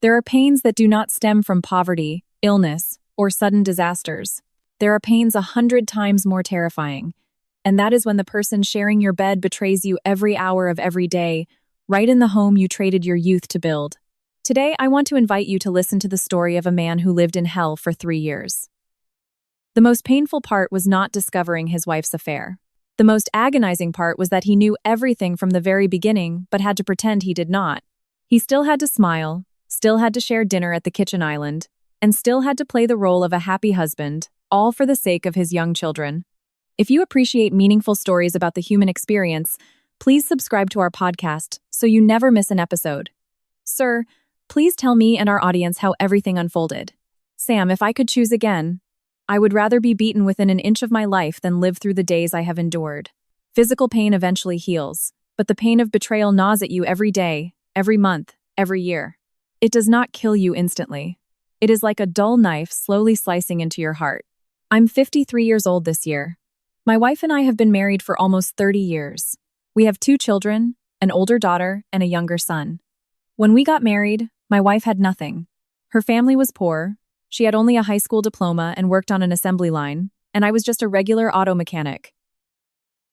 There are pains that do not stem from poverty, illness, or sudden disasters. There are pains 100 times more terrifying, and that is when the person sharing your bed betrays you every hour of every day, right in the home you traded your youth to build. Today, I want to invite you to listen to the story of a man who lived in hell for 3 years. The most painful part was not discovering his wife's affair. The most agonizing part was that he knew everything from the very beginning, but had to pretend he did not. He still had to smile, still had to share dinner at the kitchen island, and still had to play the role of a happy husband, all for the sake of his young children. If you appreciate meaningful stories about the human experience, please subscribe to our podcast so you never miss an episode. Sir, please tell me and our audience how everything unfolded. Sam, if I could choose again, I would rather be beaten within an inch of my life than live through the days I have endured. Physical pain eventually heals, but the pain of betrayal gnaws at you every day, every month, every year. It does not kill you instantly. It is like a dull knife slowly slicing into your heart. I'm 53 years old this year. My wife and I have been married for almost 30 years. We have 2 children, an older daughter and a younger son. When we got married, my wife had nothing. Her family was poor. She had only a high school diploma and worked on an assembly line, and I was just a regular auto mechanic.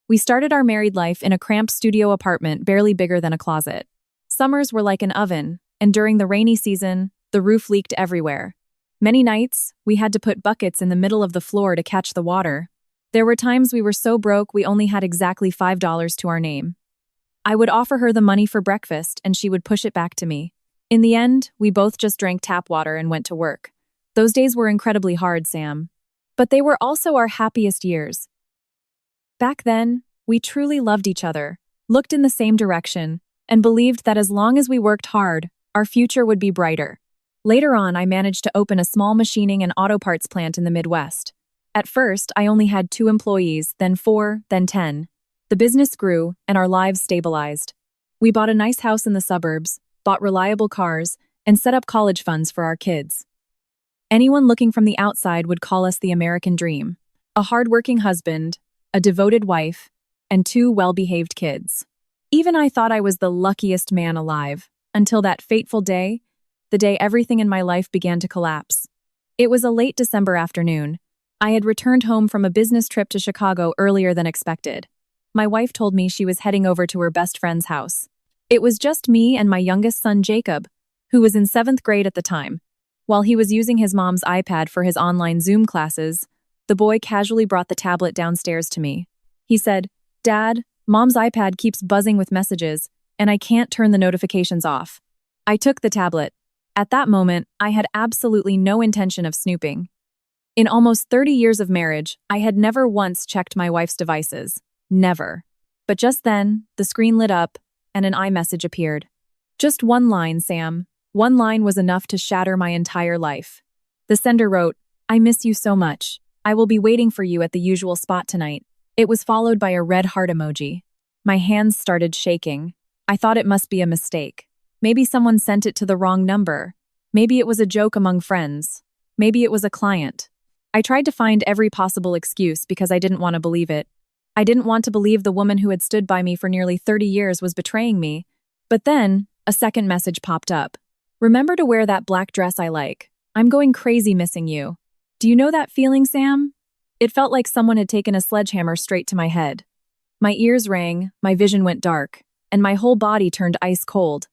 We started our married life in a cramped studio apartment barely bigger than a closet. Summers were like an oven, and during the rainy season, the roof leaked everywhere. Many nights, we had to put buckets in the middle of the floor to catch the water. There were times we were so broke we only had exactly $5 to our name. I would offer her the money for breakfast, and she would push it back to me. In the end, we both just drank tap water and went to work. Those days were incredibly hard, Sam. But they were also our happiest years. Back then, we truly loved each other, looked in the same direction, and believed that as long as we worked hard, our future would be brighter. Later on, I managed to open a small machining and auto parts plant in the Midwest. At first, I only had 2 employees, then 4, then 10. The business grew, and our lives stabilized. We bought a nice house in the suburbs, bought reliable cars, and set up college funds for our kids. Anyone looking from the outside would call us the American dream. A hardworking husband, a devoted wife, and 2 well-behaved kids. Even I thought I was the luckiest man alive, until that fateful day, the day everything in my life began to collapse. It was a late December afternoon. I had returned home from a business trip to Chicago earlier than expected. My wife told me she was heading over to her best friend's house. It was just me and my youngest son, Jacob, who was in 7th grade at the time. While he was using his mom's iPad for his online Zoom classes, the boy casually brought the tablet downstairs to me. He said, "Dad, Mom's iPad keeps buzzing with messages, and I can't turn the notifications off." I took the tablet. At that moment, I had absolutely no intention of snooping. In almost 30 years of marriage, I had never once checked my wife's devices. Never. But just then, the screen lit up, and an iMessage appeared. Just one line, Sam. One line was enough to shatter my entire life. The sender wrote, "I miss you so much. I will be waiting for you at the usual spot tonight." It was followed by a red heart emoji. My hands started shaking. I thought it must be a mistake. Maybe someone sent it to the wrong number. Maybe it was a joke among friends. Maybe it was a client. I tried to find every possible excuse because I didn't want to believe it. I didn't want to believe the woman who had stood by me for nearly 30 years was betraying me. But then, a second message popped up. "Remember to wear that black dress I like. I'm going crazy missing you." Do you know that feeling, Sam? It felt like someone had taken a sledgehammer straight to my head. My ears rang, my vision went dark, and my whole body turned ice cold.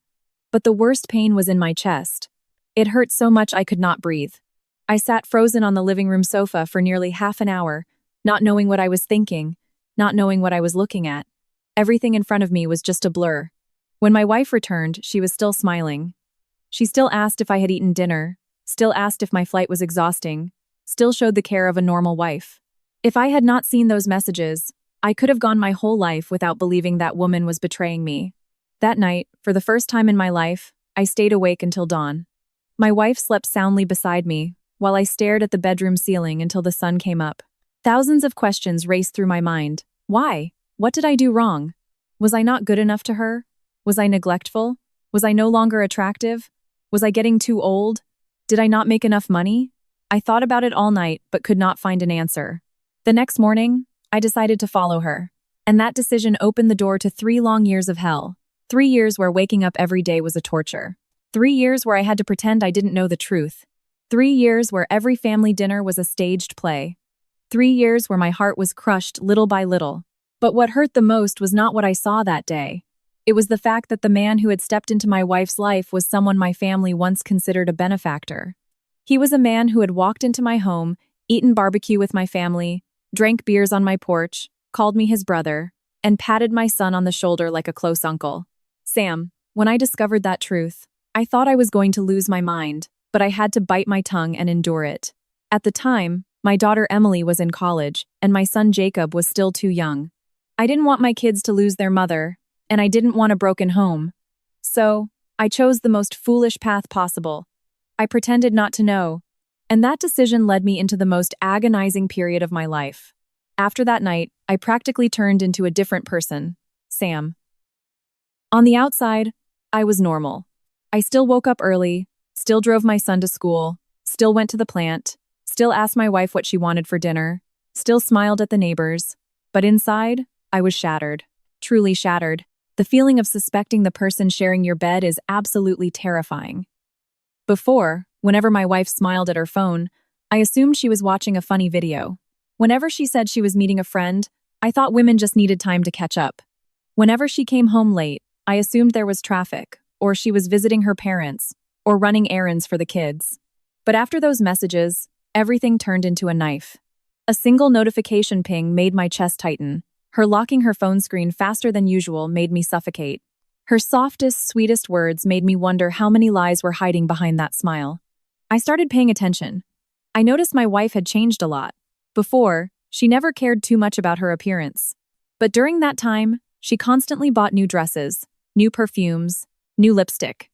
But the worst pain was in my chest. It hurt so much I could not breathe. I sat frozen on the living room sofa for nearly half an hour, not knowing what I was thinking, not knowing what I was looking at. Everything in front of me was just a blur. When my wife returned, she was still smiling. She still asked if I had eaten dinner, still asked if my flight was exhausting, still showed the care of a normal wife. If I had not seen those messages, I could have gone my whole life without believing that woman was betraying me. That night, for the first time in my life, I stayed awake until dawn. My wife slept soundly beside me, while I stared at the bedroom ceiling until the sun came up. Thousands of questions raced through my mind. Why? What did I do wrong? Was I not good enough to her? Was I neglectful? Was I no longer attractive? Was I getting too old? Did I not make enough money? I thought about it all night, but could not find an answer. The next morning, I decided to follow her. And that decision opened the door to 3 long years of hell. 3 years where waking up every day was a torture. 3 years where I had to pretend I didn't know the truth. 3 years where every family dinner was a staged play. 3 years where my heart was crushed little by little. But what hurt the most was not what I saw that day. It was the fact that the man who had stepped into my wife's life was someone my family once considered a benefactor. He was a man who had walked into my home, eaten barbecue with my family, drank beers on my porch, called me his brother, and patted my son on the shoulder like a close uncle. Sam, when I discovered that truth, I thought I was going to lose my mind, but I had to bite my tongue and endure it. At the time, my daughter Emily was in college, and my son Jacob was still too young. I didn't want my kids to lose their mother, and I didn't want a broken home. So, I chose the most foolish path possible. I pretended not to know, and that decision led me into the most agonizing period of my life. After that night, I practically turned into a different person, Sam. On the outside, I was normal. I still woke up early, still drove my son to school, still went to the plant, still asked my wife what she wanted for dinner, still smiled at the neighbors. But inside, I was shattered. Truly shattered. The feeling of suspecting the person sharing your bed is absolutely terrifying. Before, whenever my wife smiled at her phone, I assumed she was watching a funny video. Whenever she said she was meeting a friend, I thought women just needed time to catch up. Whenever she came home late, I assumed there was traffic, or she was visiting her parents, or running errands for the kids. But after those messages, everything turned into a knife. A single notification ping made my chest tighten. Her locking her phone screen faster than usual made me suffocate. Her softest, sweetest words made me wonder how many lies were hiding behind that smile. I started paying attention. I noticed my wife had changed a lot. Before, she never cared too much about her appearance. But during that time, she constantly bought new dresses, new perfumes, new lipstick.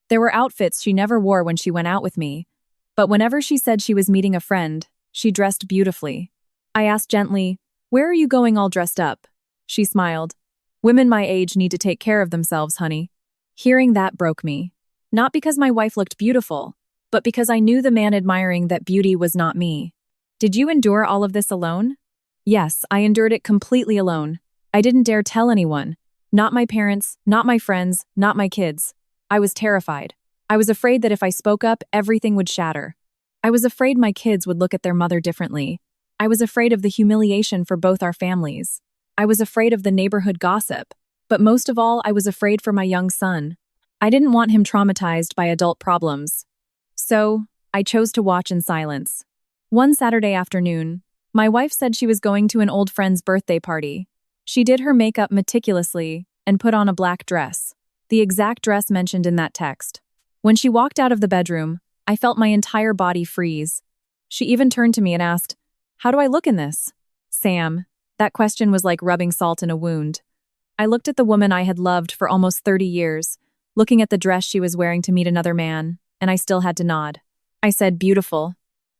There were outfits she never wore when she went out with me. But whenever she said she was meeting a friend, she dressed beautifully. I asked gently, "Where are you going all dressed up?" She smiled. "Women my age need to take care of themselves, honey." Hearing that broke me. Not because my wife looked beautiful, but because I knew the man admiring that beauty was not me. Did you endure all of this alone? Yes, I endured it completely alone. I didn't dare tell anyone. Not my parents, not my friends, not my kids. I was terrified. I was afraid that if I spoke up, everything would shatter. I was afraid my kids would look at their mother differently. I was afraid of the humiliation for both our families. I was afraid of the neighborhood gossip. But most of all, I was afraid for my young son. I didn't want him traumatized by adult problems. So, I chose to watch in silence. One Saturday afternoon, my wife said she was going to an old friend's birthday party. She did her makeup meticulously and put on a black dress, the exact dress mentioned in that text. When she walked out of the bedroom, I felt my entire body freeze. She even turned to me and asked, "How do I look in this?" Sam, that question was like rubbing salt in a wound. I looked at the woman I had loved for almost 30 years, looking at the dress she was wearing to meet another man, and I still had to nod. I said, "Beautiful."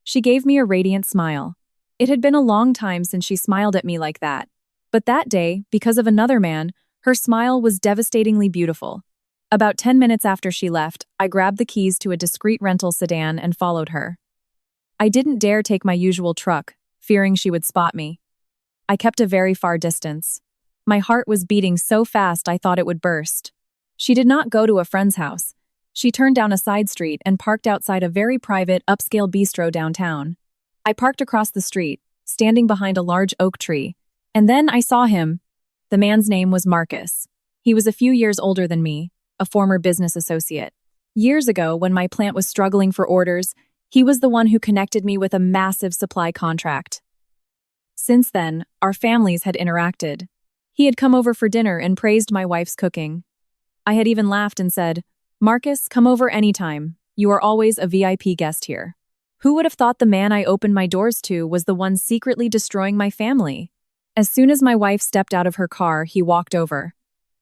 She gave me a radiant smile. It had been a long time since she smiled at me like that. But that day, because of another man, her smile was devastatingly beautiful. About 10 minutes after she left, I grabbed the keys to a discreet rental sedan and followed her. I didn't dare take my usual truck, fearing she would spot me. I kept a very far distance. My heart was beating so fast I thought it would burst. She did not go to a friend's house. She turned down a side street and parked outside a very private, upscale bistro downtown. I parked across the street, standing behind a large oak tree, and then I saw him. The man's name was Marcus. He was a few years older than me, a former business associate. Years ago, when my plant was struggling for orders, he was the one who connected me with a massive supply contract. Since then, our families had interacted. He had come over for dinner and praised my wife's cooking. I had even laughed and said, "Marcus, come over anytime. You are always a VIP guest here." Who would have thought the man I opened my doors to was the one secretly destroying my family? As soon as my wife stepped out of her car, he walked over.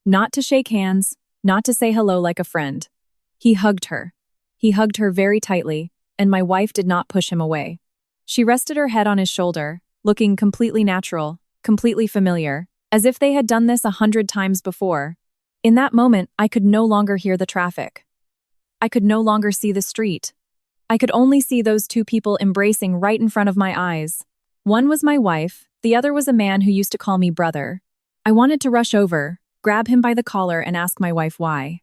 Not to shake hands, not to say hello like a friend. He hugged her. He hugged her very tightly, and my wife did not push him away. She rested her head on his shoulder, looking completely natural, completely familiar, as if they had done this 100 times before. In that moment, I could no longer hear the traffic. I could no longer see the street. I could only see those two people embracing right in front of my eyes. One was my wife, the other was a man who used to call me brother. I wanted to rush over, grab him by the collar and ask my wife why.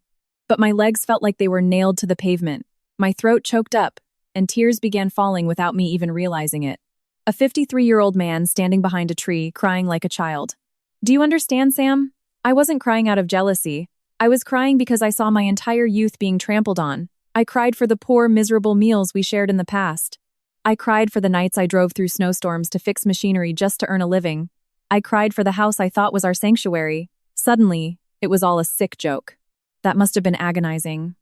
but my legs felt like they were nailed to the pavement. My throat choked up, and tears began falling without me even realizing it. A 53-year-old man standing behind a tree, crying like a child. Do you understand, Sam? I wasn't crying out of jealousy. I was crying because I saw my entire youth being trampled on. I cried for the poor, miserable meals we shared in the past. I cried for the nights I drove through snowstorms to fix machinery just to earn a living. I cried for the house I thought was our sanctuary. Suddenly, it was all a sick joke. That must have been agonizing.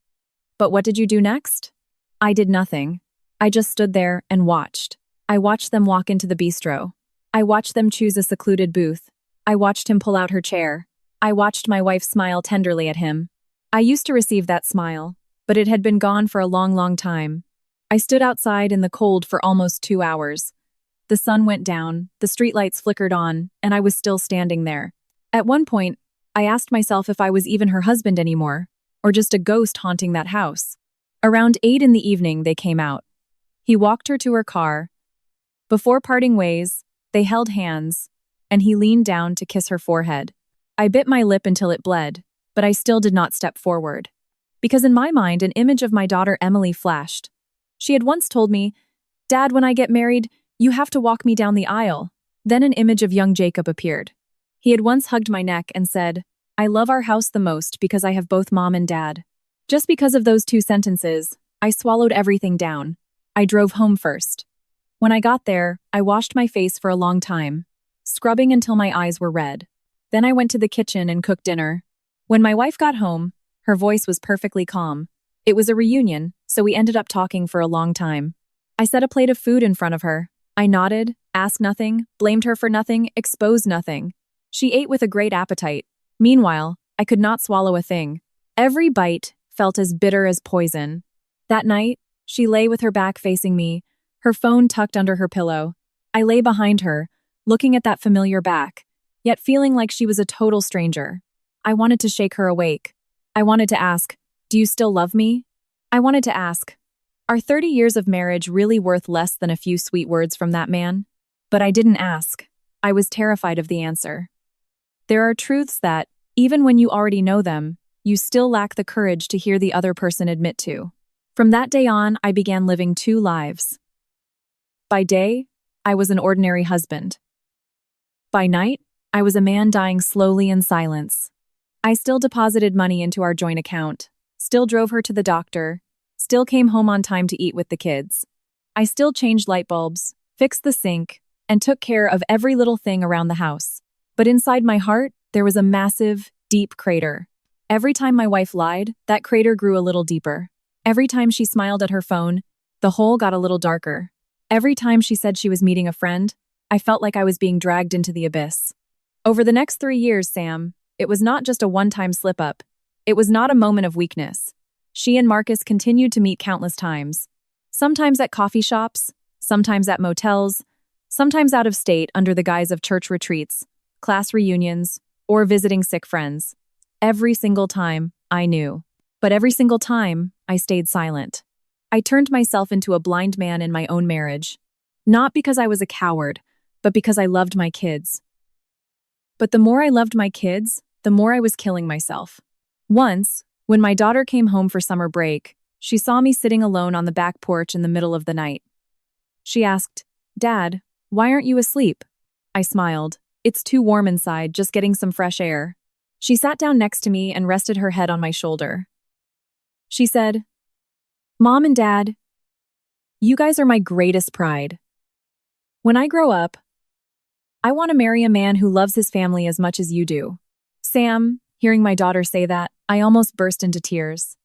But what did you do next? I did nothing. I just stood there and watched. I watched them walk into the bistro. I watched them choose a secluded booth. I watched him pull out her chair. I watched my wife smile tenderly at him. I used to receive that smile, but it had been gone for a long, long time. I stood outside in the cold for almost 2 hours. The sun went down, the streetlights flickered on, and I was still standing there. At one point, I asked myself if I was even her husband anymore, or just a ghost haunting that house. Around 8 in the evening, they came out. He walked her to her car. Before parting ways, they held hands, and he leaned down to kiss her forehead. I bit my lip until it bled, but I still did not step forward. Because in my mind, an image of my daughter Emily flashed. She had once told me, "Dad, when I get married, you have to walk me down the aisle." Then an image of young Jacob appeared. He had once hugged my neck and said, "I love our house the most because I have both mom and dad." Just because of those 2 sentences, I swallowed everything down. I drove home first. When I got there, I washed my face for a long time, scrubbing until my eyes were red. Then I went to the kitchen and cooked dinner. When my wife got home, her voice was perfectly calm. It was a reunion, so we ended up talking for a long time. I set a plate of food in front of her. I nodded, asked nothing, blamed her for nothing, exposed nothing. She ate with a great appetite. Meanwhile, I could not swallow a thing. Every bite felt as bitter as poison. That night, she lay with her back facing me, her phone tucked under her pillow. I lay behind her, looking at that familiar back, yet feeling like she was a total stranger. I wanted to shake her awake. I wanted to ask, "Do you still love me?" I wanted to ask, "Are 30 years of marriage really worth less than a few sweet words from that man?" But I didn't ask. I was terrified of the answer. There are truths that, even when you already know them, you still lack the courage to hear the other person admit to. From that day on, I began living 2 lives. By day, I was an ordinary husband. By night, I was a man dying slowly in silence. I still deposited money into our joint account, still drove her to the doctor, still came home on time to eat with the kids. I still changed light bulbs, fixed the sink, and took care of every little thing around the house. But inside my heart, there was a massive, deep crater. Every time my wife lied, that crater grew a little deeper. Every time she smiled at her phone, the hole got a little darker. Every time she said she was meeting a friend, I felt like I was being dragged into the abyss. Over the next 3 years, Sam, it was not just a one-time slip-up. It was not a moment of weakness. She and Marcus continued to meet countless times. Sometimes at coffee shops, sometimes at motels, sometimes out of state under the guise of church retreats, class reunions, or visiting sick friends. Every single time, I knew. But every single time, I stayed silent. I turned myself into a blind man in my own marriage. Not because I was a coward, but because I loved my kids. But the more I loved my kids, the more I was killing myself. Once, when my daughter came home for summer break, she saw me sitting alone on the back porch in the middle of the night. She asked, "Dad, why aren't you asleep?" I smiled. "It's too warm inside, just getting some fresh air." She sat down next to me and rested her head on my shoulder. She said, "Mom and Dad, you guys are my greatest pride. When I grow up, I want to marry a man who loves his family as much as you do." Sam, hearing my daughter say that, I almost burst into tears.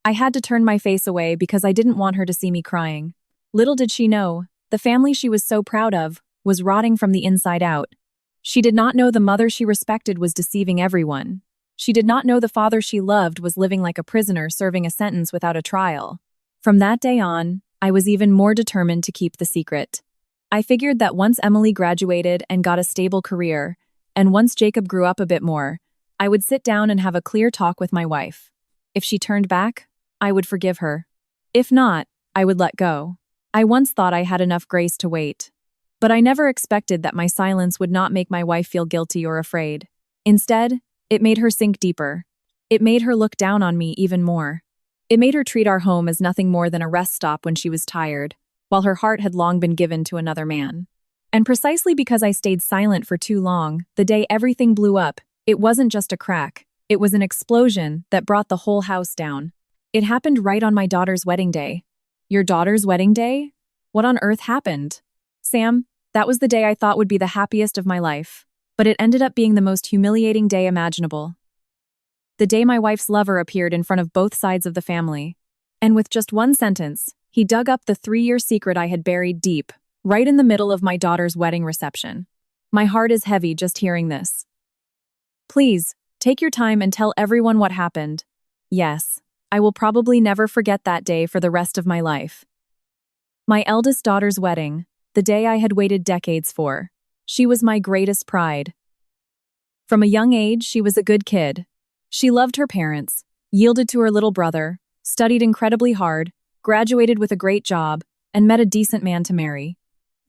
I had to turn my face away because I didn't want her to see me crying. Little did she know, the family she was so proud of was rotting from the inside out. She did not know the mother she respected was deceiving everyone. She did not know the father she loved was living like a prisoner serving a sentence without a trial. From that day on, I was even more determined to keep the secret. I figured that once Emily graduated and got a stable career, and once Jacob grew up a bit more, I would sit down and have a clear talk with my wife. If she turned back, I would forgive her. If not, I would let go. I once thought I had enough grace to wait. But I never expected that my silence would not make my wife feel guilty or afraid. Instead, it made her sink deeper. It made her look down on me even more. It made her treat our home as nothing more than a rest stop when she was tired, while her heart had long been given to another man. And precisely because I stayed silent for too long, the day everything blew up, it wasn't just a crack, it was an explosion that brought the whole house down. It happened right on my daughter's wedding day. Your daughter's wedding day? What on earth happened? Sam, that was the day I thought would be the happiest of my life, but it ended up being the most humiliating day imaginable. The day my wife's lover appeared in front of both sides of the family. And with just one sentence, he dug up the 3-year secret I had buried deep, right in the middle of my daughter's wedding reception. My heart is heavy just hearing this. Please, take your time and tell everyone what happened. Yes, I will probably never forget that day for the rest of my life. My eldest daughter's wedding, the day I had waited decades for. She was my greatest pride. From a young age, she was a good kid. She loved her parents, yielded to her little brother, studied incredibly hard, graduated with a great job, and met a decent man to marry.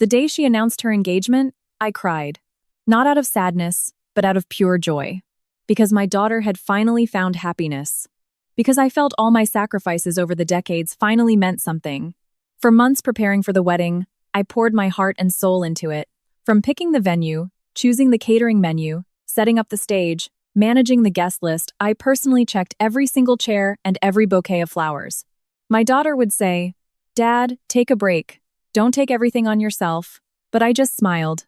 The day she announced her engagement, I cried. Not out of sadness, but out of pure joy. Because my daughter had finally found happiness. Because I felt all my sacrifices over the decades finally meant something. For months preparing for the wedding, I poured my heart and soul into it. From picking the venue, choosing the catering menu, setting up the stage, managing the guest list, I personally checked every single chair and every bouquet of flowers. My daughter would say, "Dad, take a break. Don't take everything on yourself." But I just smiled.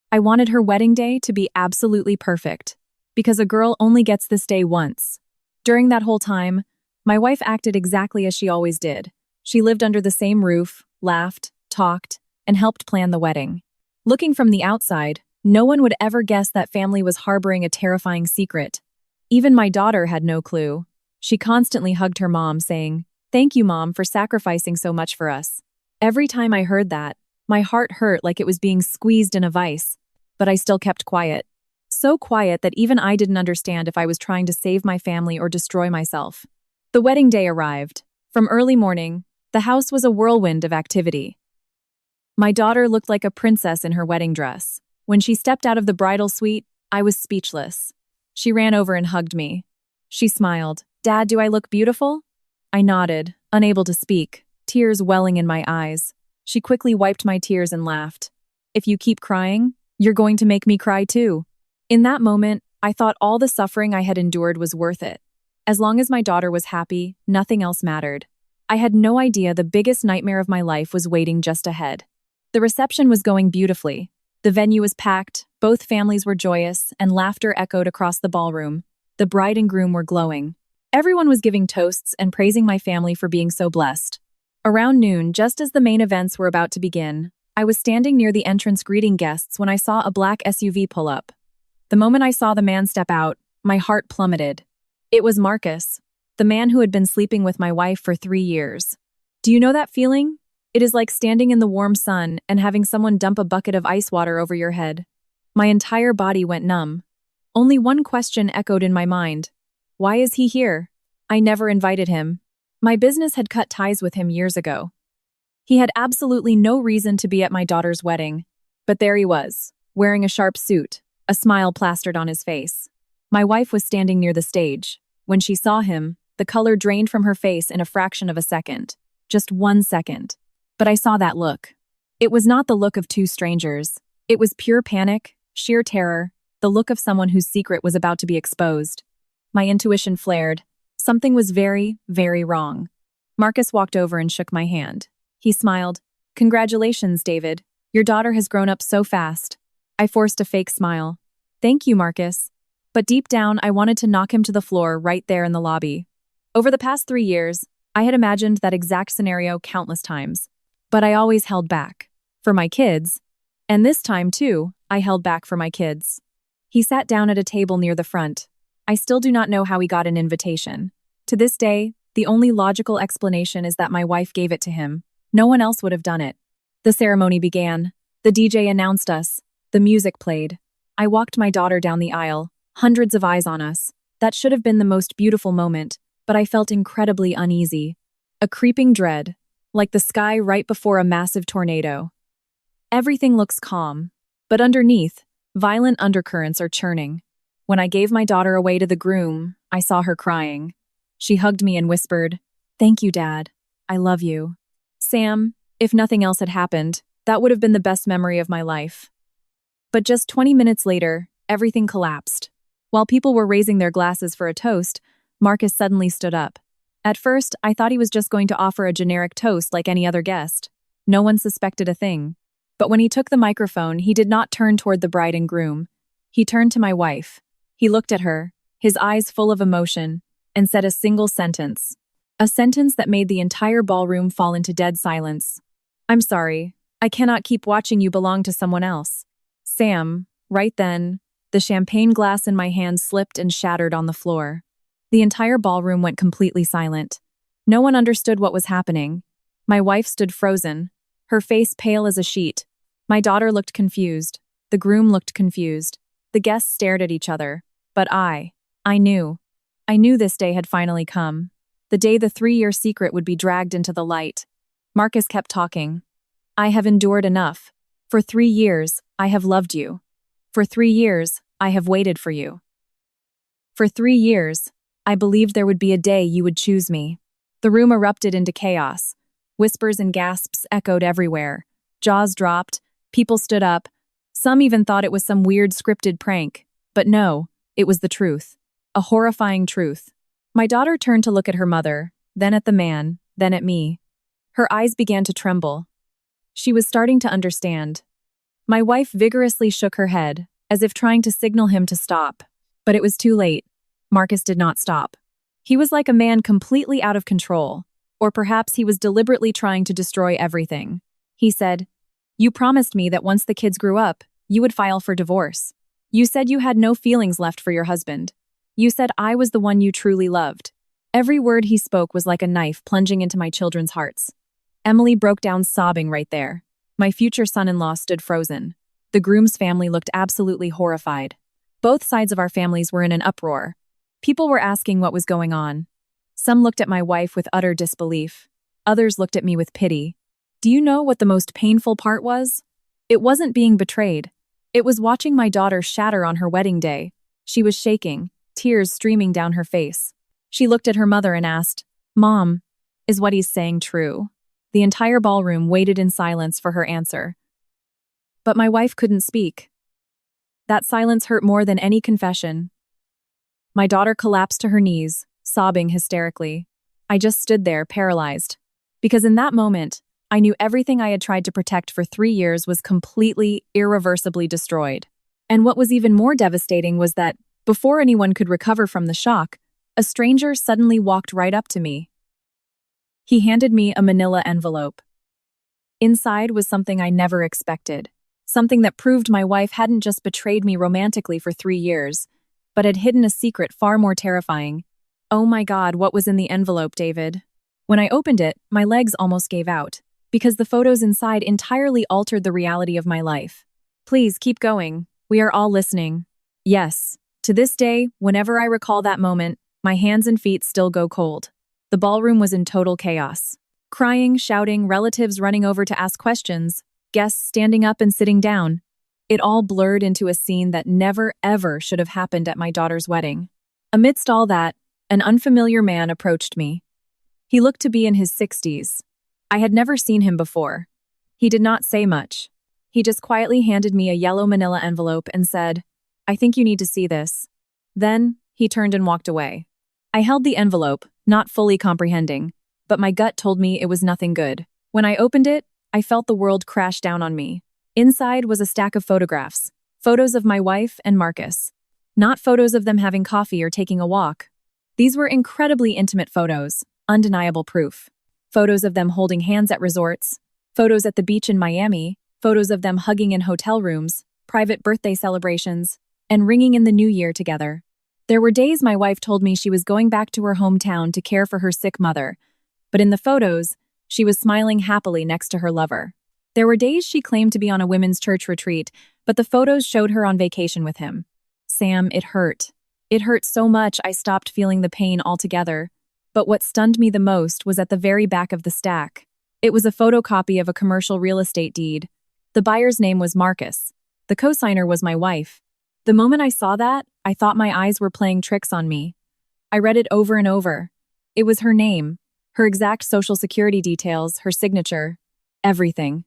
I wanted her wedding day to be absolutely perfect, because a girl only gets this day once. During that whole time, my wife acted exactly as she always did. She lived under the same roof, laughed, talked, and helped plan the wedding. Looking from the outside, no one would ever guess that family was harboring a terrifying secret. Even my daughter had no clue. She constantly hugged her mom, saying, "Thank you, Mom, for sacrificing so much for us." Every time I heard that, my heart hurt like it was being squeezed in a vice, but I still kept quiet. So quiet that even I didn't understand if I was trying to save my family or destroy myself. The wedding day arrived. From early morning, the house was a whirlwind of activity. My daughter looked like a princess in her wedding dress. When she stepped out of the bridal suite, I was speechless. She ran over and hugged me. She smiled. "Dad, do I look beautiful?" I nodded, unable to speak, tears welling in my eyes. She quickly wiped my tears and laughed. "If you keep crying, you're going to make me cry too." In that moment, I thought all the suffering I had endured was worth it. As long as my daughter was happy, nothing else mattered. I had no idea the biggest nightmare of my life was waiting just ahead. The reception was going beautifully. The venue was packed, both families were joyous, and laughter echoed across the ballroom. The bride and groom were glowing. Everyone was giving toasts and praising my family for being so blessed. Around noon, just as the main events were about to begin, I was standing near the entrance greeting guests when I saw a black SUV pull up. The moment I saw the man step out, my heart plummeted. It was Marcus, the man who had been sleeping with my wife for 3 years. Do you know that feeling? It is like standing in the warm sun and having someone dump a bucket of ice water over your head. My entire body went numb. Only one question echoed in my mind. Why is he here? I never invited him. My business had cut ties with him years ago. He had absolutely no reason to be at my daughter's wedding. But there he was, wearing a sharp suit, a smile plastered on his face. My wife was standing near the stage. When she saw him, the color drained from her face in a fraction of a second. Just 1 second. But I saw that look. It was not the look of two strangers. It was pure panic, sheer terror, the look of someone whose secret was about to be exposed. My intuition flared. Something was very, very wrong. Marcus walked over and shook my hand. He smiled. "Congratulations, David. Your daughter has grown up so fast." I forced a fake smile. "Thank you, Marcus." But deep down, I wanted to knock him to the floor right there in the lobby. Over the past 3 years, I had imagined that exact scenario countless times. But I always held back. For my kids. And this time, too, I held back for my kids. He sat down at a table near the front. I still do not know how he got an invitation. To this day, the only logical explanation is that my wife gave it to him. No one else would have done it. The ceremony began. The DJ announced us. The music played. I walked my daughter down the aisle, hundreds of eyes on us. That should have been the most beautiful moment, but I felt incredibly uneasy. A creeping dread, like the sky right before a massive tornado. Everything looks calm, but underneath, violent undercurrents are churning. When I gave my daughter away to the groom, I saw her crying. She hugged me and whispered, "Thank you, Dad. I love you." Sam, if nothing else had happened, that would have been the best memory of my life. But just 20 minutes later, everything collapsed. While people were raising their glasses for a toast, Marcus suddenly stood up. At first, I thought he was just going to offer a generic toast like any other guest. No one suspected a thing. But when he took the microphone, he did not turn toward the bride and groom. He turned to my wife. He looked at her, his eyes full of emotion, and said a single sentence. A sentence that made the entire ballroom fall into dead silence. "I'm sorry. I cannot keep watching you belong to someone else." Sam, right then, the champagne glass in my hand slipped and shattered on the floor. The entire ballroom went completely silent. No one understood what was happening. My wife stood frozen, her face pale as a sheet. My daughter looked confused. The groom looked confused. The guests stared at each other. But I knew. I knew this day had finally come. The day the 3-year secret would be dragged into the light. Marcus kept talking. "I have endured enough. For 3 years, I have loved you. For 3 years, I have waited for you. For 3 years, I believed there would be a day you would choose me." The room erupted into chaos. Whispers and gasps echoed everywhere. Jaws dropped. People stood up. Some even thought it was some weird scripted prank. But no, it was the truth. A horrifying truth. My daughter turned to look at her mother, then at the man, then at me. Her eyes began to tremble. She was starting to understand. My wife vigorously shook her head, as if trying to signal him to stop. But it was too late. Marcus did not stop. He was like a man completely out of control. Or perhaps he was deliberately trying to destroy everything. He said, "You promised me that once the kids grew up, you would file for divorce. You said you had no feelings left for your husband. You said I was the one you truly loved." Every word he spoke was like a knife plunging into my children's hearts. Emily broke down sobbing right there. My future son-in-law stood frozen. The groom's family looked absolutely horrified. Both sides of our families were in an uproar. People were asking what was going on. Some looked at my wife with utter disbelief. Others looked at me with pity. Do you know what the most painful part was? It wasn't being betrayed. It was watching my daughter shatter on her wedding day. She was shaking, tears streaming down her face. She looked at her mother and asked, "Mom, is what he's saying true?" The entire ballroom waited in silence for her answer. But my wife couldn't speak. That silence hurt more than any confession. My daughter collapsed to her knees, sobbing hysterically. I just stood there, paralyzed. Because in that moment, I knew everything I had tried to protect for 3 years was completely, irreversibly destroyed. And what was even more devastating was that, before anyone could recover from the shock, a stranger suddenly walked right up to me. He handed me a manila envelope. Inside was something I never expected. Something that proved my wife hadn't just betrayed me romantically for 3 years, but had hidden a secret far more terrifying. Oh my God, what was in the envelope, David? When I opened it, my legs almost gave out, because the photos inside entirely altered the reality of my life. Please keep going. We are all listening. Yes, to this day, whenever I recall that moment, my hands and feet still go cold. The ballroom was in total chaos. Crying, shouting, relatives running over to ask questions, guests standing up and sitting down. It all blurred into a scene that never, ever should have happened at my daughter's wedding. Amidst all that, an unfamiliar man approached me. He looked to be in his 60s. I had never seen him before. He did not say much. He just quietly handed me a yellow manila envelope and said, "I think you need to see this." Then, he turned and walked away. I held the envelope, not fully comprehending, but my gut told me it was nothing good. When I opened it, I felt the world crash down on me. Inside was a stack of photographs, photos of my wife and Marcus. Not photos of them having coffee or taking a walk. These were incredibly intimate photos, undeniable proof. Photos of them holding hands at resorts, photos at the beach in Miami, photos of them hugging in hotel rooms, private birthday celebrations, and ringing in the new year together. There were days my wife told me she was going back to her hometown to care for her sick mother, but in the photos, she was smiling happily next to her lover. There were days she claimed to be on a women's church retreat, but the photos showed her on vacation with him. Sam, it hurt. It hurt so much I stopped feeling the pain altogether. But what stunned me the most was at the very back of the stack. It was a photocopy of a commercial real estate deed. The buyer's name was Marcus. The cosigner was my wife. The moment I saw that, I thought my eyes were playing tricks on me. I read it over and over. It was her name, her exact social security details, her signature, everything.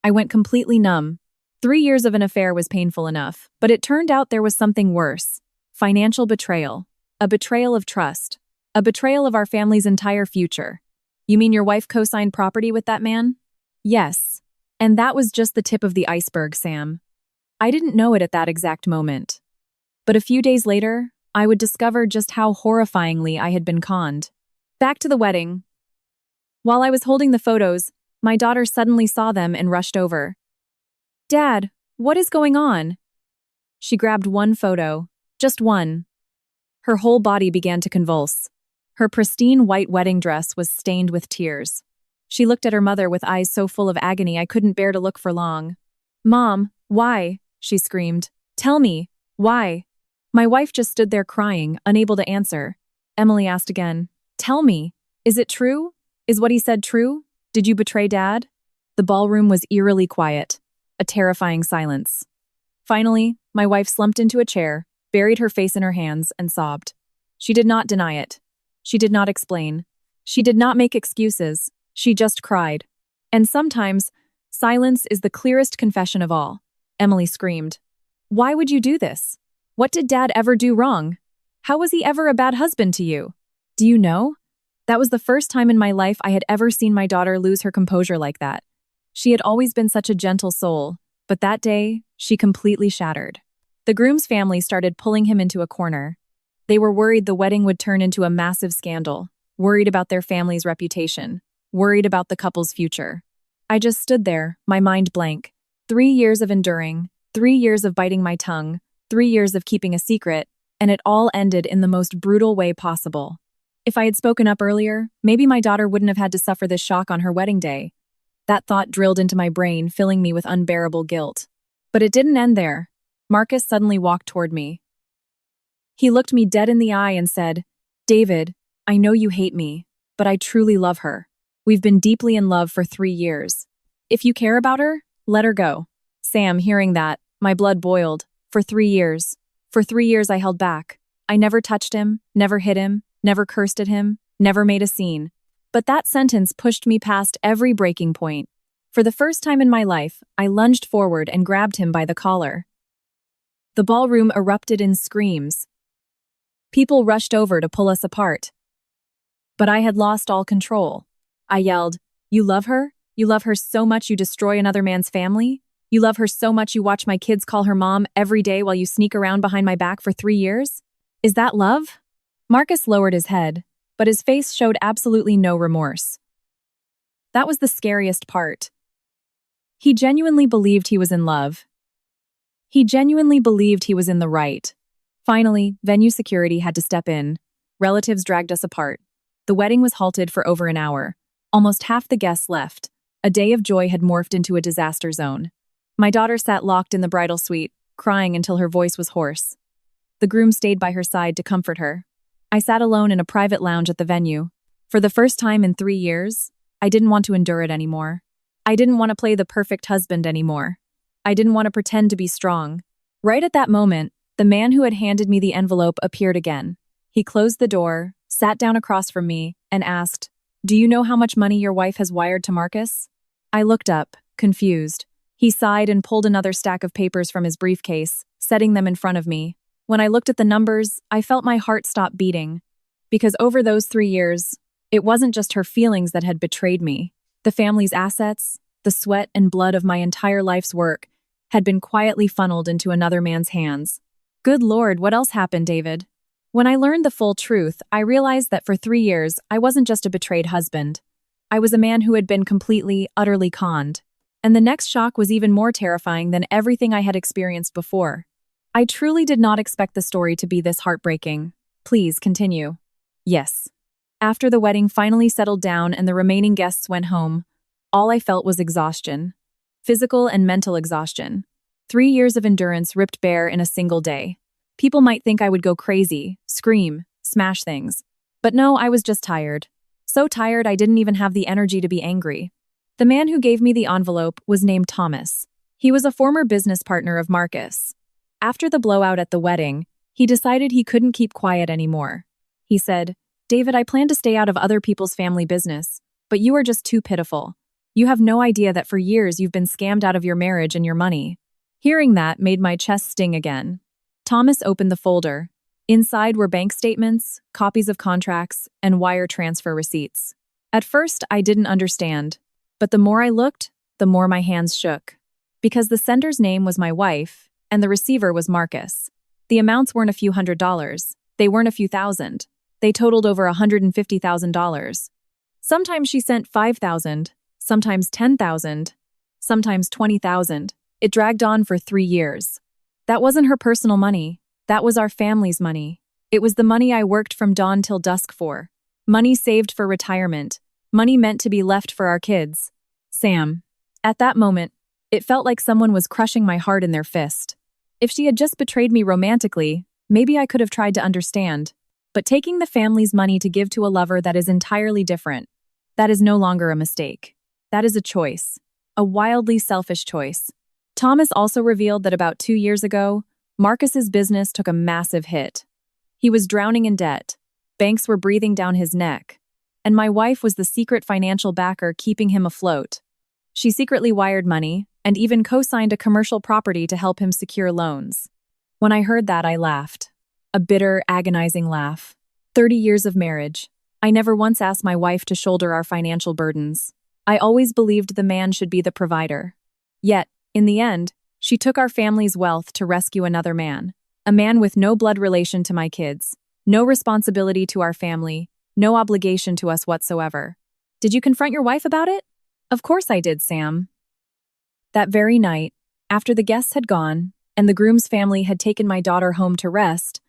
I went completely numb. 3 years of an affair was painful enough, but it turned out there was something worse. Financial betrayal. A betrayal of trust. A betrayal of our family's entire future. You mean your wife co-signed property with that man? Yes. And that was just the tip of the iceberg, Sam. I didn't know it at that exact moment. But a few days later, I would discover just how horrifyingly I had been conned. Back to the wedding. While I was holding the photos, my daughter suddenly saw them and rushed over. Dad, what is going on? She grabbed one photo, just one. Her whole body began to convulse. Her pristine white wedding dress was stained with tears. She looked at her mother with eyes so full of agony I couldn't bear to look for long. Mom, why? She screamed. Tell me, why? My wife just stood there crying, unable to answer. Emily asked again, Tell me, is it true? Is what he said true? Did you betray Dad? The ballroom was eerily quiet, a terrifying silence. Finally, my wife slumped into a chair, buried her face in her hands, and sobbed. She did not deny it. She did not explain. She did not make excuses. She just cried. And sometimes, silence is the clearest confession of all. Emily screamed. Why would you do this? What did Dad ever do wrong? How was he ever a bad husband to you? Do you know? That was the first time in my life I had ever seen my daughter lose her composure like that. She had always been such a gentle soul, but that day, she completely shattered. The groom's family started pulling him into a corner. They were worried the wedding would turn into a massive scandal, worried about their family's reputation, worried about the couple's future. I just stood there, my mind blank. 3 years of enduring, 3 years of biting my tongue, 3 years of keeping a secret, and it all ended in the most brutal way possible. If I had spoken up earlier, maybe my daughter wouldn't have had to suffer this shock on her wedding day. That thought drilled into my brain, filling me with unbearable guilt. But it didn't end there. Marcus suddenly walked toward me. He looked me dead in the eye and said, David, I know you hate me, but I truly love her. We've been deeply in love for 3 years. If you care about her, let her go. Sam, hearing that, my blood boiled. For 3 years. For 3 years I held back. I never touched him, never hit him, never cursed at him, never made a scene. But that sentence pushed me past every breaking point. For the first time in my life, I lunged forward and grabbed him by the collar. The ballroom erupted in screams. People rushed over to pull us apart. But I had lost all control. I yelled, You love her? You love her so much you destroy another man's family? You love her so much you watch my kids call her mom every day while you sneak around behind my back for 3 years? Is that love? Marcus lowered his head, but his face showed absolutely no remorse. That was the scariest part. He genuinely believed he was in love. He genuinely believed he was in the right. Finally, venue security had to step in. Relatives dragged us apart. The wedding was halted for over an hour. Almost half the guests left. A day of joy had morphed into a disaster zone. My daughter sat locked in the bridal suite, crying until her voice was hoarse. The groom stayed by her side to comfort her. I sat alone in a private lounge at the venue. For the first time in 3 years, I didn't want to endure it anymore. I didn't want to play the perfect husband anymore. I didn't want to pretend to be strong. Right at that moment, the man who had handed me the envelope appeared again. He closed the door, sat down across from me, and asked, Do you know how much money your wife has wired to Marcus? I looked up, confused. He sighed and pulled another stack of papers from his briefcase, setting them in front of me. When I looked at the numbers, I felt my heart stop beating. Because over those 3 years, it wasn't just her feelings that had betrayed me. The family's assets, the sweat and blood of my entire life's work, had been quietly funneled into another man's hands. Good Lord, what else happened, David? When I learned the full truth, I realized that for 3 years, I wasn't just a betrayed husband. I was a man who had been completely, utterly conned. And the next shock was even more terrifying than everything I had experienced before. I truly did not expect the story to be this heartbreaking. Please continue. Yes. After the wedding finally settled down and the remaining guests went home, all I felt was exhaustion. Physical and mental exhaustion. 3 years of endurance ripped bare in a single day. People might think I would go crazy, scream, smash things. But no, I was just tired. So tired I didn't even have the energy to be angry. The man who gave me the envelope was named Thomas. He was a former business partner of Marcus. After the blowout at the wedding, He decided he couldn't keep quiet anymore. He said, "David, I plan to stay out of other people's family business, but you are just too pitiful. You have no idea that for years you've been scammed out of your marriage and your money." Hearing that made my chest sting again. Thomas opened the folder. Inside were bank statements, copies of contracts, and wire transfer receipts. At first, I didn't understand, but the more I looked, the more my hands shook. Because the sender's name was my wife, and the receiver was Marcus. The amounts weren't a few $100s. They weren't a few thousand. They totaled over $150,000. Sometimes she sent $5,000, sometimes $10,000, sometimes $20,000. It dragged on for 3 years. That wasn't her personal money. That was our family's money. It was the money I worked from dawn till dusk for. Money saved for retirement. Money meant to be left for our kids. Sam. At that moment, it felt like someone was crushing my heart in their fist. If she had just betrayed me romantically, maybe I could have tried to understand. But taking the family's money to give to a lover that is entirely different, that is no longer a mistake. That is a choice. A wildly selfish choice. Thomas also revealed that about 2 years ago, Marcus's business took a massive hit. He was drowning in debt. Banks were breathing down his neck. And my wife was the secret financial backer keeping him afloat. She secretly wired money and even co-signed a commercial property to help him secure loans. When I heard that, I laughed. A bitter, agonizing laugh. 30 years of marriage. I never once asked my wife to shoulder our financial burdens. I always believed the man should be the provider. Yet, in the end, she took our family's wealth to rescue another man. A man with no blood relation to my kids, no responsibility to our family, no obligation to us whatsoever. Did you confront your wife about it? Of course I did, Sam. That very night, after the guests had gone, and the groom's family had taken my daughter home to rest,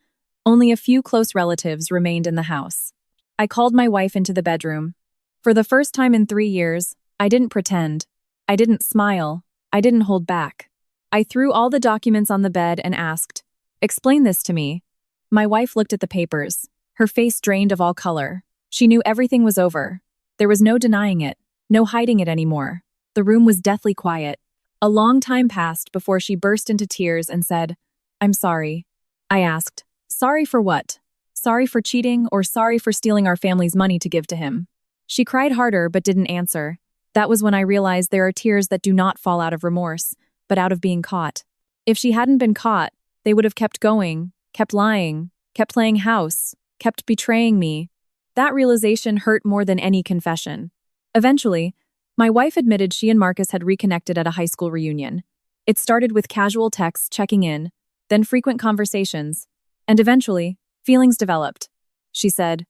only a few close relatives remained in the house. I called my wife into the bedroom. For the first time in 3 years, I didn't pretend. I didn't smile. I didn't hold back. I threw all the documents on the bed and asked, "Explain this to me." My wife looked at the papers. Her face drained of all color. She knew everything was over. There was no denying it, no hiding it anymore. The room was deathly quiet. A long time passed before she burst into tears and said, "I'm sorry." I asked, "Sorry for what? Sorry for cheating or sorry for stealing our family's money to give to him?" She cried harder but didn't answer. That was when I realized there are tears that do not fall out of remorse, but out of being caught. If she hadn't been caught, they would have kept going, kept lying, kept playing house, kept betraying me. That realization hurt more than any confession. Eventually, my wife admitted she and Marcus had reconnected at a high school reunion. It started with casual texts checking in, then frequent conversations, and eventually, feelings developed. She said,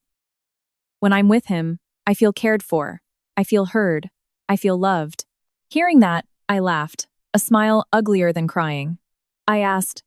"When I'm with him, I feel cared for. I feel heard. I feel loved." Hearing that, I laughed, a smile uglier than crying. I asked,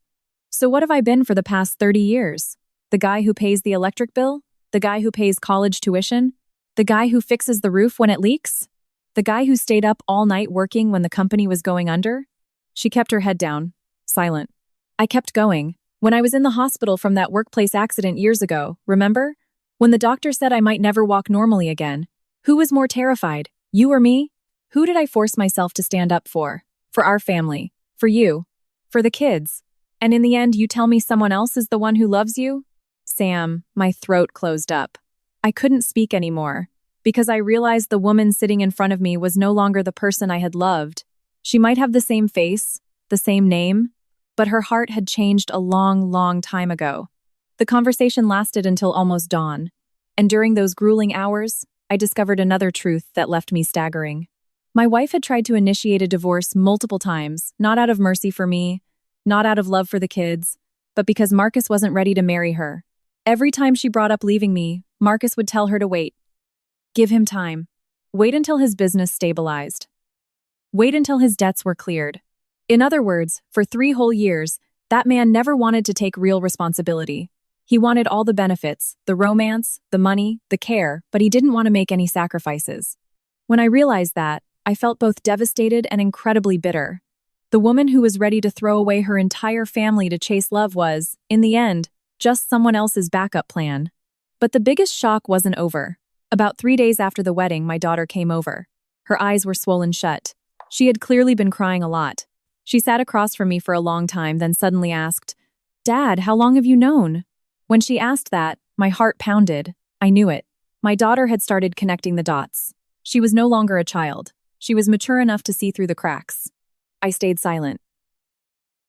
"So what have I been for the past 30 years? The guy who pays the electric bill? The guy who pays college tuition? The guy who fixes the roof when it leaks? The guy who stayed up all night working when the company was going under?" She kept her head down, silent. I kept going. When I was in the hospital from that workplace accident years ago, remember? When the doctor said I might never walk normally again. Who was more terrified, you or me? Who did I force myself to stand up for? For our family. For you. For the kids. And in the end, you tell me someone else is the one who loves you? Sam, my throat closed up. I couldn't speak anymore, because I realized the woman sitting in front of me was no longer the person I had loved. She might have the same face, the same name, but her heart had changed a long, long time ago. The conversation lasted until almost dawn, and during those grueling hours, I discovered another truth that left me staggering. My wife had tried to initiate a divorce multiple times, not out of mercy for me, not out of love for the kids, but because Marcus wasn't ready to marry her. Every time she brought up leaving me, Marcus would tell her to wait. Give him time. Wait until his business stabilized. Wait until his debts were cleared. In other words, for 3 whole years, that man never wanted to take real responsibility. He wanted all the benefits, the romance, the money, the care, but he didn't want to make any sacrifices. When I realized that, I felt both devastated and incredibly bitter. The woman who was ready to throw away her entire family to chase love was, in the end, just someone else's backup plan. But the biggest shock wasn't over. About 3 days after the wedding, my daughter came over. Her eyes were swollen shut. She had clearly been crying a lot. She sat across from me for a long time, then suddenly asked, Dad, how long have you known? When she asked that, my heart pounded. I knew it. My daughter had started connecting the dots. She was no longer a child. She was mature enough to see through the cracks. I stayed silent.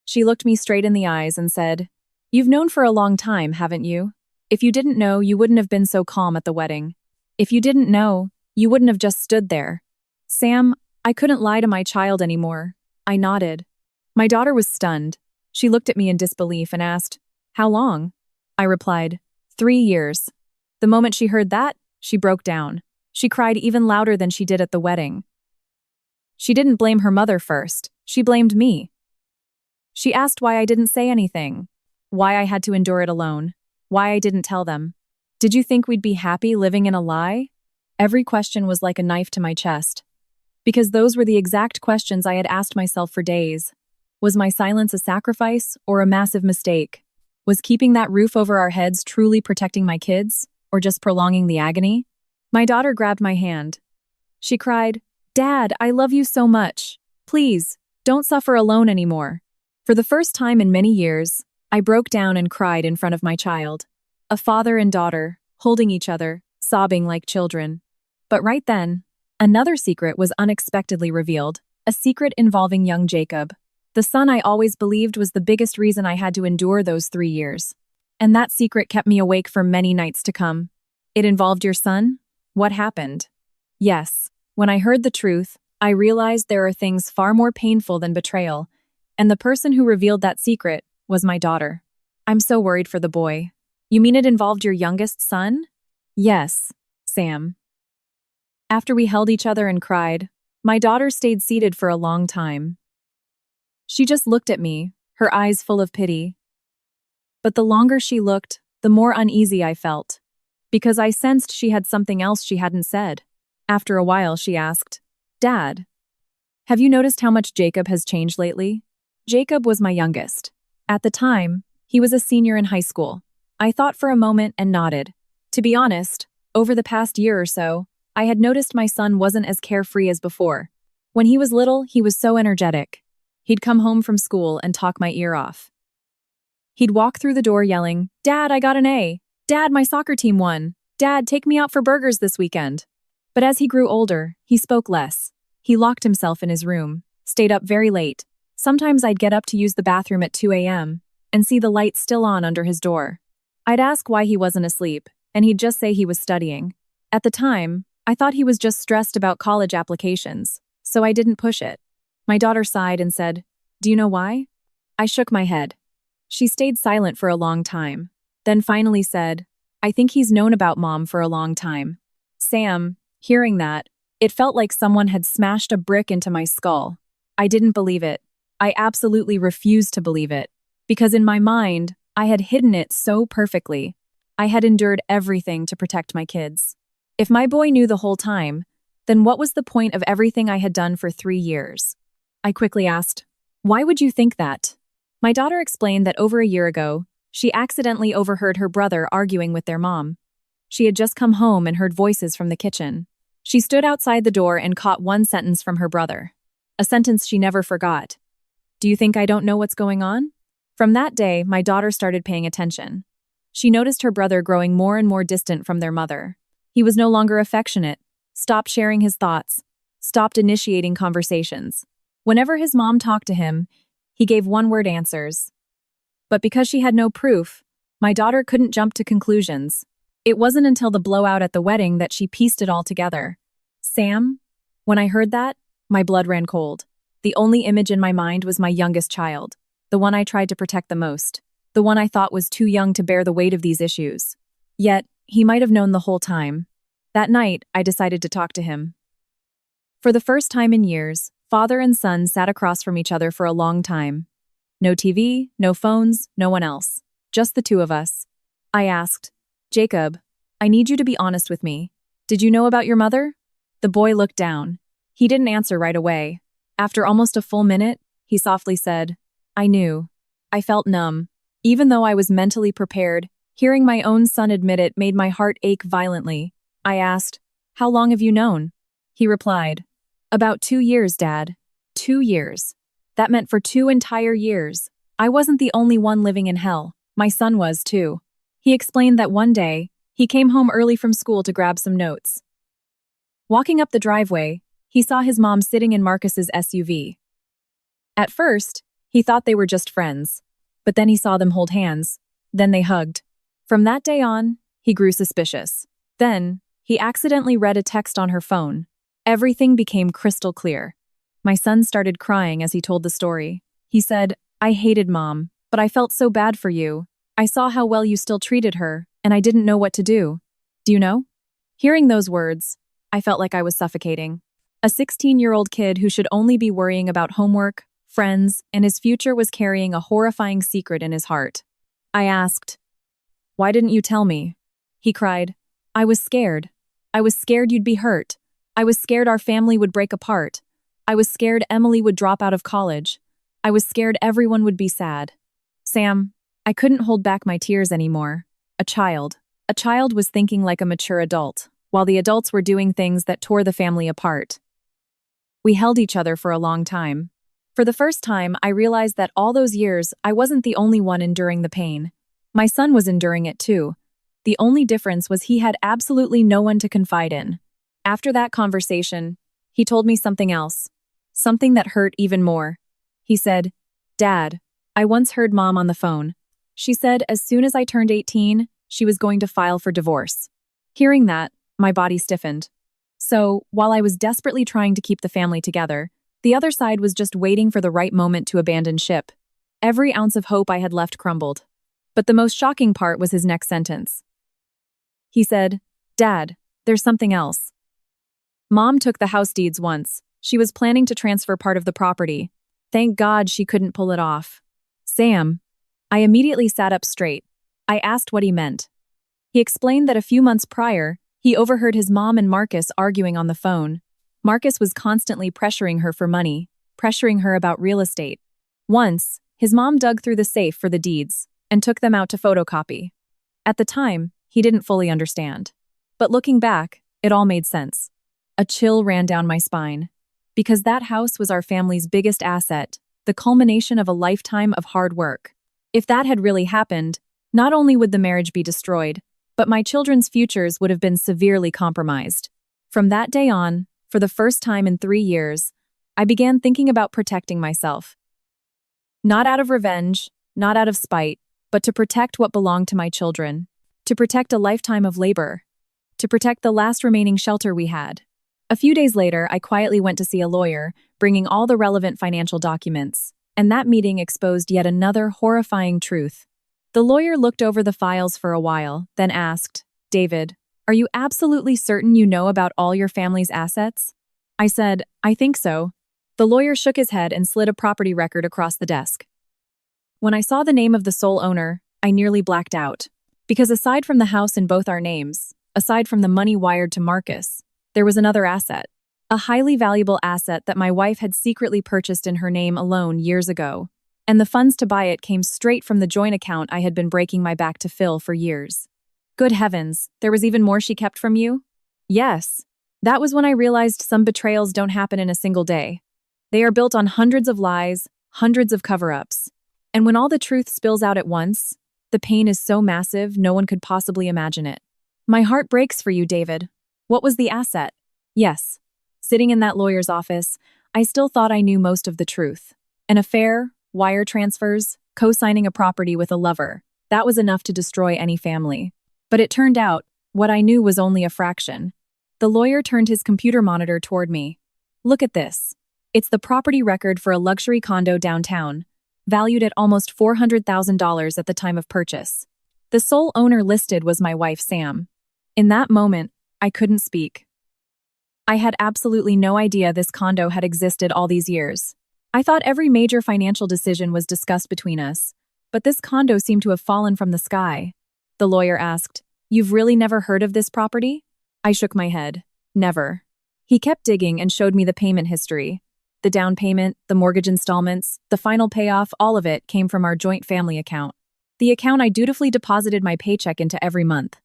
She looked me straight in the eyes and said, "You've known for a long time, haven't you? If you didn't know, you wouldn't have been so calm at the wedding. If you didn't know, you wouldn't have just stood there." Sam, I couldn't lie to my child anymore. I nodded. My daughter was stunned. She looked at me in disbelief and asked, "How long?" I replied, 3 years. The moment she heard that, she broke down. She cried even louder than she did at the wedding. She didn't blame her mother first. She blamed me. She asked why I didn't say anything, why I had to endure it alone, why I didn't tell them. Did you think we'd be happy living in a lie? Every question was like a knife to my chest, because those were the exact questions I had asked myself for days. Was my silence a sacrifice or a massive mistake? Was keeping that roof over our heads truly protecting my kids, or just prolonging the agony? My daughter grabbed my hand. She cried, "Dad, I love you so much. Please, don't suffer alone anymore." For the first time in many years, I broke down and cried in front of my child. A father and daughter, holding each other, sobbing like children. But right then, another secret was unexpectedly revealed, a secret involving young Jacob. The son I always believed was the biggest reason I had to endure those 3 years. And that secret kept me awake for many nights to come. It involved your son? What happened? Yes, when I heard the truth, I realized there are things far more painful than betrayal, and the person who revealed that secret was my daughter. I'm so worried for the boy. You mean it involved your youngest son? Yes, Sam. After we held each other and cried, my daughter stayed seated for a long time. She just looked at me, her eyes full of pity. But the longer she looked, the more uneasy I felt, because I sensed she had something else she hadn't said. After a while, she asked, "Dad, have you noticed how much Jacob has changed lately?" Jacob was my youngest. At the time, he was a senior in high school. I thought for a moment and nodded. To be honest, over the past year or so, I had noticed my son wasn't as carefree as before. When he was little, he was so energetic. He'd come home from school and talk my ear off. He'd walk through the door yelling, "Dad, I got an A. Dad, my soccer team won. Dad, take me out for burgers this weekend." But as he grew older, he spoke less. He locked himself in his room, stayed up very late. Sometimes I'd get up to use the bathroom at 2 a.m. and see the light still on under his door. I'd ask why he wasn't asleep, and he'd just say he was studying. At the time, I thought he was just stressed about college applications, so I didn't push it. My daughter sighed and said, "Do you know why?" I shook my head. She stayed silent for a long time, then finally said, "I think he's known about Mom for a long time." Sam, hearing that, it felt like someone had smashed a brick into my skull. I didn't believe it. I absolutely refused to believe it, because in my mind, I had hidden it so perfectly. I had endured everything to protect my kids. If my boy knew the whole time, then what was the point of everything I had done for 3 years? I quickly asked, "Why would you think that?" My daughter explained that over a year ago, she accidentally overheard her brother arguing with their mom. She had just come home and heard voices from the kitchen. She stood outside the door and caught one sentence from her brother. A sentence she never forgot. "Do you think I don't know what's going on?" From that day, my daughter started paying attention. She noticed her brother growing more and more distant from their mother. He was no longer affectionate, stopped sharing his thoughts, stopped initiating conversations. Whenever his mom talked to him, he gave one-word answers. But because she had no proof, my daughter couldn't jump to conclusions. It wasn't until the blowout at the wedding that she pieced it all together. Sam, when I heard that, my blood ran cold. The only image in my mind was my youngest child, the one I tried to protect the most, the one I thought was too young to bear the weight of these issues. Yet, he might have known the whole time. That night, I decided to talk to him. For the first time in years, father and son sat across from each other for a long time. No TV, no phones, no one else. Just the two of us. I asked, "Jacob, I need you to be honest with me. Did you know about your mother?" The boy looked down. He didn't answer right away. After almost a full minute, he softly said, "I knew." I felt numb. Even though I was mentally prepared, hearing my own son admit it made my heart ache violently. I asked, "How long have you known?" He replied, "About 2 years, Dad. 2 years. That meant for 2 entire years. I wasn't the only one living in hell. My son was, too. He explained that one day, he came home early from school to grab some notes. Walking up the driveway, he saw his mom sitting in Marcus's SUV. At first, he thought they were just friends. But then he saw them hold hands. Then they hugged. From that day on, he grew suspicious. Then, he accidentally read a text on her phone. Everything became crystal clear. My son started crying as he told the story. He said, "I hated Mom, but I felt so bad for you. I saw how well you still treated her, and I didn't know what to do." Do you know? Hearing those words, I felt like I was suffocating. A 16-year-old kid who should only be worrying about homework, friends, and his future was carrying a horrifying secret in his heart. I asked, "Why didn't you tell me?" He cried, "I was scared. I was scared you'd be hurt. I was scared our family would break apart. I was scared Emily would drop out of college. I was scared everyone would be sad." Sam, I couldn't hold back my tears anymore. A child was thinking like a mature adult, while the adults were doing things that tore the family apart. We held each other for a long time. For the first time, I realized that all those years, I wasn't the only one enduring the pain. My son was enduring it too. The only difference was he had absolutely no one to confide in. After that conversation, he told me something else. Something that hurt even more. He said, "Dad, I once heard Mom on the phone. She said as soon as I turned 18, she was going to file for divorce." Hearing that, my body stiffened. So, while I was desperately trying to keep the family together, the other side was just waiting for the right moment to abandon ship. Every ounce of hope I had left crumbled. But the most shocking part was his next sentence. He said, "Dad, there's something else. Mom took the house deeds once. She was planning to transfer part of the property. Thank God she couldn't pull it off." Sam. I immediately sat up straight. I asked what he meant. He explained that a few months prior, he overheard his mom and Marcus arguing on the phone. Marcus was constantly pressuring her for money, pressuring her about real estate. Once, his mom dug through the safe for the deeds and took them out to photocopy. At the time, he didn't fully understand. But looking back, it all made sense. A chill ran down my spine. Because that house was our family's biggest asset, the culmination of a lifetime of hard work. If that had really happened, not only would the marriage be destroyed, but my children's futures would have been severely compromised. From that day on, for the first time in 3 years, I began thinking about protecting myself. Not out of revenge, not out of spite, but to protect what belonged to my children. To protect a lifetime of labor. To protect the last remaining shelter we had. A few days later, I quietly went to see a lawyer, bringing all the relevant financial documents. And that meeting exposed yet another horrifying truth. The lawyer looked over the files for a while, then asked, "David, are you absolutely certain you know about all your family's assets?" I said, "I think so." The lawyer shook his head and slid a property record across the desk. When I saw the name of the sole owner, I nearly blacked out. Because aside from the house in both our names, aside from the money wired to Marcus, there was another asset. A highly valuable asset that my wife had secretly purchased in her name alone years ago. And the funds to buy it came straight from the joint account I had been breaking my back to fill for years. Good heavens, there was even more she kept from you? Yes. That was when I realized some betrayals don't happen in a single day. They are built on hundreds of lies, hundreds of cover-ups. And when all the truth spills out at once, the pain is so massive no one could possibly imagine it. My heart breaks for you, David. What was the asset? Yes. Sitting in that lawyer's office, I still thought I knew most of the truth. An affair, wire transfers, co-signing a property with a lover. That was enough to destroy any family. But it turned out, what I knew was only a fraction. The lawyer turned his computer monitor toward me. Look at this. It's the property record for a luxury condo downtown, valued at almost $400,000 at the time of purchase. The sole owner listed was my wife, Sam. In that moment, I couldn't speak. I had absolutely no idea this condo had existed all these years. I thought every major financial decision was discussed between us, but this condo seemed to have fallen from the sky. The lawyer asked, "You've really never heard of this property?" I shook my head. Never. He kept digging and showed me the payment history. The down payment, the mortgage installments, the final payoff, all of it came from our joint family account. The account I dutifully deposited my paycheck into every month.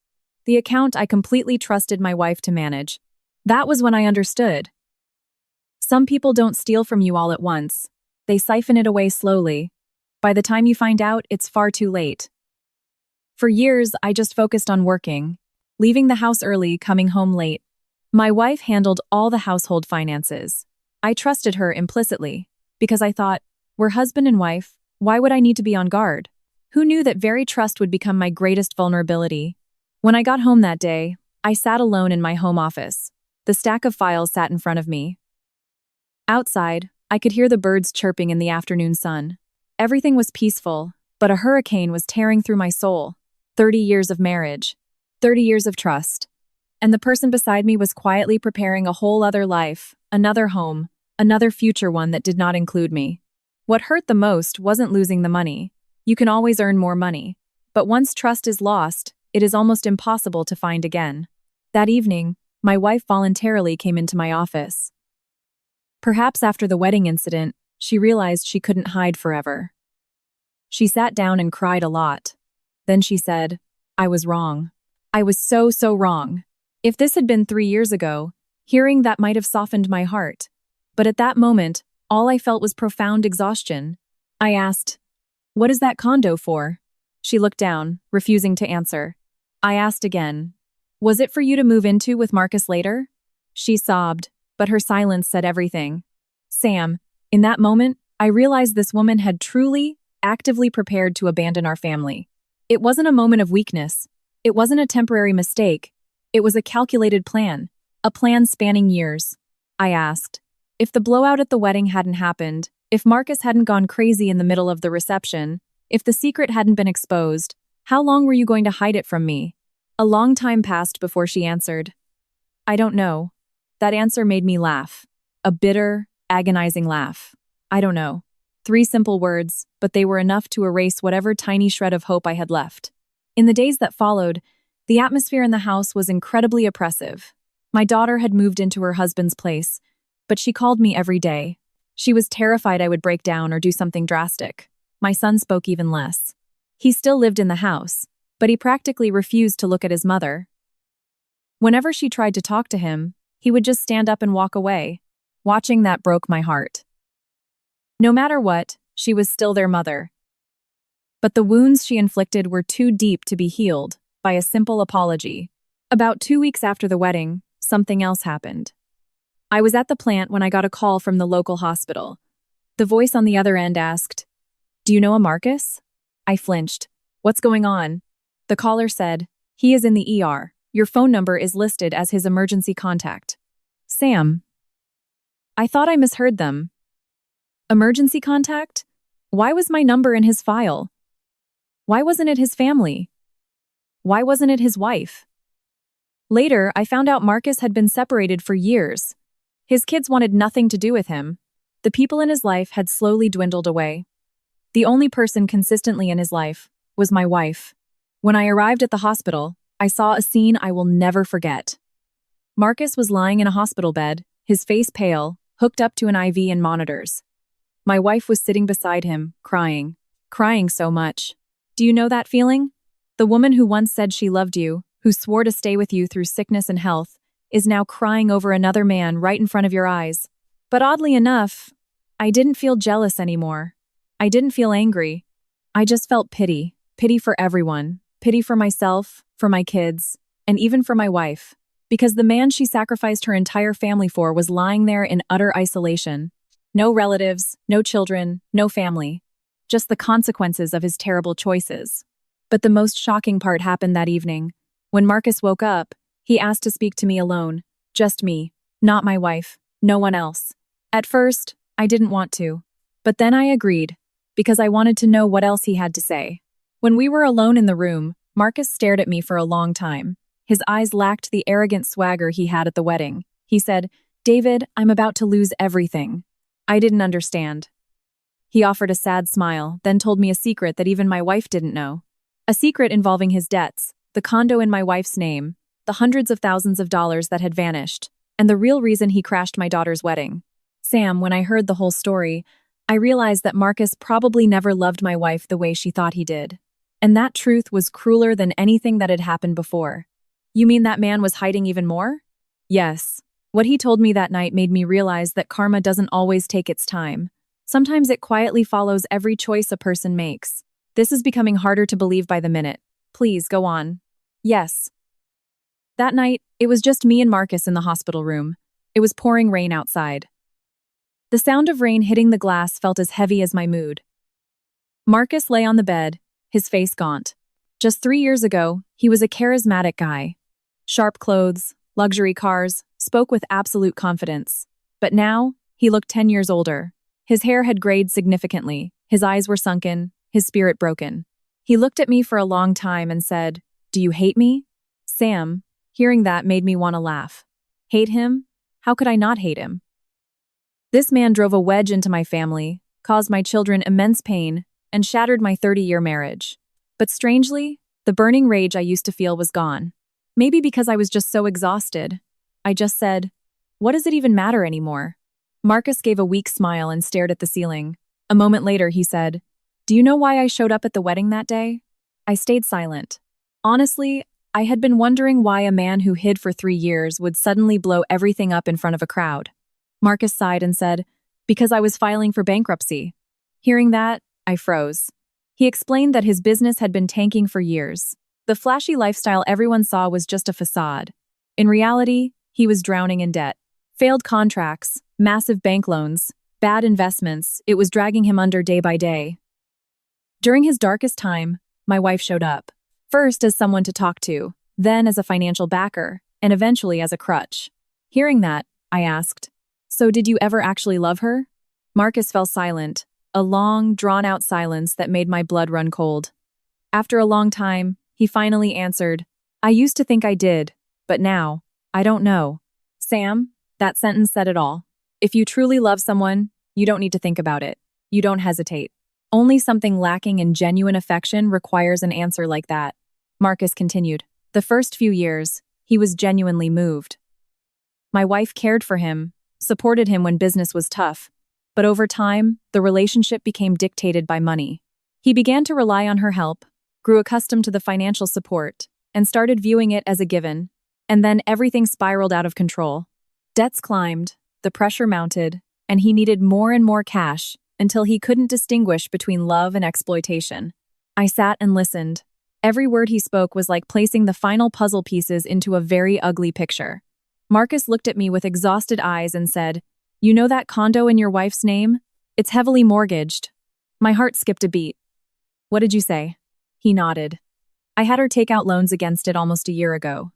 The account I completely trusted my wife to manage. That was when I understood. Some people don't steal from you all at once. They siphon it away slowly. By the time you find out, it's far too late. For years, I just focused on working, leaving the house early, coming home late. My wife handled all the household finances. I trusted her implicitly, because I thought, we're husband and wife, why would I need to be on guard? Who knew that very trust would become my greatest vulnerability? When I got home that day, I sat alone in my home office. The stack of files sat in front of me. Outside, I could hear the birds chirping in the afternoon sun. Everything was peaceful, but a hurricane was tearing through my soul. 30 years of marriage, 30 years of trust. And the person beside me was quietly preparing a whole other life, another home, another future one that did not include me. What hurt the most wasn't losing the money. You can always earn more money. But once trust is lost, it is almost impossible to find again. That evening, my wife voluntarily came into my office. Perhaps after the wedding incident, she realized she couldn't hide forever. She sat down and cried a lot. Then she said, I was wrong. I was so wrong. If this had been 3 years ago, hearing that might have softened my heart. But at that moment, all I felt was profound exhaustion. I asked, what is that condo for? She looked down, refusing to answer. I asked again, was it for you to move into with Marcus later? She sobbed, but her silence said everything. Sam, in that moment, I realized this woman had truly, actively prepared to abandon our family. It wasn't a moment of weakness. It wasn't a temporary mistake. It was a calculated plan, a plan spanning years. I asked, if the blowout at the wedding hadn't happened, if Marcus hadn't gone crazy in the middle of the reception, if the secret hadn't been exposed, how long were you going to hide it from me? A long time passed before she answered. I don't know. That answer made me laugh. A bitter, agonizing laugh. I don't know. 3 simple words, but they were enough to erase whatever tiny shred of hope I had left. In the days that followed, the atmosphere in the house was incredibly oppressive. My daughter had moved into her husband's place, but she called me every day. She was terrified I would break down or do something drastic. My son spoke even less. He still lived in the house, but he practically refused to look at his mother. Whenever she tried to talk to him, he would just stand up and walk away. Watching that broke my heart. No matter what, she was still their mother. But the wounds she inflicted were too deep to be healed by a simple apology. About 2 weeks after the wedding, something else happened. I was at the plant when I got a call from the local hospital. The voice on the other end asked, "Do you know a Marcus?" I flinched. "What's going on?" The caller said, "He is in the ER. Your phone number is listed as his emergency contact." Sam. I thought I misheard them. Emergency contact? Why was my number in his file? Why wasn't it his family? Why wasn't it his wife? Later, I found out Marcus had been separated for years. His kids wanted nothing to do with him. The people in his life had slowly dwindled away. The only person consistently in his life was my wife. When I arrived at the hospital, I saw a scene I will never forget. Marcus was lying in a hospital bed, his face pale, hooked up to an IV and monitors. My wife was sitting beside him, crying so much. Do you know that feeling? The woman who once said she loved you, who swore to stay with you through sickness and health, is now crying over another man right in front of your eyes. But oddly enough, I didn't feel jealous anymore. I didn't feel angry. I just felt pity. Pity for everyone. Pity for myself, for my kids, and even for my wife. Because the man she sacrificed her entire family for was lying there in utter isolation. No relatives, no children, no family. Just the consequences of his terrible choices. But the most shocking part happened that evening. When Marcus woke up, he asked to speak to me alone. Just me. Not my wife. No one else. At first, I didn't want to. But then I agreed, because I wanted to know what else he had to say. When we were alone in the room, Marcus stared at me for a long time. His eyes lacked the arrogant swagger he had at the wedding. He said, "David, I'm about to lose everything." I didn't understand. He offered a sad smile, then told me a secret that even my wife didn't know. A secret involving his debts, the condo in my wife's name, the hundreds of thousands of dollars that had vanished, and the real reason he crashed my daughter's wedding. Sam, when I heard the whole story, I realized that Marcus probably never loved my wife the way she thought he did. And that truth was crueler than anything that had happened before. You mean that man was hiding even more? Yes. What he told me that night made me realize that karma doesn't always take its time. Sometimes it quietly follows every choice a person makes. This is becoming harder to believe by the minute. Please, go on. Yes. That night, it was just me and Marcus in the hospital room. It was pouring rain outside. The sound of rain hitting the glass felt as heavy as my mood. Marcus lay on the bed, his face gaunt. Just 3 years ago, he was a charismatic guy. Sharp clothes, luxury cars, spoke with absolute confidence. But now, he looked 10 years older. His hair had grayed significantly, his eyes were sunken, his spirit broken. He looked at me for a long time and said, "Do you hate me?" Sam, hearing that made me want to laugh. Hate him? How could I not hate him? This man drove a wedge into my family, caused my children immense pain, and shattered my 30-year marriage. But strangely, the burning rage I used to feel was gone. Maybe because I was just so exhausted. I just said, "What does it even matter anymore?" Marcus gave a weak smile and stared at the ceiling. A moment later, he said, "Do you know why I showed up at the wedding that day?" I stayed silent. Honestly, I had been wondering why a man who hid for 3 years would suddenly blow everything up in front of a crowd. Marcus sighed and said, "Because I was filing for bankruptcy." Hearing that, I froze. He explained that his business had been tanking for years. The flashy lifestyle everyone saw was just a facade. In reality, he was drowning in debt. Failed contracts, massive bank loans, bad investments, it was dragging him under day by day. During his darkest time, my wife showed up. First as someone to talk to, then as a financial backer, and eventually as a crutch. Hearing that, I asked, "So did you ever actually love her?" Marcus fell silent, a long, drawn-out silence that made my blood run cold. After a long time, he finally answered, "I used to think I did, but now, I don't know." Sam, that sentence said it all. If you truly love someone, you don't need to think about it. You don't hesitate. Only something lacking in genuine affection requires an answer like that. Marcus continued. The first few years, he was genuinely moved. My wife cared for him, supported him when business was tough, but over time, the relationship became dictated by money. He began to rely on her help, grew accustomed to the financial support, and started viewing it as a given. And then everything spiraled out of control. Debts climbed, the pressure mounted, and he needed more and more cash until he couldn't distinguish between love and exploitation. I sat and listened. Every word he spoke was like placing the final puzzle pieces into a very ugly picture. Marcus looked at me with exhausted eyes and said, "You know that condo in your wife's name? It's heavily mortgaged." My heart skipped a beat. "What did you say?" He nodded. "I had her take out loans against it almost a year ago.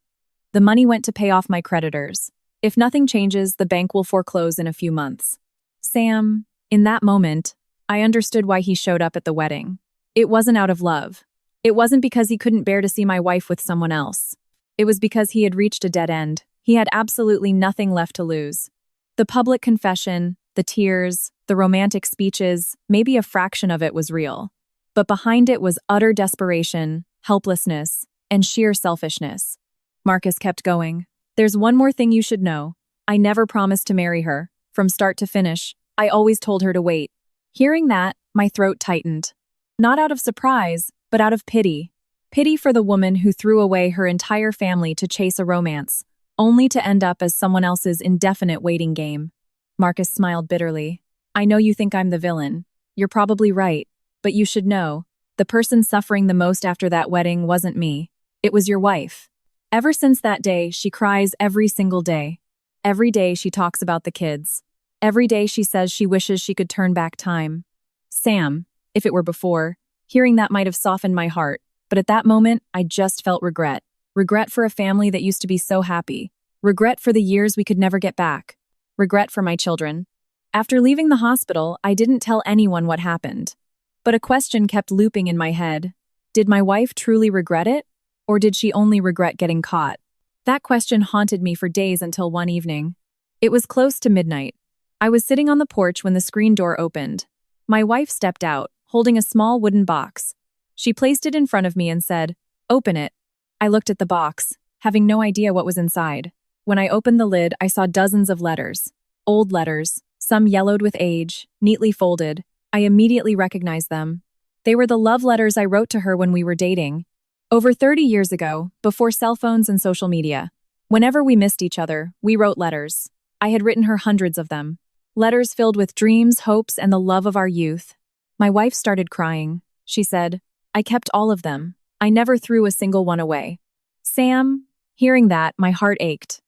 The money went to pay off my creditors. If nothing changes, the bank will foreclose in a few months." Sam, in that moment, I understood why he showed up at the wedding. It wasn't out of love. It wasn't because he couldn't bear to see my wife with someone else. It was because he had reached a dead end. He had absolutely nothing left to lose. The public confession, the tears, the romantic speeches, maybe a fraction of it was real. But behind it was utter desperation, helplessness, and sheer selfishness. Marcus kept going. "There's one more thing you should know. I never promised to marry her. From start to finish, I always told her to wait." Hearing that, my throat tightened. Not out of surprise, but out of pity. Pity for the woman who threw away her entire family to chase a romance, only to end up as someone else's indefinite waiting game. Marcus smiled bitterly. "I know you think I'm the villain. You're probably right, but you should know, the person suffering the most after that wedding wasn't me. It was your wife. Ever since that day, she cries every single day. Every day she talks about the kids. Every day she says she wishes she could turn back time." Sam, if it were before, hearing that might have softened my heart, but at that moment, I just felt regret. Regret for a family that used to be so happy. Regret for the years we could never get back. Regret for my children. After leaving the hospital, I didn't tell anyone what happened. But a question kept looping in my head. Did my wife truly regret it? Or did she only regret getting caught? That question haunted me for days until one evening. It was close to midnight. I was sitting on the porch when the screen door opened. My wife stepped out, holding a small wooden box. She placed it in front of me and said, "Open it." I looked at the box, having no idea what was inside. When I opened the lid, I saw dozens of letters. Old letters, some yellowed with age, neatly folded. I immediately recognized them. They were the love letters I wrote to her when we were dating. Over 30 years ago, before cell phones and social media. Whenever we missed each other, we wrote letters. I had written her hundreds of them. Letters filled with dreams, hopes, and the love of our youth. My wife started crying. She said, "I kept all of them. I never threw a single one away." Sam, hearing that, my heart ached.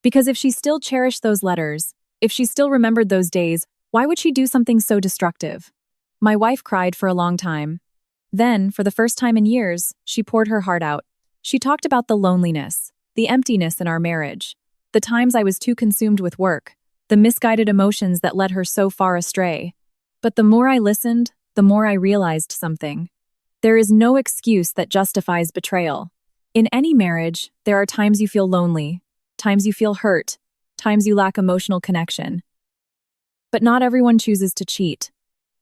Because if she still cherished those letters, if she still remembered those days, why would she do something so destructive? My wife cried for a long time. Then, for the first time in years, she poured her heart out. She talked about the loneliness, the emptiness in our marriage, the times I was too consumed with work, the misguided emotions that led her so far astray. But the more I listened, the more I realized something. There is no excuse that justifies betrayal. In any marriage, there are times you feel lonely, times you feel hurt, times you lack emotional connection. But not everyone chooses to cheat.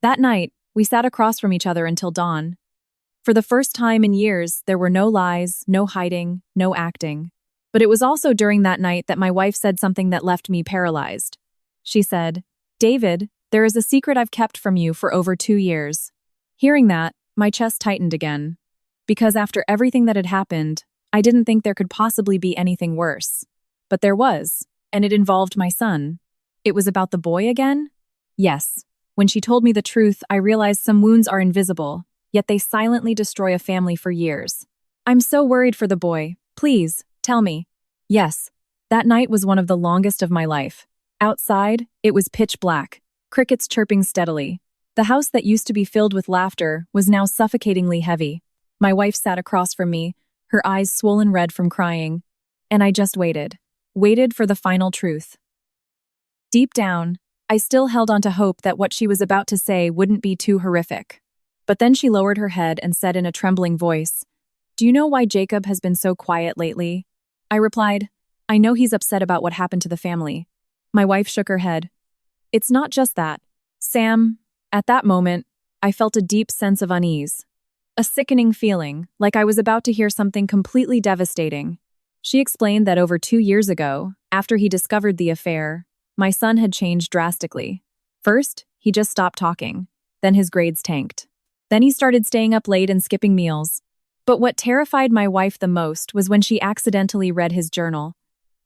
That night, we sat across from each other until dawn. For the first time in years, there were no lies, no hiding, no acting. But it was also during that night that my wife said something that left me paralyzed. She said, "David, there is a secret I've kept from you for over 2 years." Hearing that, my chest tightened again. Because after everything that had happened, I didn't think there could possibly be anything worse. But there was, and it involved my son. It was about the boy again? Yes. When she told me the truth, I realized some wounds are invisible, yet they silently destroy a family for years. "I'm so worried for the boy. Please, tell me." Yes, that night was one of the longest of my life. Outside, it was pitch black, crickets chirping steadily. The house that used to be filled with laughter was now suffocatingly heavy. My wife sat across from me, her eyes swollen red from crying. And I just waited for the final truth. Deep down, I still held on to hope that what she was about to say wouldn't be too horrific. But then she lowered her head and said in a trembling voice, "Do you know why Jacob has been so quiet lately?" I replied, "I know he's upset about what happened to the family." My wife shook her head. "It's not just that, Sam." At that moment, I felt a deep sense of unease. A sickening feeling, like I was about to hear something completely devastating. She explained that over 2 years ago, after he discovered the affair, my son had changed drastically. First, he just stopped talking. Then his grades tanked. Then he started staying up late and skipping meals. But what terrified my wife the most was when she accidentally read his journal.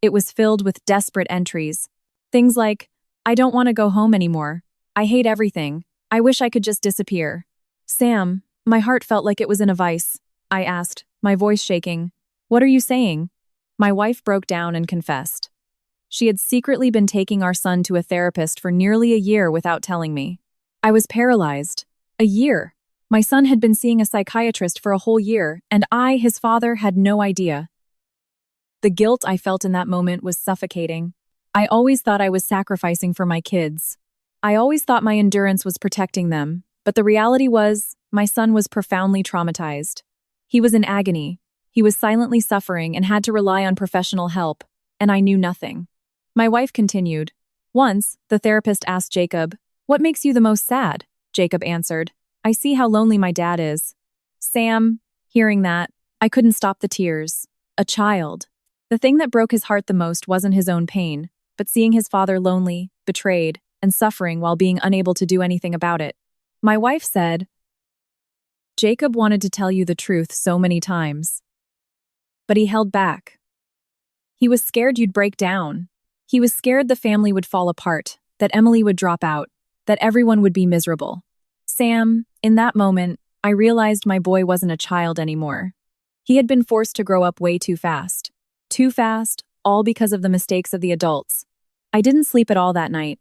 It was filled with desperate entries. Things like, "I don't want to go home anymore. I hate everything. I wish I could just disappear." "Sam," my heart felt like it was in a vice. I asked, my voice shaking, "What are you saying?" My wife broke down and confessed. She had secretly been taking our son to a therapist for nearly a year without telling me. I was paralyzed. A year. My son had been seeing a psychiatrist for a whole year, and I, his father, had no idea. The guilt I felt in that moment was suffocating. I always thought I was sacrificing for my kids. I always thought my endurance was protecting them, but the reality was, my son was profoundly traumatized. He was in agony. He was silently suffering and had to rely on professional help, and I knew nothing. My wife continued. Once, the therapist asked Jacob, "What makes you the most sad?" Jacob answered, "I see how lonely my dad is." Sam, hearing that, I couldn't stop the tears. A child. The thing that broke his heart the most wasn't his own pain, but seeing his father lonely, betrayed, and suffering while being unable to do anything about it. My wife said, "Jacob wanted to tell you the truth so many times. But he held back. He was scared you'd break down. He was scared the family would fall apart, that Emily would drop out, that everyone would be miserable." Sam, in that moment, I realized my boy wasn't a child anymore. He had been forced to grow up way too fast. Too fast, all because of the mistakes of the adults. I didn't sleep at all that night.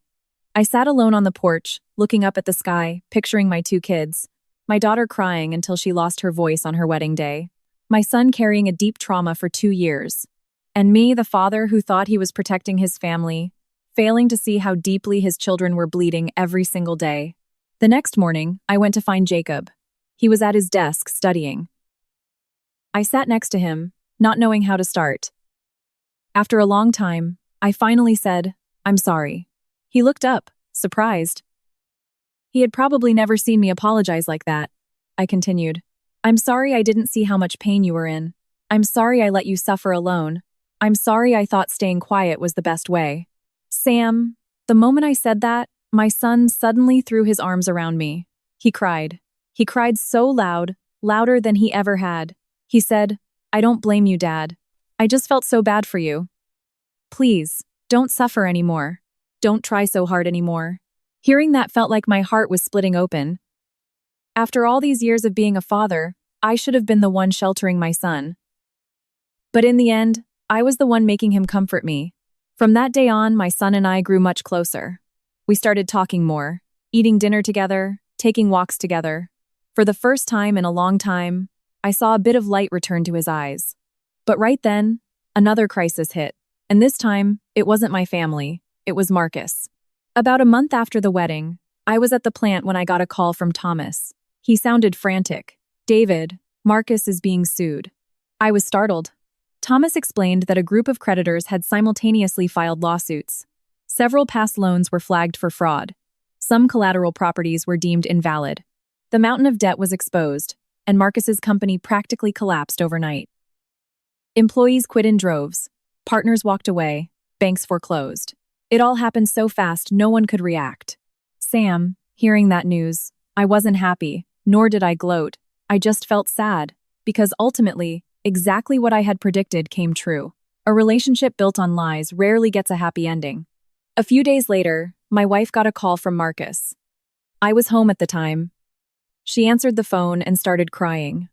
I sat alone on the porch, looking up at the sky, picturing my 2 kids. My daughter crying until she lost her voice on her wedding day. My son carrying a deep trauma for 2 years. And me, the father who thought he was protecting his family, failing to see how deeply his children were bleeding every single day. The next morning, I went to find Jacob. He was at his desk, studying. I sat next to him, not knowing how to start. After a long time, I finally said, "I'm sorry." He looked up, surprised. He had probably never seen me apologize like that. I continued, "I'm sorry I didn't see how much pain you were in. I'm sorry I let you suffer alone. I'm sorry I thought staying quiet was the best way." Sam, the moment I said that, my son suddenly threw his arms around me. He cried. He cried so loud, louder than he ever had. He said, "I don't blame you, Dad. I just felt so bad for you. Please, don't suffer anymore." Don't try so hard anymore. Hearing that felt like my heart was splitting open. After all these years of being a father, I should have been the one sheltering my son. But in the end, I was the one making him comfort me. From that day on, my son and I grew much closer. We started talking more, eating dinner together, taking walks together. For the first time in a long time, I saw a bit of light return to his eyes. But right then, another crisis hit. And this time, it wasn't my family, it was Marcus. About a month after the wedding, I was at the plant when I got a call from Thomas. He sounded frantic. "David, Marcus is being sued." I was startled. Thomas explained that a group of creditors had simultaneously filed lawsuits. Several past loans were flagged for fraud. Some collateral properties were deemed invalid. The mountain of debt was exposed, and Marcus's company practically collapsed overnight. Employees quit in droves. Partners walked away. Banks foreclosed. It all happened so fast no one could react. Sam, hearing that news, I wasn't happy, nor did I gloat. I just felt sad, because ultimately, exactly what I had predicted came true. A relationship built on lies rarely gets a happy ending. A few days later, my wife got a call from Marcus. I was home at the time. She answered the phone and started crying.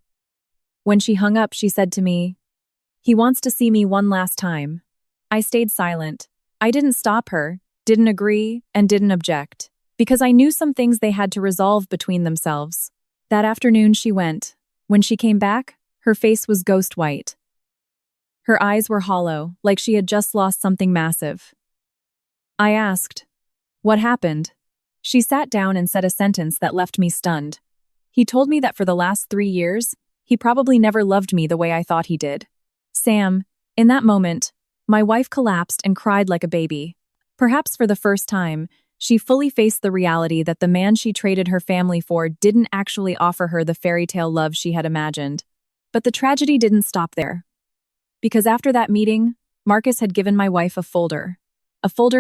When she hung up, she said to me, "He wants to see me one last time." I stayed silent. I didn't stop her, didn't agree, and didn't object, because I knew some things they had to resolve between themselves. That afternoon she went. When she came back, her face was ghost white. Her eyes were hollow, like she had just lost something massive. I asked, "What happened?" She sat down and said a sentence that left me stunned. "He told me that for the last 3 years, he probably never loved me the way I thought he did." Sam, in that moment, my wife collapsed and cried like a baby. Perhaps for the first time, she fully faced the reality that the man she traded her family for didn't actually offer her the fairy tale love she had imagined. But the tragedy didn't stop there. Because after that meeting, Marcus had given my wife a folder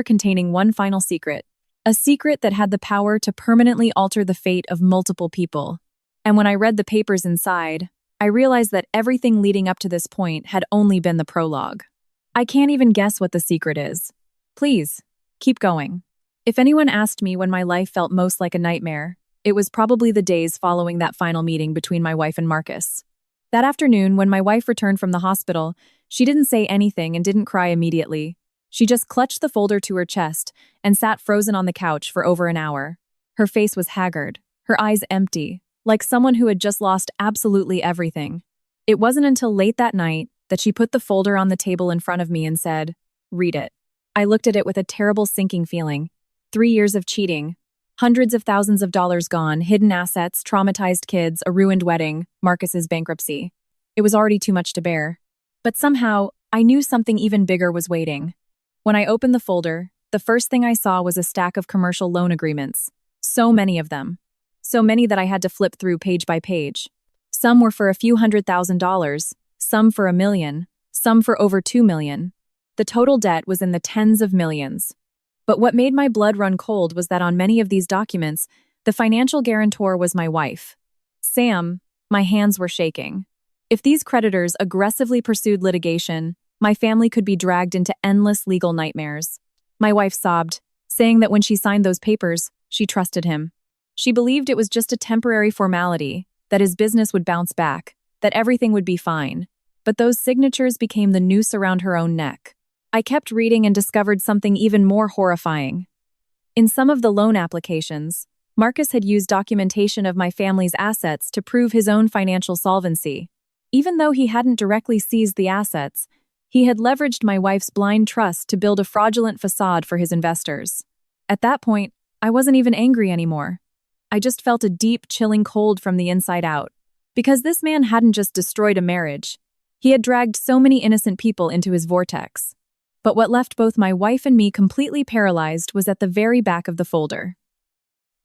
containing one final secret, a secret that had the power to permanently alter the fate of multiple people. And when I read the papers inside, I realized that everything leading up to this point had only been the prologue. I can't even guess what the secret is. Please, keep going. If anyone asked me when my life felt most like a nightmare, it was probably the days following that final meeting between my wife and Marcus. That afternoon, when my wife returned from the hospital, she didn't say anything and didn't cry immediately. She just clutched the folder to her chest and sat frozen on the couch for over an hour. Her face was haggard, her eyes empty, like someone who had just lost absolutely everything. It wasn't until late that night that she put the folder on the table in front of me and said, "Read it." I looked at it with a terrible sinking feeling. 3 years of cheating, hundreds of thousands of dollars gone, hidden assets, traumatized kids, a ruined wedding, Marcus's bankruptcy. It was already too much to bear. But somehow, I knew something even bigger was waiting. When I opened the folder, the first thing I saw was a stack of commercial loan agreements. So many of them. So many that I had to flip through page by page. Some were for a few $100,000, some for $1 million, some for over $2 million. The total debt was in the tens of millions. But what made my blood run cold was that on many of these documents, the financial guarantor was my wife. Sam, my hands were shaking. If these creditors aggressively pursued litigation, my family could be dragged into endless legal nightmares. My wife sobbed, saying that when she signed those papers, she trusted him. She believed it was just a temporary formality, that his business would bounce back, that everything would be fine. But those signatures became the noose around her own neck. I kept reading and discovered something even more horrifying. In some of the loan applications, Marcus had used documentation of my family's assets to prove his own financial solvency. Even though he hadn't directly seized the assets, he had leveraged my wife's blind trust to build a fraudulent facade for his investors. At that point, I wasn't even angry anymore. I just felt a deep, chilling cold from the inside out. Because this man hadn't just destroyed a marriage, he had dragged so many innocent people into his vortex. But what left both my wife and me completely paralyzed was at the very back of the folder.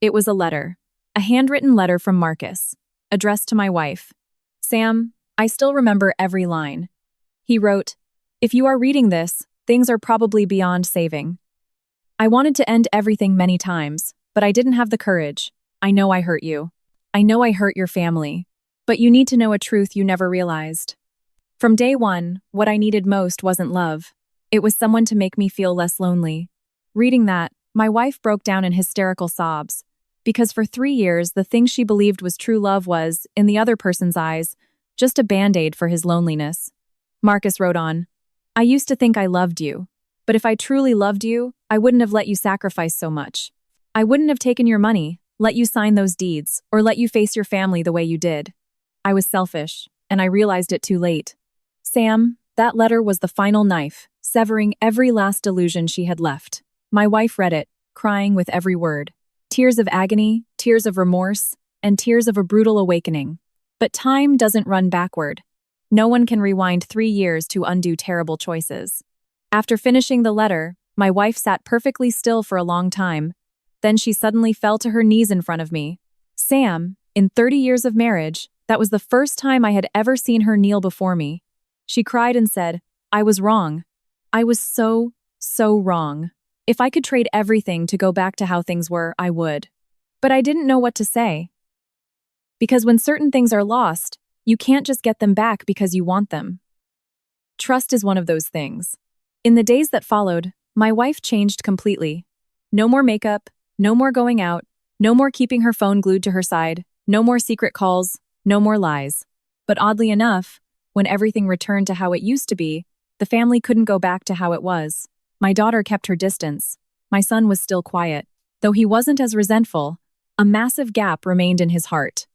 It was a letter, a handwritten letter from Marcus, addressed to my wife. Sam, I still remember every line. He wrote, "If you are reading this, things are probably beyond saving. I wanted to end everything many times, but I didn't have the courage. I know I hurt you. I know I hurt your family. But you need to know a truth you never realized. From day one, what I needed most wasn't love. It was someone to make me feel less lonely. Reading that, my wife broke down in hysterical sobs. Because for 3 years, the thing she believed was true love was, in the other person's eyes, just a band-aid for his loneliness. Marcus wrote on, I used to think I loved you. But if I truly loved you, I wouldn't have let you sacrifice so much. I wouldn't have taken your money, let you sign those deeds, or let you face your family the way you did. I was selfish, and I realized it too late. Sam, that letter was the final knife, severing every last illusion she had left. My wife read it, crying with every word. Tears of agony, tears of remorse, and tears of a brutal awakening. But time doesn't run backward. No one can rewind 3 years to undo terrible choices. After finishing the letter, my wife sat perfectly still for a long time. Then she suddenly fell to her knees in front of me. Sam, in 30 years of marriage, that was the first time I had ever seen her kneel before me. She cried and said, I was wrong. I was so wrong. If I could trade everything to go back to how things were, I would. But I didn't know what to say. Because when certain things are lost, you can't just get them back because you want them. Trust is one of those things. In the days that followed, my wife changed completely. No more makeup, no more going out, no more keeping her phone glued to her side, no more secret calls, no more lies. But oddly enough, when everything returned to how it used to be, the family couldn't go back to how it was. My daughter kept her distance. My son was still quiet. Though he wasn't as resentful, a massive gap remained in his heart.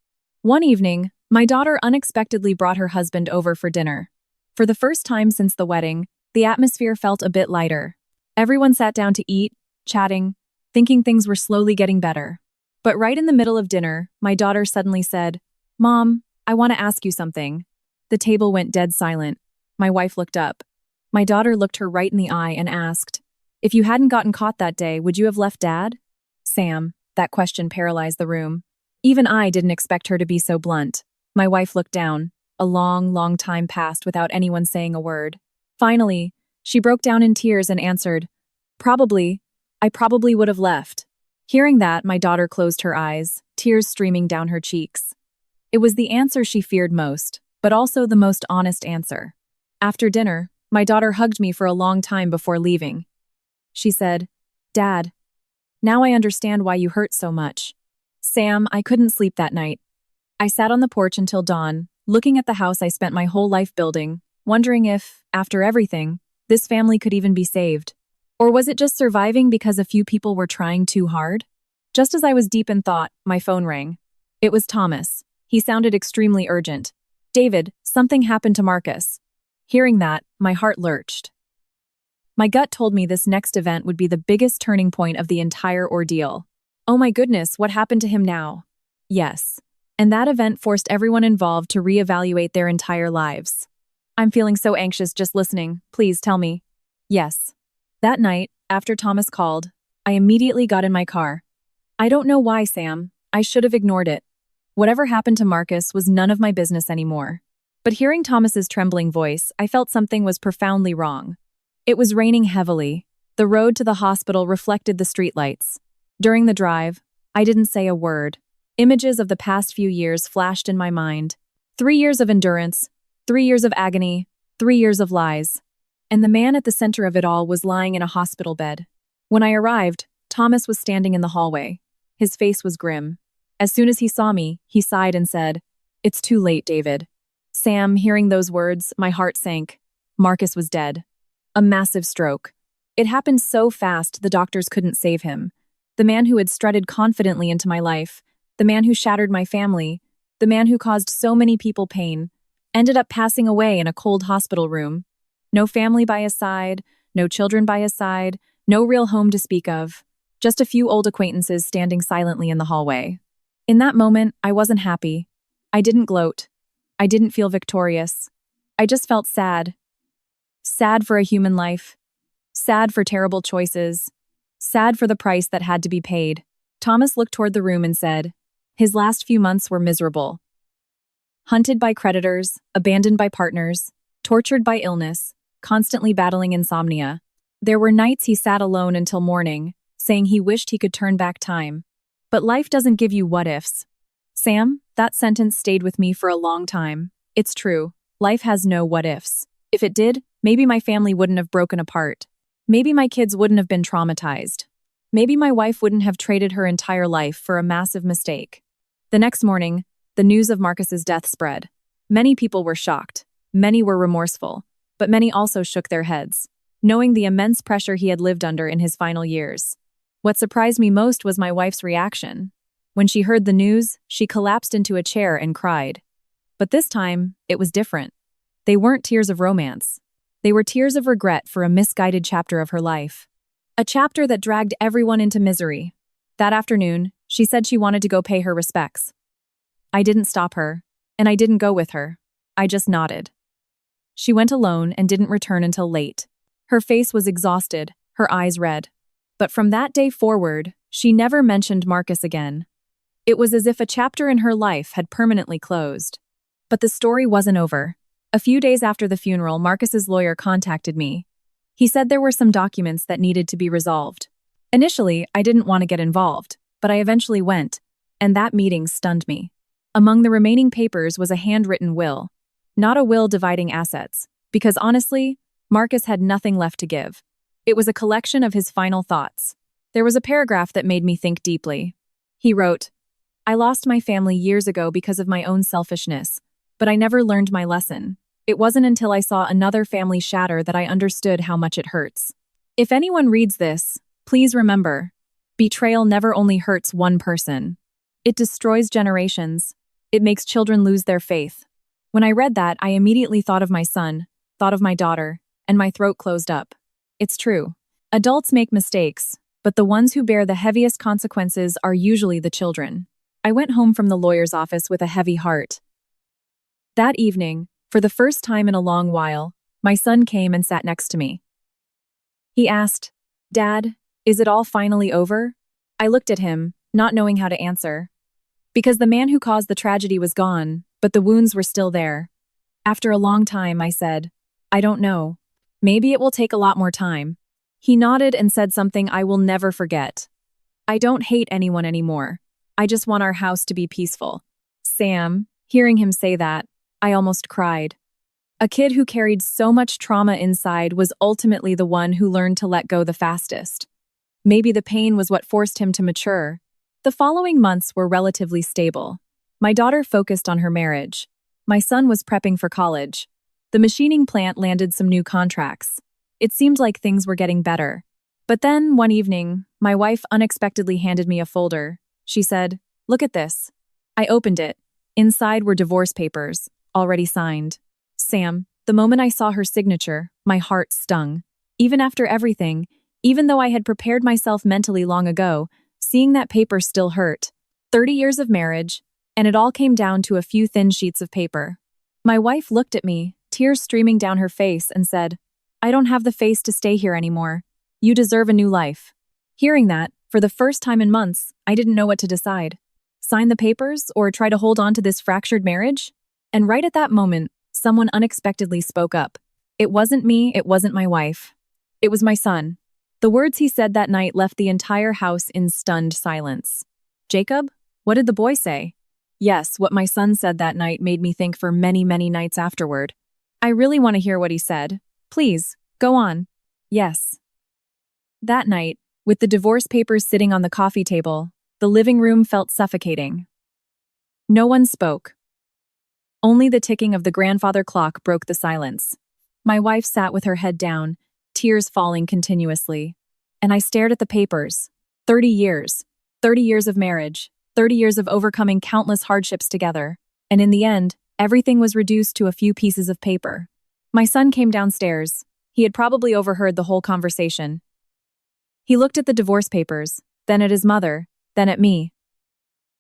One evening, my daughter unexpectedly brought her husband over for dinner. For the first time since the wedding, the atmosphere felt a bit lighter. Everyone sat down to eat, chatting, thinking things were slowly getting better. But right in the middle of dinner, my daughter suddenly said, Mom, I want to ask you something. The table went dead silent. My wife looked up. My daughter looked her right in the eye and asked, If you hadn't gotten caught that day, would you have left Dad? Sam, that question paralyzed the room. Even I didn't expect her to be so blunt. My wife looked down. A long time passed without anyone saying a word. Finally, she broke down in tears and answered, I probably would have left. Hearing that, my daughter closed her eyes, tears streaming down her cheeks. It was the answer she feared most, but also the most honest answer. After dinner, my daughter hugged me for a long time before leaving. She said, Dad, now I understand why you hurt so much. Sam, I couldn't sleep that night. I sat on the porch until dawn, looking at the house I spent my whole life building, wondering if, after everything, this family could even be saved. Or was it just surviving because a few people were trying too hard? Just as I was deep in thought, my phone rang. It was Thomas. He sounded extremely urgent. David, something happened to Marcus. Hearing that, my heart lurched. My gut told me this next event would be the biggest turning point of the entire ordeal. Oh my goodness, what happened to him now? Yes. And that event forced everyone involved to reevaluate their entire lives. I'm feeling so anxious just listening. Please tell me. Yes. That night, after Thomas called, I immediately got in my car. I don't know why, Sam. I should have ignored it. Whatever happened to Marcus was none of my business anymore. But hearing Thomas's trembling voice, I felt something was profoundly wrong. It was raining heavily. The road to the hospital reflected the streetlights. During the drive, I didn't say a word. Images of the past few years flashed in my mind. 3 years of endurance, 3 years of agony, 3 years of lies. And the man at the center of it all was lying in a hospital bed. When I arrived, Thomas was standing in the hallway. His face was grim. As soon as he saw me, he sighed and said, It's too late, David. Sam, hearing those words, my heart sank. Marcus was dead. A massive stroke. It happened so fast the doctors couldn't save him. The man who had strutted confidently into my life, the man who shattered my family, the man who caused so many people pain, ended up passing away in a cold hospital room. No family by his side, no children by his side, no real home to speak of. Just a few old acquaintances standing silently in the hallway. In that moment, I wasn't happy. I didn't gloat. I didn't feel victorious. I just felt sad. Sad for a human life. Sad for terrible choices. Sad for the price that had to be paid. Thomas looked toward the room and said, His last few months were miserable. Hunted by creditors, abandoned by partners, tortured by illness, constantly battling insomnia. There were nights he sat alone until morning, saying he wished he could turn back time. But life doesn't give you what-ifs. Sam, that sentence stayed with me for a long time. It's true. Life has no what-ifs. If it did, maybe my family wouldn't have broken apart. Maybe my kids wouldn't have been traumatized. Maybe my wife wouldn't have traded her entire life for a massive mistake. The next morning, the news of Marcus's death spread. Many people were shocked. Many were remorseful. But many also shook their heads, knowing the immense pressure he had lived under in his final years. What surprised me most was my wife's reaction. When she heard the news, she collapsed into a chair and cried. But this time, it was different. They weren't tears of romance. They were tears of regret for a misguided chapter of her life. A chapter that dragged everyone into misery. That afternoon, she said she wanted to go pay her respects. I didn't stop her, and I didn't go with her. I just nodded. She went alone and didn't return until late. Her face was exhausted, her eyes red. But from that day forward, she never mentioned Marcus again. It was as if a chapter in her life had permanently closed. But the story wasn't over. A few days after the funeral, Marcus's lawyer contacted me. He said there were some documents that needed to be resolved. Initially, I didn't want to get involved, but I eventually went, and that meeting stunned me. Among the remaining papers was a handwritten will. Not a will dividing assets, because honestly, Marcus had nothing left to give. It was a collection of his final thoughts. There was a paragraph that made me think deeply. He wrote, "I lost my family years ago because of my own selfishness, but I never learned my lesson. It wasn't until I saw another family shatter that I understood how much it hurts." If anyone reads this, please remember, betrayal never only hurts one person. It destroys generations. It makes children lose their faith. When I read that, I immediately thought of my son, thought of my daughter, and my throat closed up. It's true. Adults make mistakes, but the ones who bear the heaviest consequences are usually the children. I went home from the lawyer's office with a heavy heart. That evening, for the first time in a long while, my son came and sat next to me. He asked, "Dad, is it all finally over?" I looked at him, not knowing how to answer. Because the man who caused the tragedy was gone, but the wounds were still there. After a long time, I said, "I don't know. Maybe it will take a lot more time." He nodded and said something I will never forget. "I don't hate anyone anymore. I just want our house to be peaceful." Sam, hearing him say that, I almost cried. A kid who carried so much trauma inside was ultimately the one who learned to let go the fastest. Maybe the pain was what forced him to mature. The following months were relatively stable. My daughter focused on her marriage. My son was prepping for college. The machining plant landed some new contracts. It seemed like things were getting better. But then, one evening, my wife unexpectedly handed me a folder. She said, "Look at this." I opened it. Inside were divorce papers, already signed. Sam, the moment I saw her signature, my heart stung. Even after everything, even though I had prepared myself mentally long ago, seeing that paper still hurt. 30 years of marriage, and it all came down to a few thin sheets of paper. My wife looked at me, tears streaming down her face, and said, "I don't have the face to stay here anymore. You deserve a new life." Hearing that, for the first time in months, I didn't know what to decide. Sign the papers or try to hold on to this fractured marriage? And right at that moment, someone unexpectedly spoke up. It wasn't me, it wasn't my wife. It was my son. The words he said that night left the entire house in stunned silence. "Jacob, what did the boy say?" Yes, what my son said that night made me think for many, many nights afterward. I really want to hear what he said. Please, go on. Yes. That night, with the divorce papers sitting on the coffee table, the living room felt suffocating. No one spoke. Only the ticking of the grandfather clock broke the silence. My wife sat with her head down, tears falling continuously. And I stared at the papers. 30 years. 30 years of marriage. 30 years of overcoming countless hardships together. And in the end, everything was reduced to a few pieces of paper. My son came downstairs. He had probably overheard the whole conversation. He looked at the divorce papers, then at his mother, then at me.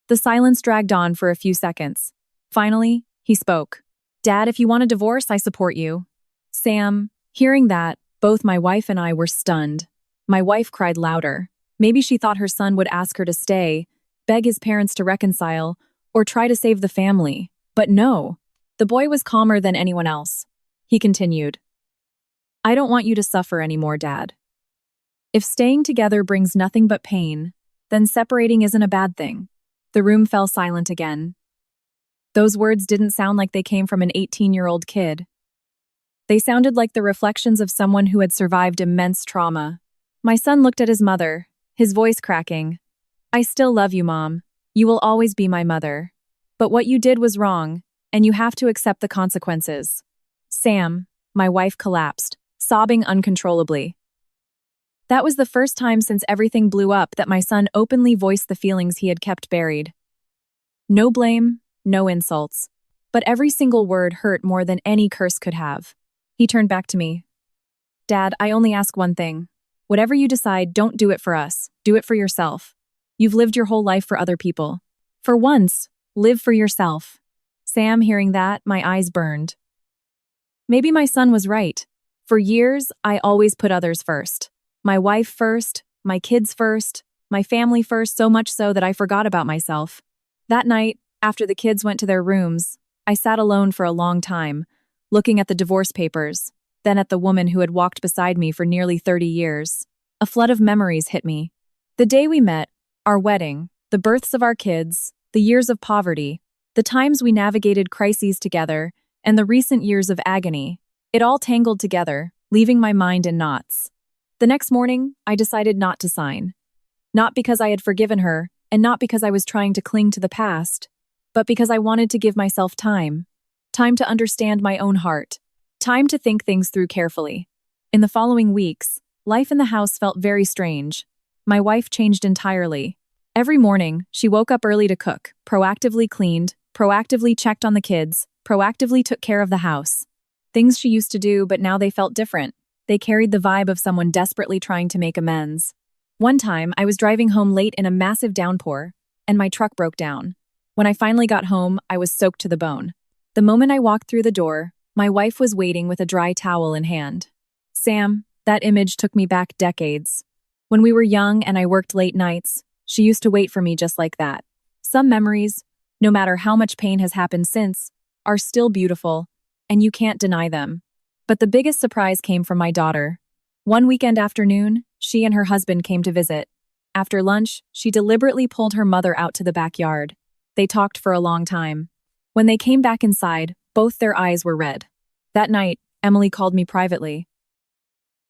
The silence dragged on for a few seconds. Finally, he spoke. "Dad, if you want a divorce, I support you." Sam, hearing that, both my wife and I were stunned. My wife cried louder. Maybe she thought her son would ask her to stay, beg his parents to reconcile, or try to save the family. But no. The boy was calmer than anyone else. He continued. "I don't want you to suffer anymore, Dad. If staying together brings nothing but pain, then separating isn't a bad thing." The room fell silent again. Those words didn't sound like they came from an 18-year-old kid. They sounded like the reflections of someone who had survived immense trauma. My son looked at his mother, his voice cracking. I still love you, Mom. You will always be my mother. But what you did was wrong, and you have to accept the consequences. Sam, my wife collapsed, sobbing uncontrollably. That was the first time since everything blew up that my son openly voiced the feelings he had kept buried. No blame, no insults. But every single word hurt more than any curse could have. He turned back to me. Dad, I only ask one thing. Whatever you decide, don't do it for us. Do it for yourself. You've lived your whole life for other people. For once, live for yourself. Sam, hearing that, my eyes burned. Maybe my son was right. For years, I always put others first. My wife first, my kids first, my family first, so much so that I forgot about myself. That night, after the kids went to their rooms, I sat alone for a long time, looking at the divorce papers, then at the woman who had walked beside me for nearly 30 years. A flood of memories hit me. The day we met, our wedding, the births of our kids, the years of poverty, the times we navigated crises together, and the recent years of agony. It all tangled together, leaving my mind in knots. The next morning, I decided not to sign. Not because I had forgiven her, and not because I was trying to cling to the past, but because I wanted to give myself time. Time to understand my own heart. Time to think things through carefully. In the following weeks, life in the house felt very strange. My wife changed entirely. Every morning, she woke up early to cook, proactively cleaned, proactively checked on the kids, proactively took care of the house. Things she used to do, but now they felt different. They carried the vibe of someone desperately trying to make amends. One time, I was driving home late in a massive downpour, and my truck broke down. When I finally got home, I was soaked to the bone. The moment I walked through the door, my wife was waiting with a dry towel in hand. Sam, that image took me back decades. When we were young and I worked late nights, she used to wait for me just like that. Some memories, no matter how much pain has happened since, are still beautiful, and you can't deny them. But the biggest surprise came from my daughter. One weekend afternoon, she and her husband came to visit. After lunch, she deliberately pulled her mother out to the backyard. They talked for a long time. When they came back inside, both their eyes were red. That night, Emily called me privately.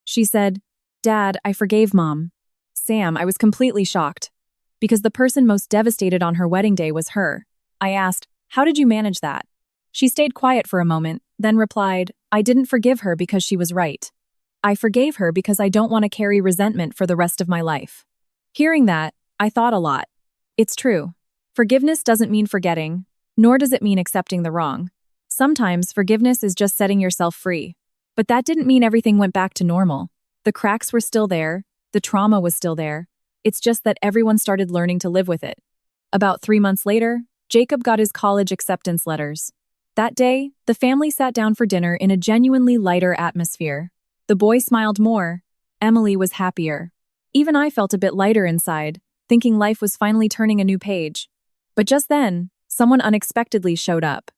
She said, "Dad, I forgave Mom." Sam, I was completely shocked. Because the person most devastated on her wedding day was her. I asked, "How did you manage that?" She stayed quiet for a moment, then replied, "I didn't forgive her because she was right. I forgave her because I don't want to carry resentment for the rest of my life." Hearing that, I thought a lot. It's true. Forgiveness doesn't mean forgetting, nor does it mean accepting the wrong. Sometimes forgiveness is just setting yourself free. But that didn't mean everything went back to normal. The cracks were still there, the trauma was still there. It's just that everyone started learning to live with it. About 3 months later, Jacob got his college acceptance letters. That day, the family sat down for dinner in a genuinely lighter atmosphere. The boy smiled more. Emily was happier. Even I felt a bit lighter inside, thinking life was finally turning a new page. But just then, someone unexpectedly showed up.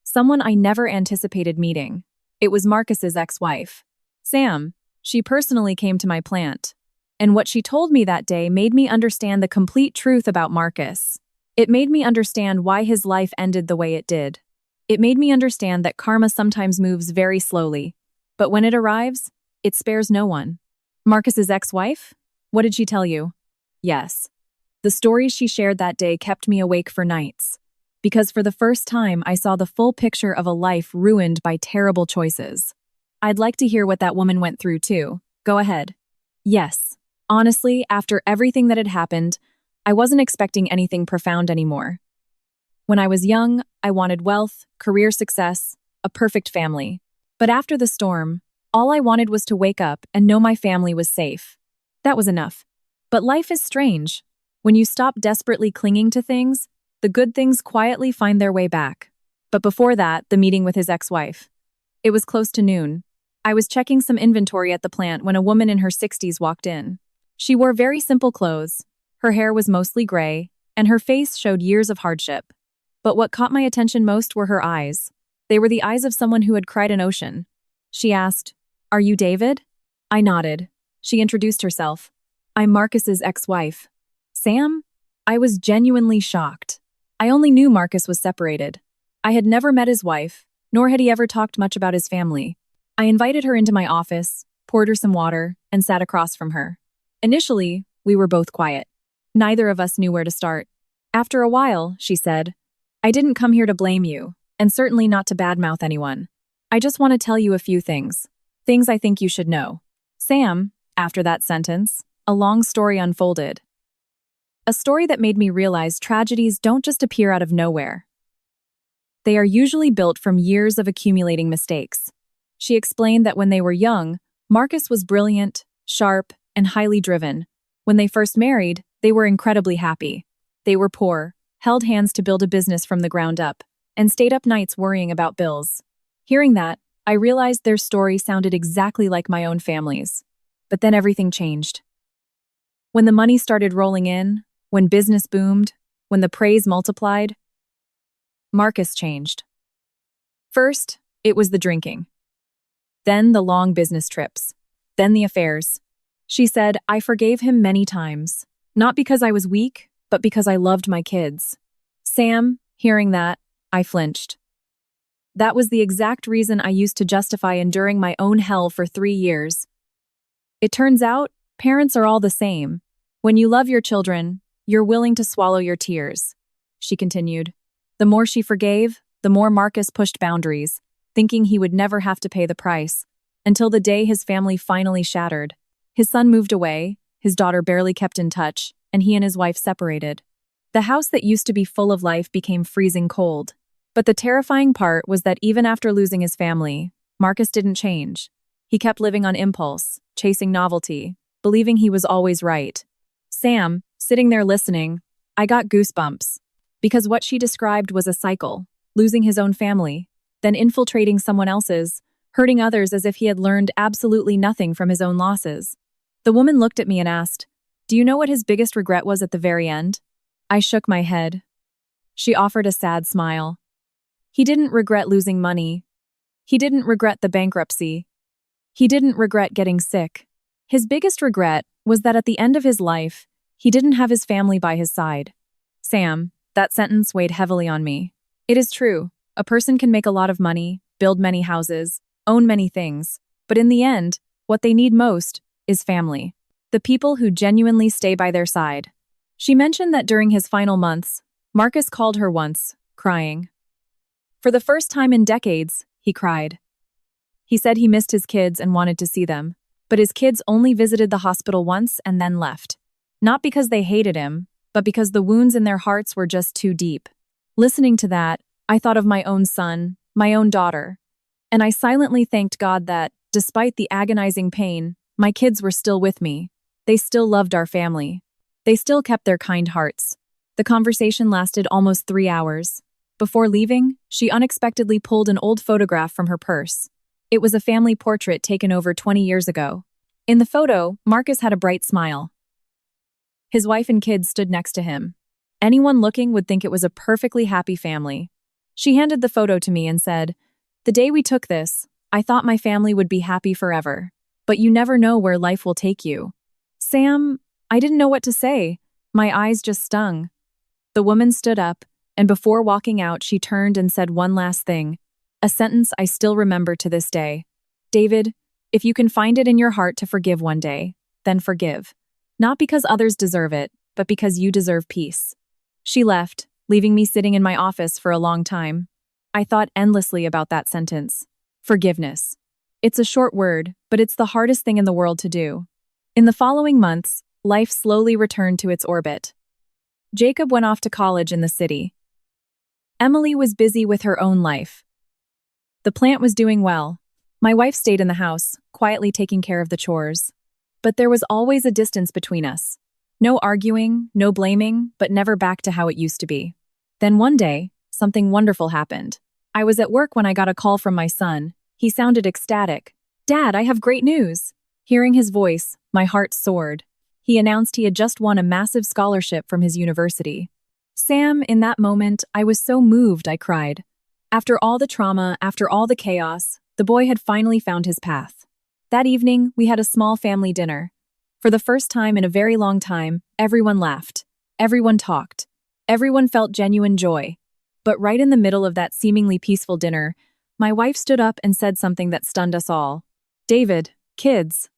Someone I never anticipated meeting. It was Marcus's ex-wife. Sam. She personally came to my plant. And what she told me that day made me understand the complete truth about Marcus. It made me understand why his life ended the way it did. It made me understand that karma sometimes moves very slowly, but when it arrives, it spares no one. Marcus's ex-wife? What did she tell you? Yes. The stories she shared that day kept me awake for nights. Because for the first time, I saw the full picture of a life ruined by terrible choices. I'd like to hear what that woman went through too. Go ahead. Yes. Honestly, after everything that had happened, I wasn't expecting anything profound anymore. When I was young, I wanted wealth, career success, a perfect family. But after the storm, all I wanted was to wake up and know my family was safe. That was enough. But life is strange. When you stop desperately clinging to things, the good things quietly find their way back. But before that, the meeting with his ex-wife. It was close to noon. I was checking some inventory at the plant when a woman in her 60s walked in. She wore very simple clothes. Her hair was mostly gray, and her face showed years of hardship. But what caught my attention most were her eyes. They were the eyes of someone who had cried an ocean. She asked, "Are you David?" I nodded. She introduced herself. "I'm Marcus's ex-wife." Sam? I was genuinely shocked. I only knew Marcus was separated. I had never met his wife, nor had he ever talked much about his family. I invited her into my office, poured her some water, and sat across from her. Initially, we were both quiet. Neither of us knew where to start. After a while, she said, "I didn't come here to blame you, and certainly not to badmouth anyone. I just want to tell you a few things. Things I think you should know." Sam, after that sentence, a long story unfolded. A story that made me realize tragedies don't just appear out of nowhere. They are usually built from years of accumulating mistakes. She explained that when they were young, Marcus was brilliant, sharp, and highly driven. When they first married, they were incredibly happy. They were poor, held hands to build a business from the ground up, and stayed up nights worrying about bills. Hearing that, I realized their story sounded exactly like my own family's. But then everything changed. When the money started rolling in, when business boomed, when the praise multiplied, Marcus changed. First, it was the drinking. Then the long business trips. Then the affairs. She said, "I forgave him many times, not because I was weak, but because I loved my kids." Sam, hearing that, I flinched. That was the exact reason I used to justify enduring my own hell for 3 years. It turns out, parents are all the same. When you love your children, you're willing to swallow your tears. She continued. The more she forgave, the more Marcus pushed boundaries, thinking he would never have to pay the price, until the day his family finally shattered. His son moved away, his daughter barely kept in touch, and he and his wife separated. The house that used to be full of life became freezing cold. But the terrifying part was that even after losing his family, Marcus didn't change. He kept living on impulse, chasing novelty, believing he was always right. Sam, sitting there listening, I got goosebumps. Because what she described was a cycle, losing his own family, then infiltrating someone else's, hurting others as if he had learned absolutely nothing from his own losses. The woman looked at me and asked, "Do you know what his biggest regret was at the very end?" I shook my head. She offered a sad smile. He didn't regret losing money. He didn't regret the bankruptcy. He didn't regret getting sick. His biggest regret was that at the end of his life, he didn't have his family by his side. Sam, that sentence weighed heavily on me. It is true, a person can make a lot of money, build many houses, own many things, but in the end, what they need most is family. The people who genuinely stay by their side. She mentioned that during his final months, Marcus called her once, crying. For the first time in decades, he cried. He said he missed his kids and wanted to see them, but his kids only visited the hospital once and then left. Not because they hated him, but because the wounds in their hearts were just too deep. Listening to that, I thought of my own son, my own daughter, and I silently thanked God that, despite the agonizing pain, my kids were still with me. They still loved our family. They still kept their kind hearts. The conversation lasted almost 3 hours. Before leaving, she unexpectedly pulled an old photograph from her purse. It was a family portrait taken over 20 years ago. In the photo, Marcus had a bright smile. His wife and kids stood next to him. Anyone looking would think it was a perfectly happy family. She handed the photo to me and said, "The day we took this, I thought my family would be happy forever. But you never know where life will take you." Sam, I didn't know what to say. My eyes just stung. The woman stood up, and before walking out, she turned and said one last thing, a sentence I still remember to this day. "David, if you can find it in your heart to forgive one day, then forgive. Not because others deserve it, but because you deserve peace." She left, leaving me sitting in my office for a long time. I thought endlessly about that sentence. Forgiveness. It's a short word, but it's the hardest thing in the world to do. In the following months, life slowly returned to its orbit. Jacob went off to college in the city. Emily was busy with her own life. The plant was doing well. My wife stayed in the house, quietly taking care of the chores. But there was always a distance between us. No arguing, no blaming, but never back to how it used to be. Then one day, something wonderful happened. I was at work when I got a call from my son. He sounded ecstatic. "Dad, I have great news." Hearing his voice, my heart soared. He announced he had just won a massive scholarship from his university. Sam, in that moment, I was so moved I cried. After all the trauma, after all the chaos, the boy had finally found his path. That evening, we had a small family dinner. For the first time in a very long time, everyone laughed. Everyone talked. Everyone felt genuine joy. But right in the middle of that seemingly peaceful dinner, My wife stood up and said something that stunned us all. David, kids,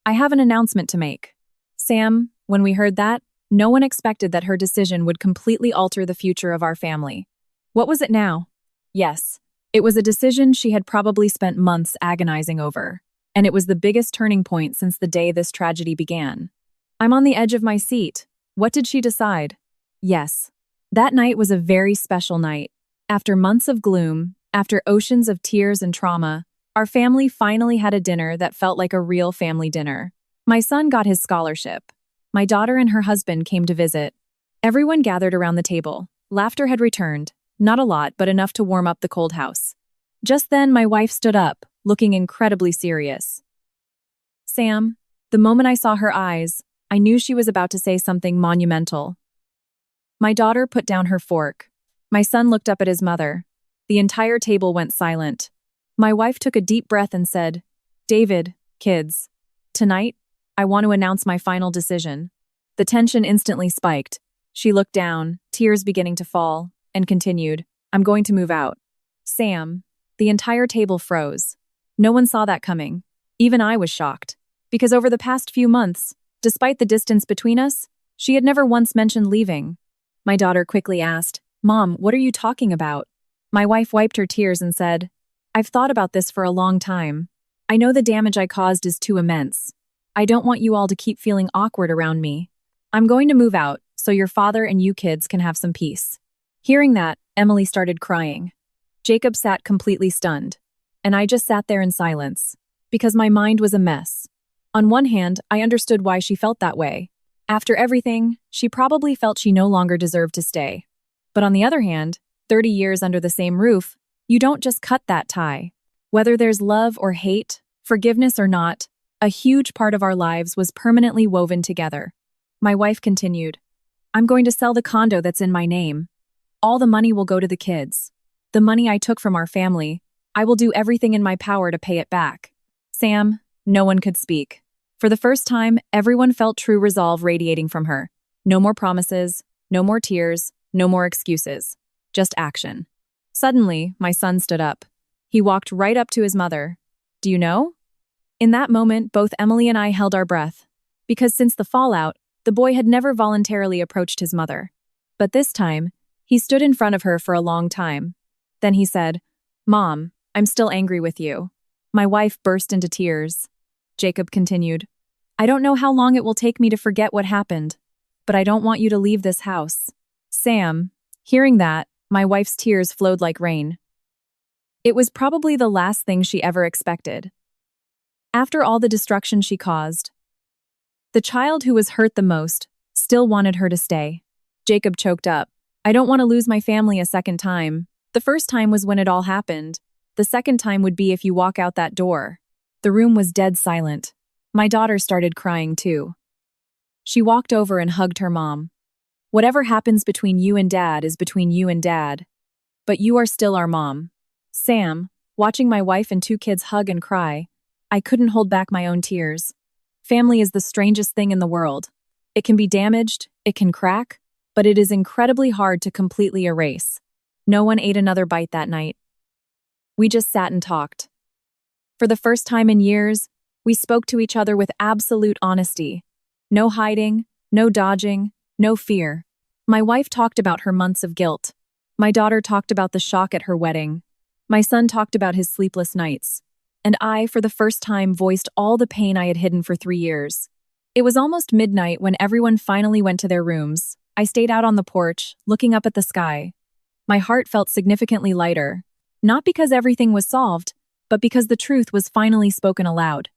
I have an announcement to make. Sam, when we heard that, no one expected that her decision would completely alter the future of our family. What was it now? Yes, it was a decision she had probably spent months agonizing over, and it was the biggest turning point since the day this tragedy began. I'm on the edge of my seat. What did she decide? Yes, that night was a very special night. After months of gloom, after oceans of tears and trauma, our family finally had a dinner that felt like a real family dinner. My son got his scholarship. My daughter and her husband came to visit. Everyone gathered around the table. Laughter had returned, not a lot, but enough to warm up the cold house. Just then, my wife stood up, looking incredibly serious. Sam, the moment I saw her eyes, I knew she was about to say something monumental. My daughter put down her fork. My son looked up at his mother. The entire table went silent. My wife took a deep breath and said, David, kids, tonight, I want to announce my final decision. The tension instantly spiked. She looked down, tears beginning to fall, and continued, I'm going to move out. Sam, the entire table froze. No one saw that coming. Even I was shocked. Because over the past few months, despite the distance between us, she had never once mentioned leaving. My daughter quickly asked, Mom, what are you talking about? My wife wiped her tears and said, I've thought about this for a long time. I know the damage I caused is too immense. I don't want you all to keep feeling awkward around me. I'm going to move out so your father and you kids can have some peace. Hearing that, Emily started crying. Jacob sat completely stunned, and I just sat there in silence, because my mind was a mess. On one hand, I understood why she felt that way. After everything, she probably felt she no longer deserved to stay. But on the other hand, 30 years under the same roof, you don't just cut that tie. Whether there's love or hate, forgiveness or not, a huge part of our lives was permanently woven together. My wife continued, I'm going to sell the condo that's in my name. All the money will go to the kids. The money I took from our family, I will do everything in my power to pay it back. Sam, no one could speak. For the first time, everyone felt true resolve radiating from her. No more promises, no more tears, no more excuses. Just action. Suddenly, my son stood up. He walked right up to his mother. Do you know? In that moment, both Emily and I held our breath. Because since the fallout, the boy had never voluntarily approached his mother. But this time, he stood in front of her for a long time. Then he said, Mom, I'm still angry with you. My wife burst into tears. Jacob continued, I don't know how long it will take me to forget what happened, but I don't want you to leave this house. Sam, hearing that, my wife's tears flowed like rain. It was probably the last thing she ever expected. After all the destruction she caused, the child who was hurt the most still wanted her to stay. Jacob choked up. I don't want to lose my family a second time. The first time was when it all happened. The second time would be if you walk out that door. The room was dead silent. My daughter started crying too. She walked over and hugged her mom. Whatever happens between you and Dad is between you and Dad. But you are still our mom. Sam, watching my wife and 2 kids hug and cry, I couldn't hold back my own tears. Family is the strangest thing in the world. It can be damaged, it can crack, but it is incredibly hard to completely erase. No one ate another bite that night. We just sat and talked. For the first time in years, we spoke to each other with absolute honesty. No hiding, no dodging, no fear. My wife talked about her months of guilt. My daughter talked about the shock at her wedding. My son talked about his sleepless nights. And I, for the first time, voiced all the pain I had hidden for 3 years. It was almost midnight when everyone finally went to their rooms. I stayed out on the porch, looking up at the sky. My heart felt significantly lighter. Not because everything was solved, but because the truth was finally spoken aloud.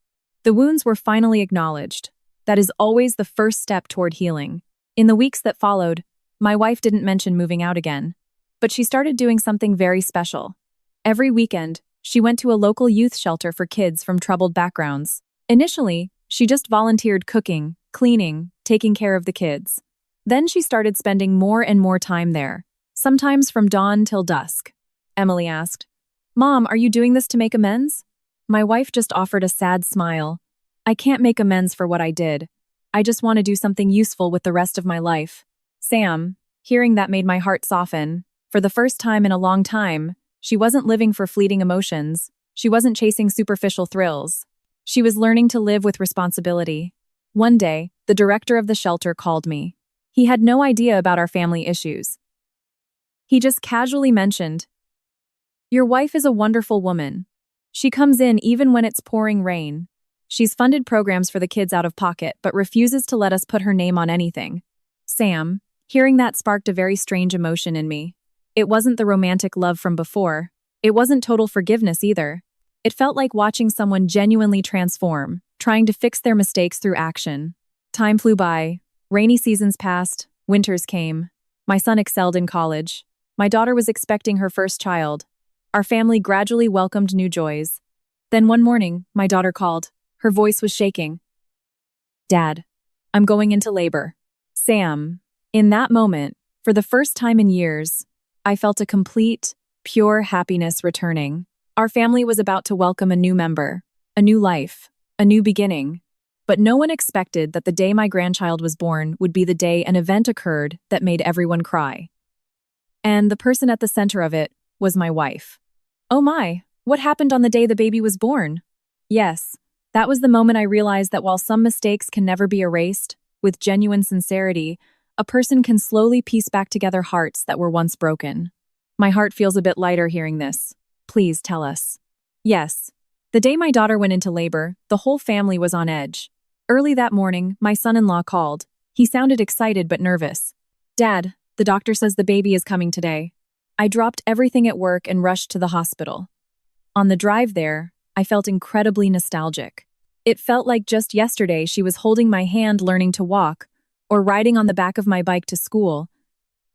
The wounds were finally acknowledged. That is always the first step toward healing. In the weeks that followed, my wife didn't mention moving out again. But she started doing something very special. Every weekend, she went to a local youth shelter for kids from troubled backgrounds. Initially, she just volunteered cooking, cleaning, taking care of the kids. Then she started spending more and more time there, sometimes from dawn till dusk. Emily asked, Mom, are you doing this to make amends? My wife just offered a sad smile. I can't make amends for what I did. I just want to do something useful with the rest of my life. Sam, hearing that made my heart soften. For the first time in a long time, She wasn't living for fleeting emotions. She wasn't chasing superficial thrills. She was learning to live with responsibility. One day, the director of the shelter called me. He had no idea about our family issues. He just casually mentioned, "Your wife is a wonderful woman. She comes in even when it's pouring rain. She's funded programs for the kids out of pocket, but refuses to let us put her name on anything." Sam, hearing that sparked a very strange emotion in me. It wasn't the romantic love from before. It wasn't total forgiveness either. It felt like watching someone genuinely transform, trying to fix their mistakes through action. Time flew by. Rainy seasons passed. Winters came. My son excelled in college. My daughter was expecting her first child. Our family gradually welcomed new joys. Then one morning, my daughter called. Her voice was shaking. "Dad, I'm going into labor." Sam, in that moment, for the first time in years, I felt a complete, pure happiness returning. Our family was about to welcome a new member, a new life, a new beginning. But no one expected that the day my grandchild was born would be the day an event occurred that made everyone cry. And the person at the center of it was my wife. Oh my, what happened on the day the baby was born? Yes, that was the moment I realized that while some mistakes can never be erased, with genuine sincerity, a person can slowly piece back together hearts that were once broken. My heart feels a bit lighter hearing this. Please tell us. Yes. The day my daughter went into labor, the whole family was on edge. Early that morning, my son-in-law called. He sounded excited but nervous. "Dad, the doctor says the baby is coming today." I dropped everything at work and rushed to the hospital. On the drive there, I felt incredibly nostalgic. It felt like just yesterday she was holding my hand learning to walk, or riding on the back of my bike to school.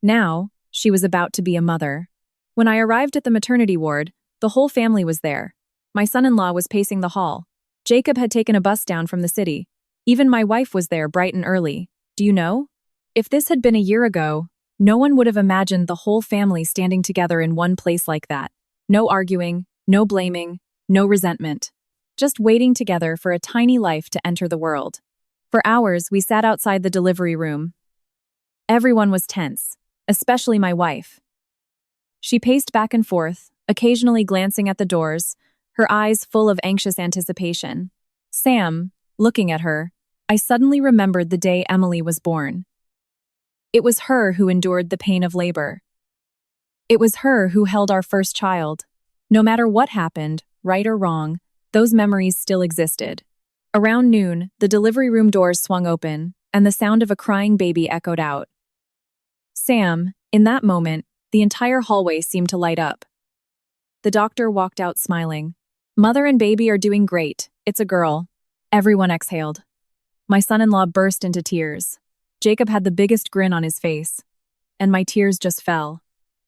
Now, she was about to be a mother. When I arrived at the maternity ward, the whole family was there. My son-in-law was pacing the hall. Jacob had taken a bus down from the city. Even my wife was there bright and early. Do you know? If this had been a year ago, no one would have imagined the whole family standing together in one place like that. No arguing, no blaming, no resentment. Just waiting together for a tiny life to enter the world. For hours, we sat outside the delivery room. Everyone was tense, especially my wife. She paced back and forth, occasionally glancing at the doors, her eyes full of anxious anticipation. Sam, looking at her, I suddenly remembered the day Emily was born. It was her who endured the pain of labor. It was her who held our first child. No matter what happened, right or wrong, those memories still existed. Around noon, the delivery room doors swung open, and the sound of a crying baby echoed out. Sam, in that moment, the entire hallway seemed to light up. The doctor walked out smiling. "Mother and baby are doing great. It's a girl." Everyone exhaled. My son-in-law burst into tears. Jacob had the biggest grin on his face, and my tears just fell.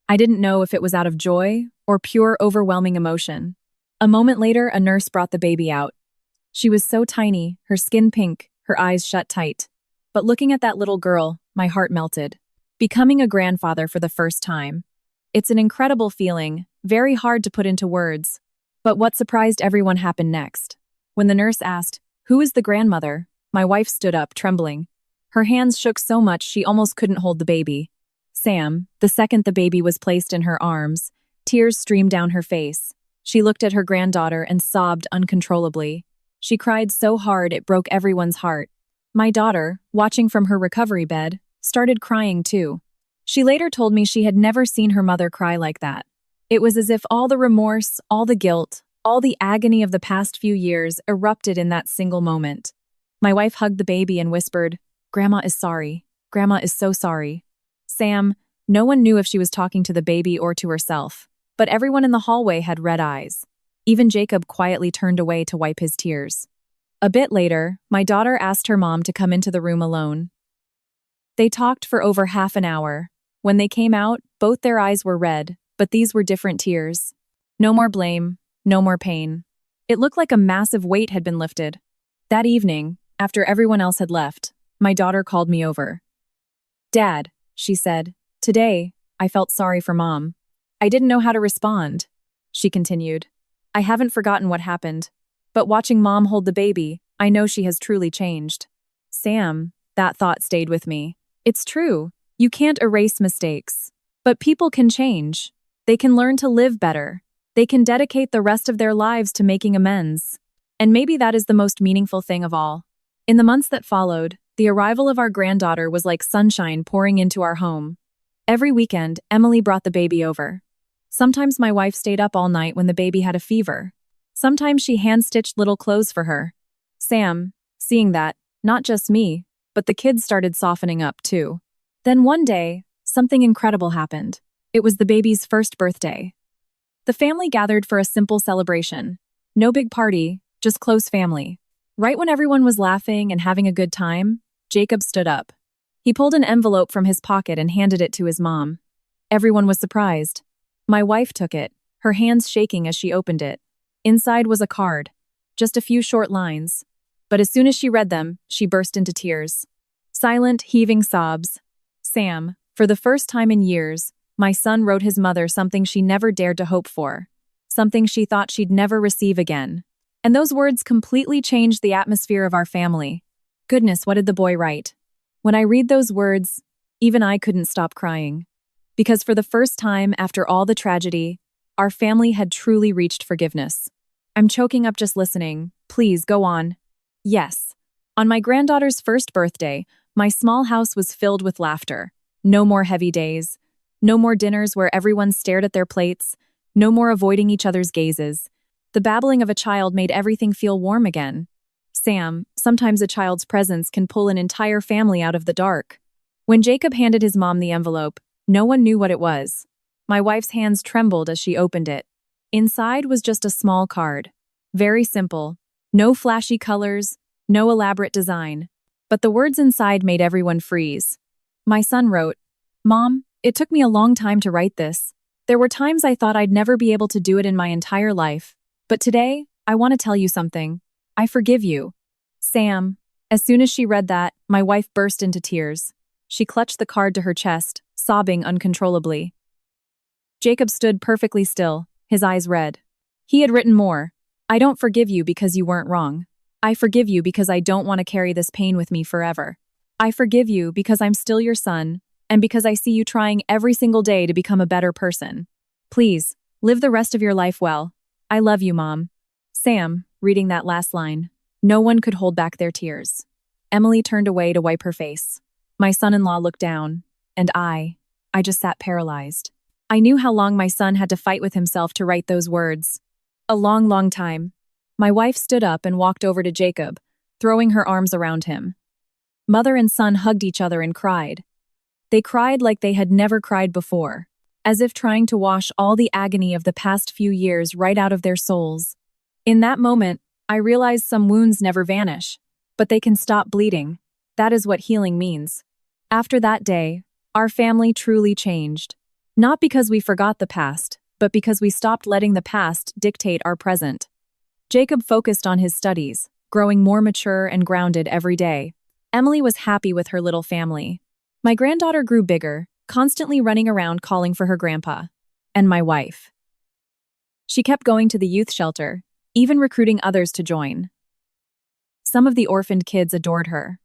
I didn't know if it was out of joy or pure overwhelming emotion. A moment later, a nurse brought the baby out. She was so tiny, her skin pink, her eyes shut tight. But looking at that little girl, my heart melted. Becoming a grandfather for the first time. It's an incredible feeling, very hard to put into words. But what surprised everyone happened next. When the nurse asked, "Who is the grandmother?" my wife stood up, trembling. Her hands shook so much she almost couldn't hold the baby. Sam, the second the baby was placed in her arms, tears streamed down her face. She looked at her granddaughter and sobbed uncontrollably. She cried so hard it broke everyone's heart. My daughter, watching from her recovery bed, started crying too. She later told me she had never seen her mother cry like that. It was as if all the remorse, all the guilt, all the agony of the past few years erupted in that single moment. My wife hugged the baby and whispered, "Grandma is sorry. Grandma is so sorry." Sam, no one knew if she was talking to the baby or to herself, but everyone in the hallway had red eyes. Even Jacob quietly turned away to wipe his tears. A bit later, my daughter asked her mom to come into the room alone. They talked for over half an hour. When they came out, both their eyes were red, but these were different tears. No more blame, no more pain. It looked like a massive weight had been lifted. That evening, after everyone else had left, my daughter called me over. "Dad," she said, "today, I felt sorry for Mom. I didn't know how to respond." She continued, "I haven't forgotten what happened, but watching Mom hold the baby, I know she has truly changed." Sam, that thought stayed with me. It's true, you can't erase mistakes, but people can change. They can learn to live better. They can dedicate the rest of their lives to making amends. And maybe that is the most meaningful thing of all. In the months that followed, the arrival of our granddaughter was like sunshine pouring into our home. Every weekend, Emily brought the baby over. Sometimes my wife stayed up all night when the baby had a fever. Sometimes she hand-stitched little clothes for her. Sam, seeing that, not just me, but the kids started softening up too. Then one day, something incredible happened. It was the baby's first birthday. The family gathered for a simple celebration. No big party, just close family. Right when everyone was laughing and having a good time, Jacob stood up. He pulled an envelope from his pocket and handed it to his mom. Everyone was surprised. My wife took it, her hands shaking as she opened it. Inside was a card, just a few short lines. But as soon as she read them, she burst into tears. Silent, heaving sobs. Sam, for the first time in years, my son wrote his mother something she never dared to hope for. Something she thought she'd never receive again. And those words completely changed the atmosphere of our family. Goodness, what did the boy write? When I read those words, even I couldn't stop crying. Because for the first time after all the tragedy, our family had truly reached forgiveness. I'm choking up just listening. Please, go on. Yes. On my granddaughter's first birthday, my small house was filled with laughter. No more heavy days. No more dinners where everyone stared at their plates. No more avoiding each other's gazes. The babbling of a child made everything feel warm again. Sam, sometimes a child's presence can pull an entire family out of the dark. When Jacob handed his mom the envelope, no one knew what it was. My wife's hands trembled as she opened it. Inside was just a small card. Very simple. No flashy colors, no elaborate design. But the words inside made everyone freeze. My son wrote, "Mom, it took me a long time to write this. There were times I thought I'd never be able to do it in my entire life. But today, I want to tell you something. I forgive you." Sam. As soon as she read that, my wife burst into tears. She clutched the card to her chest, sobbing uncontrollably. Jacob stood perfectly still, his eyes red. He had written more. "I don't forgive you because you weren't wrong. I forgive you because I don't want to carry this pain with me forever. I forgive you because I'm still your son, and because I see you trying every single day to become a better person. Please, live the rest of your life well. I love you, Mom." Sam, reading that last line. No one could hold back their tears. Emily turned away to wipe her face. My son-in-law looked down, and I just sat paralyzed. I knew how long my son had to fight with himself to write those words. A long, long time. My wife stood up and walked over to Jacob, throwing her arms around him. Mother and son hugged each other and cried. They cried like they had never cried before, as if trying to wash all the agony of the past few years right out of their souls. In that moment, I realized some wounds never vanish, but they can stop bleeding. That is what healing means. After that day, our family truly changed. Not because we forgot the past, but because we stopped letting the past dictate our present. Jacob focused on his studies, growing more mature and grounded every day. Emily was happy with her little family. My granddaughter grew bigger, constantly running around calling for her grandpa. And my wife. She kept going to the youth shelter, even recruiting others to join. Some of the orphaned kids adored her.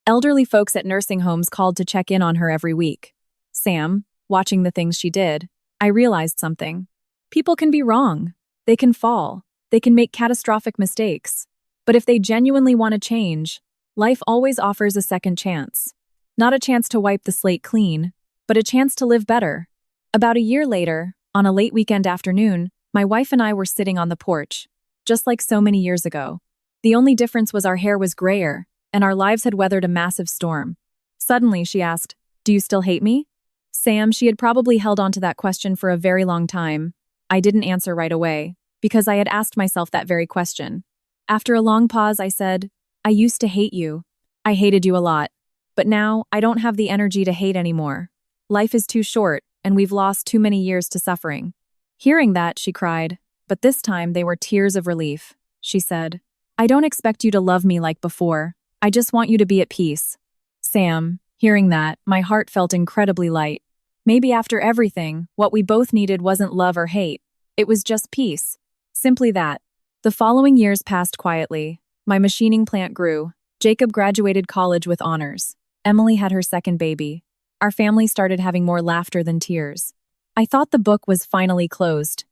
Elderly folks at nursing homes called to check in on her every week. Sam, watching the things she did, I realized something. People can be wrong. They can fall. They can make catastrophic mistakes. But if they genuinely want to change, life always offers a second chance. Not a chance to wipe the slate clean, but a chance to live better. About a year later, on a late weekend afternoon, my wife and I were sitting on the porch, just like so many years ago. The only difference was our hair was grayer, and our lives had weathered a massive storm. Suddenly, she asked, "Do you still hate me?" Sam, she had probably held on to that question for a very long time. I didn't answer right away, because I had asked myself that very question. After a long pause, I said, "I used to hate you. I hated you a lot. But now, I don't have the energy to hate anymore. Life is too short, and we've lost too many years to suffering." Hearing that, she cried, but this time they were tears of relief. She said, "I don't expect you to love me like before. I just want you to be at peace." Sam, hearing that, my heart felt incredibly light. Maybe after everything, what we both needed wasn't love or hate. It was just peace. Simply that. The following years passed quietly. My machining plant grew. Jacob graduated college with honors. Emily had her second baby. Our family started having more laughter than tears. I thought the book was finally closed.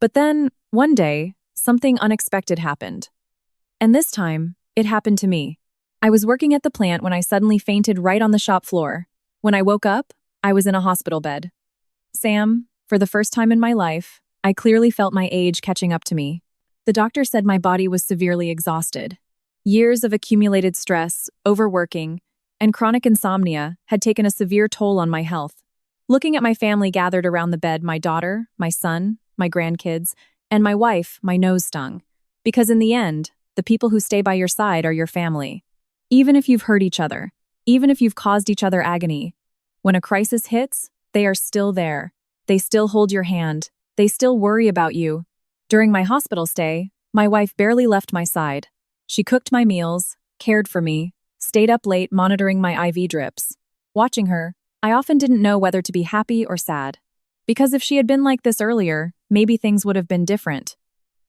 But then, one day, something unexpected happened. And this time, it happened to me. I was working at the plant when I suddenly fainted right on the shop floor. When I woke up, I was in a hospital bed. Sam, for the first time in my life, I clearly felt my age catching up to me. The doctor said my body was severely exhausted. Years of accumulated stress, overworking, and chronic insomnia had taken a severe toll on my health. Looking at my family gathered around the bed, my daughter, my son, my grandkids, and my wife, my nose stung. Because in the end, the people who stay by your side are your family. Even if you've hurt each other, even if you've caused each other agony, when a crisis hits, they are still there. They still hold your hand. They still worry about you. During my hospital stay, my wife barely left my side. She cooked my meals, cared for me, stayed up late monitoring my IV drips. Watching her, I often didn't know whether to be happy or sad. Because if she had been like this earlier, maybe things would have been different.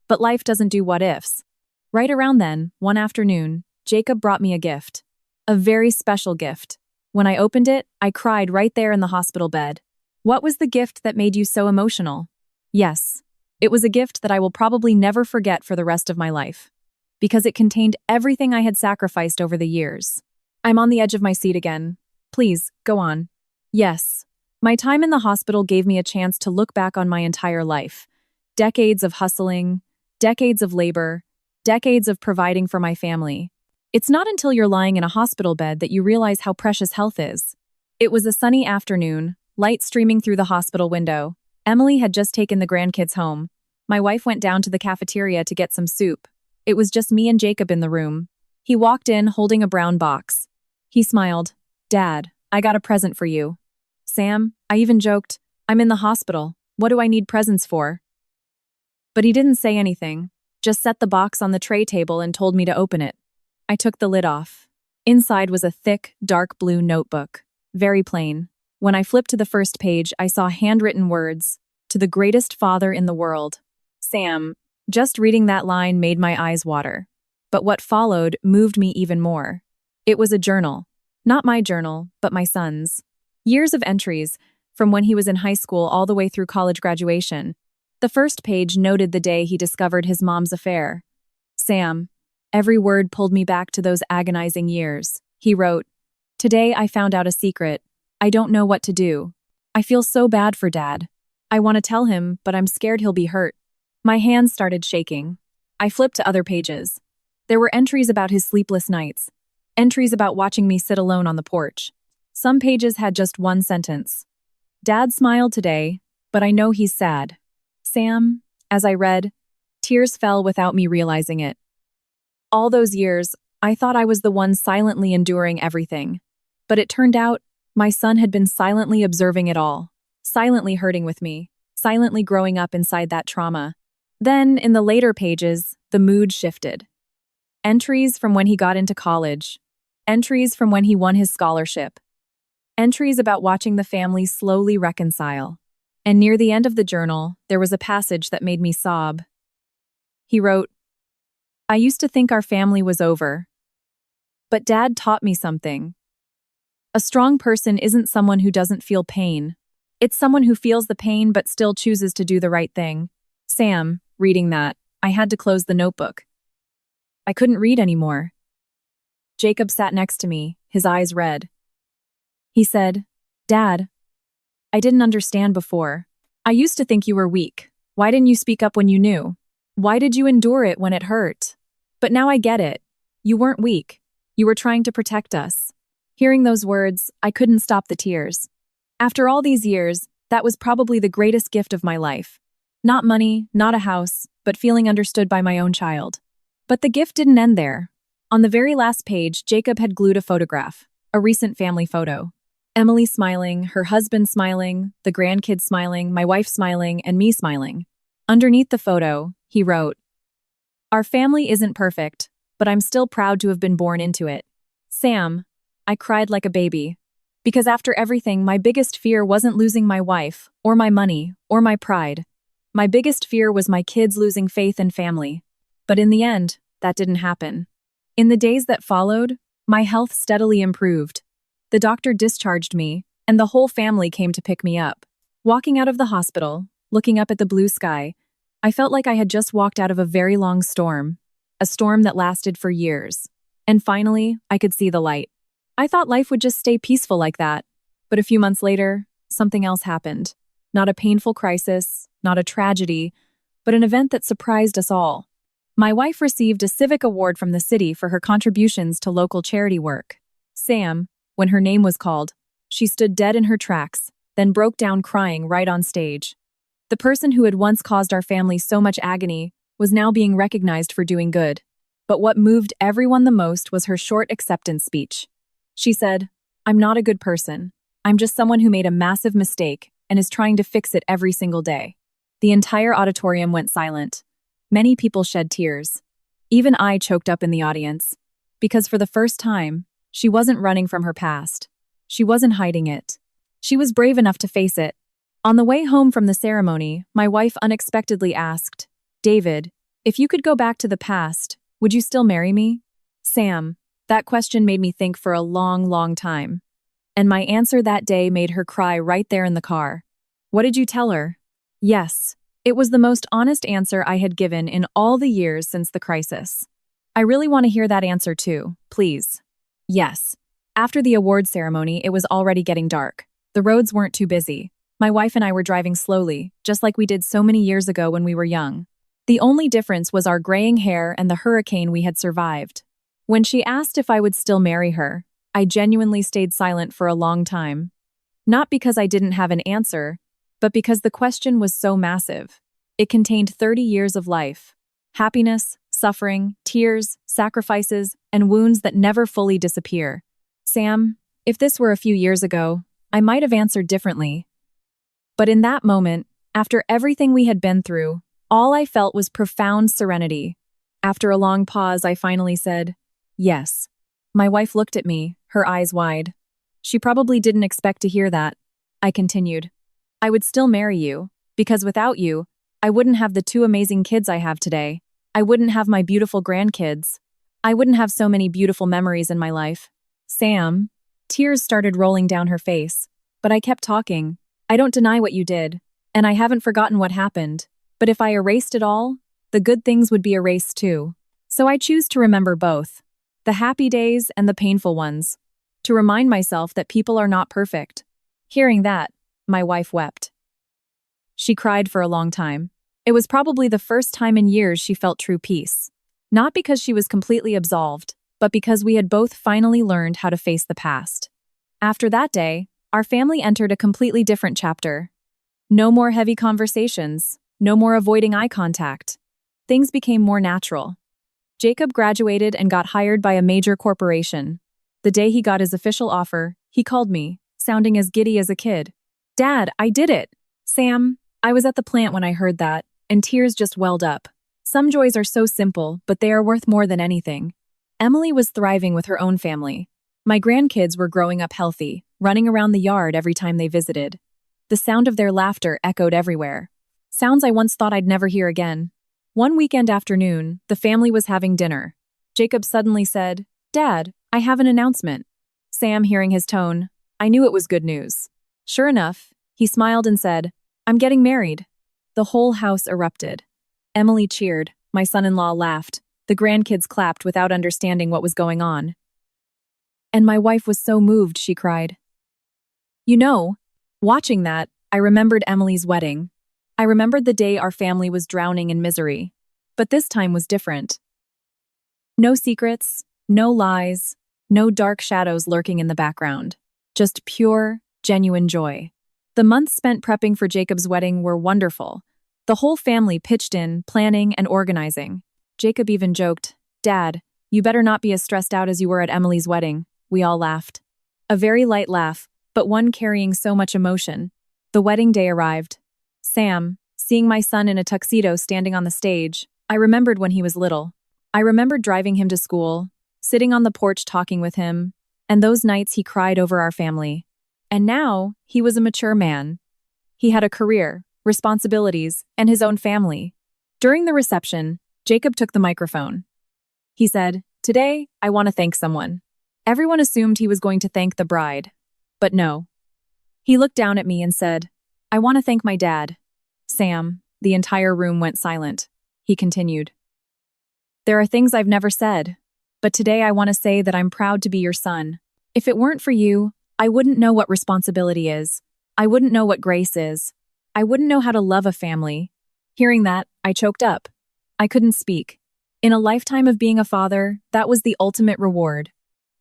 But life doesn't do what-ifs. Right around then, one afternoon, Jacob brought me a gift. A very special gift. When I opened it, I cried right there in the hospital bed. What was the gift that made you so emotional? Yes, it was a gift that I will probably never forget for the rest of my life. Because it contained everything I had sacrificed over the years. I'm on the edge of my seat again. Please, go on. Yes, my time in the hospital gave me a chance to look back on my entire life. Decades of hustling, decades of labor, decades of providing for my family. It's not until you're lying in a hospital bed that you realize how precious health is. It was a sunny afternoon, light streaming through the hospital window. Emily had just taken the grandkids home. My wife went down to the cafeteria to get some soup. It was just me and Jacob in the room. He walked in holding a brown box. He smiled. Dad, I got a present for you. Sam, I even joked, I'm in the hospital. What do I need presents for? But he didn't say anything, just set the box on the tray table and told me to open it. I took the lid off. Inside was a thick, dark blue notebook. Very plain. When I flipped to the first page, I saw handwritten words, "To the greatest father in the world." Sam, just reading that line made my eyes water. But what followed moved me even more. It was a journal. Not my journal, but my son's. Years of entries, from when he was in high school all the way through college graduation. The first page noted the day he discovered his mom's affair. Sam, every word pulled me back to those agonizing years. He wrote, "Today I found out a secret. I don't know what to do. I feel so bad for Dad. I want to tell him, but I'm scared he'll be hurt." My hands started shaking. I flipped to other pages. There were entries about his sleepless nights. Entries about watching me sit alone on the porch. Some pages had just one sentence. "Dad smiled today, but I know he's sad." Sam, as I read, tears fell without me realizing it. All those years, I thought I was the one silently enduring everything. But it turned out, my son had been silently observing it all, silently hurting with me, silently growing up inside that trauma. Then, in the later pages, the mood shifted. Entries from when he got into college. Entries from when he won his scholarship. Entries about watching the family slowly reconcile. And near the end of the journal, there was a passage that made me sob. He wrote, "I used to think our family was over. But Dad taught me something. A strong person isn't someone who doesn't feel pain. It's someone who feels the pain but still chooses to do the right thing." Sam, reading that, I had to close the notebook. I couldn't read anymore. Jacob sat next to me, his eyes red. He said, "Dad, I didn't understand before. I used to think you were weak. Why didn't you speak up when you knew? Why did you endure it when it hurt? But now I get it. You weren't weak. You were trying to protect us." Hearing those words, I couldn't stop the tears. After all these years, that was probably the greatest gift of my life. Not money, not a house, but feeling understood by my own child. But the gift didn't end there. On the very last page, Jacob had glued a photograph, a recent family photo. Emily smiling, her husband smiling, the grandkids smiling, my wife smiling, and me smiling. Underneath the photo, he wrote, "Our family isn't perfect, but I'm still proud to have been born into it." Sam, I cried like a baby. Because after everything, my biggest fear wasn't losing my wife, or my money, or my pride. My biggest fear was my kids losing faith and family. But in the end, that didn't happen. In the days that followed, my health steadily improved. The doctor discharged me, and the whole family came to pick me up. Walking out of the hospital, looking up at the blue sky, I felt like I had just walked out of a very long storm, a storm that lasted for years. And finally, I could see the light. I thought life would just stay peaceful like that. But a few months later, something else happened. Not a painful crisis, not a tragedy, but an event that surprised us all. My wife received a civic award from the city for her contributions to local charity work. Sam, when her name was called, she stood dead in her tracks, then broke down crying right on stage. The person who had once caused our family so much agony was now being recognized for doing good. But what moved everyone the most was her short acceptance speech. She said, "I'm not a good person. I'm just someone who made a massive mistake and is trying to fix it every single day." The entire auditorium went silent. Many people shed tears. Even I choked up in the audience. Because for the first time, she wasn't running from her past. She wasn't hiding it. She was brave enough to face it. On the way home from the ceremony, my wife unexpectedly asked, "David, if you could go back to the past, would you still marry me?" Sam, that question made me think for a long, long time. And my answer that day made her cry right there in the car. What did you tell her? Yes, it was the most honest answer I had given in all the years since the crisis. I really want to hear that answer too, please. Yes. After the award ceremony, it was already getting dark. The roads weren't too busy. My wife and I were driving slowly, just like we did so many years ago when we were young. The only difference was our graying hair and the hurricane we had survived. When she asked if I would still marry her, I genuinely stayed silent for a long time. Not because I didn't have an answer, but because the question was so massive. It contained 30 years of life. Happiness, suffering, tears, sacrifices, and wounds that never fully disappear. Sam, if this were a few years ago, I might have answered differently. But in that moment, after everything we had been through, all I felt was profound serenity. After a long pause, I finally said, "Yes." My wife looked at me, her eyes wide. She probably didn't expect to hear that. I continued, "I would still marry you, because without you, I wouldn't have the two amazing kids I have today. I wouldn't have my beautiful grandkids. I wouldn't have so many beautiful memories in my life." Sam, tears started rolling down her face, but I kept talking. "I don't deny what you did, and I haven't forgotten what happened. But if I erased it all, the good things would be erased too. So I choose to remember both, the happy days and the painful ones, to remind myself that people are not perfect." Hearing that, my wife wept. She cried for a long time. It was probably the first time in years she felt true peace. Not because she was completely absolved, but because we had both finally learned how to face the past. After that day, our family entered a completely different chapter. No more heavy conversations, no more avoiding eye contact. Things became more natural. Jacob graduated and got hired by a major corporation. The day he got his official offer, he called me, sounding as giddy as a kid. "Dad, I did it!" Sam, I was at the plant when I heard that, and tears just welled up. Some joys are so simple, but they are worth more than anything. Emily was thriving with her own family. My grandkids were growing up healthy, running around the yard every time they visited. The sound of their laughter echoed everywhere. Sounds I once thought I'd never hear again. One weekend afternoon, the family was having dinner. Jacob suddenly said, "Dad, I have an announcement." Sam, hearing his tone, I knew it was good news. Sure enough, he smiled and said, "I'm getting married." The whole house erupted. Emily cheered, my son-in-law laughed, the grandkids clapped without understanding what was going on. And my wife was so moved, she cried. You know, watching that, I remembered Emily's wedding. I remembered the day our family was drowning in misery. But this time was different. No secrets, no lies, no dark shadows lurking in the background. Just pure, genuine joy. The months spent prepping for Jacob's wedding were wonderful. The whole family pitched in, planning and organizing. Jacob even joked, "Dad, you better not be as stressed out as you were at Emily's wedding." We all laughed. A very light laugh, but one carrying so much emotion. The wedding day arrived. Sam, seeing my son in a tuxedo standing on the stage, I remembered when he was little. I remembered driving him to school, sitting on the porch talking with him, and those nights he cried over our family. And now, he was a mature man. He had a career, responsibilities, and his own family. During the reception, Jacob took the microphone. He said, "Today, I want to thank someone." Everyone assumed he was going to thank the bride. But no. He looked down at me and said, I want to thank my dad. Sam, the entire room went silent. He continued. There are things I've never said, but today I want to say that I'm proud to be your son. If it weren't for you, I wouldn't know what responsibility is. I wouldn't know what grace is. I wouldn't know how to love a family. Hearing that, I choked up. I couldn't speak. In a lifetime of being a father, that was the ultimate reward.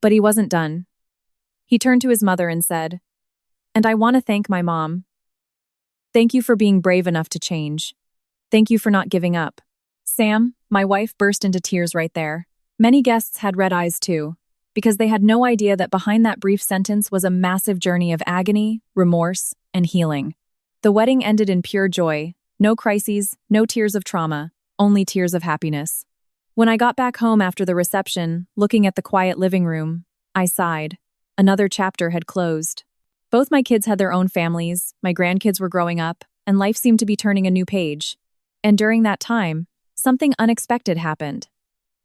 But he wasn't done. He turned to his mother and said, And I want to thank my mom. Thank you for being brave enough to change. Thank you for not giving up. Sam, my wife, burst into tears right there. Many guests had red eyes too, because they had no idea that behind that brief sentence was a massive journey of agony, remorse, and healing. The wedding ended in pure joy. No crises, no tears of trauma, only tears of happiness. When I got back home after the reception, looking at the quiet living room, I sighed. Another chapter had closed. Both my kids had their own families, my grandkids were growing up, and life seemed to be turning a new page. And during that time, something unexpected happened.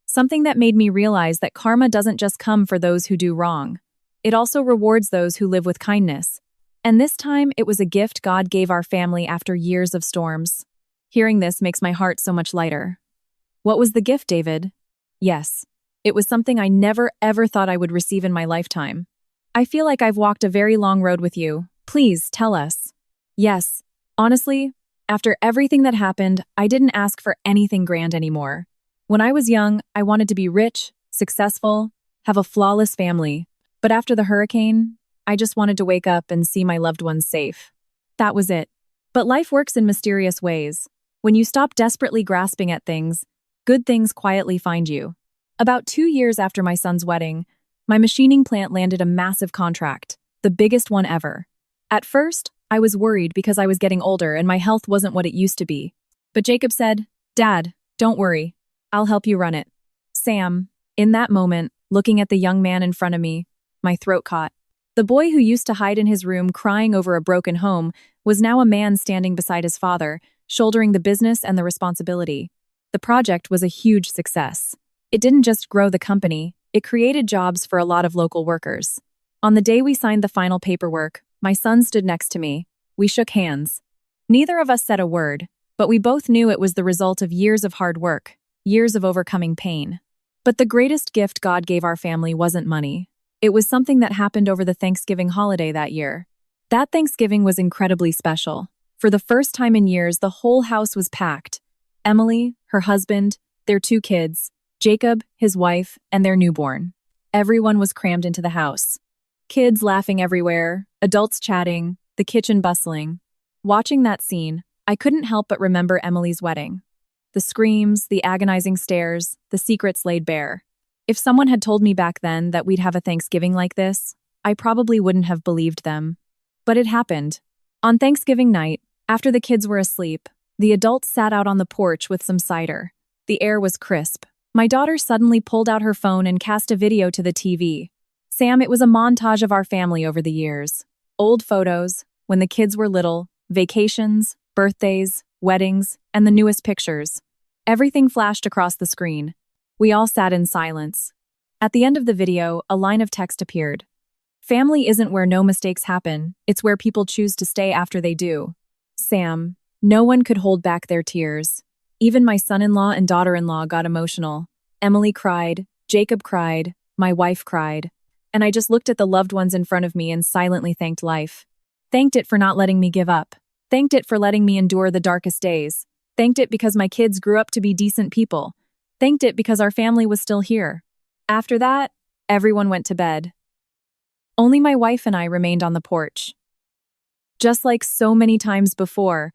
Something that made me realize that karma doesn't just come for those who do wrong. It also rewards those who live with kindness. And this time, it was a gift God gave our family after years of storms. Hearing this makes my heart so much lighter. What was the gift, David? Yes, it was something I never ever thought I would receive in my lifetime. I feel like I've walked a very long road with you. Please, tell us. Yes, honestly, after everything that happened, I didn't ask for anything grand anymore. When I was young, I wanted to be rich, successful, have a flawless family. But after the hurricane, I just wanted to wake up and see my loved ones safe. That was it. But life works in mysterious ways. When you stop desperately grasping at things, good things quietly find you. About 2 years after my son's wedding, my machining plant landed a massive contract, the biggest one ever. At first, I was worried because I was getting older and my health wasn't what it used to be. But Jacob said, Dad, don't worry. I'll help you run it. Sam, in that moment, looking at the young man in front of me, my throat caught. The boy who used to hide in his room crying over a broken home was now a man standing beside his father, shouldering the business and the responsibility. The project was a huge success. It didn't just grow the company, it created jobs for a lot of local workers. On the day we signed the final paperwork, my son stood next to me. We shook hands. Neither of us said a word, but we both knew it was the result of years of hard work, years of overcoming pain. But the greatest gift God gave our family wasn't money. It was something that happened over the Thanksgiving holiday that year. That Thanksgiving was incredibly special. For the first time in years, the whole house was packed. Emily, her husband, their 2 kids, Jacob, his wife, and their newborn. Everyone was crammed into the house. Kids laughing everywhere, adults chatting, the kitchen bustling. Watching that scene, I couldn't help but remember Emily's wedding. The screams, the agonizing stares, the secrets laid bare. If someone had told me back then that we'd have a Thanksgiving like this, I probably wouldn't have believed them. But it happened. On Thanksgiving night, after the kids were asleep, the adults sat out on the porch with some cider. The air was crisp. My daughter suddenly pulled out her phone and cast a video to the TV. Sam, it was a montage of our family over the years. Old photos, when the kids were little, vacations, birthdays, weddings, and the newest pictures. Everything flashed across the screen. We all sat in silence. At the end of the video, a line of text appeared. Family isn't where no mistakes happen, it's where people choose to stay after they do. Sam, no one could hold back their tears. Even my son-in-law and daughter-in-law got emotional. Emily cried, Jacob cried, my wife cried. And I just looked at the loved ones in front of me and silently thanked life. Thanked it for not letting me give up. Thanked it for letting me endure the darkest days. Thanked it because my kids grew up to be decent people. Thanked it because our family was still here. After that, everyone went to bed. Only my wife and I remained on the porch. Just like so many times before,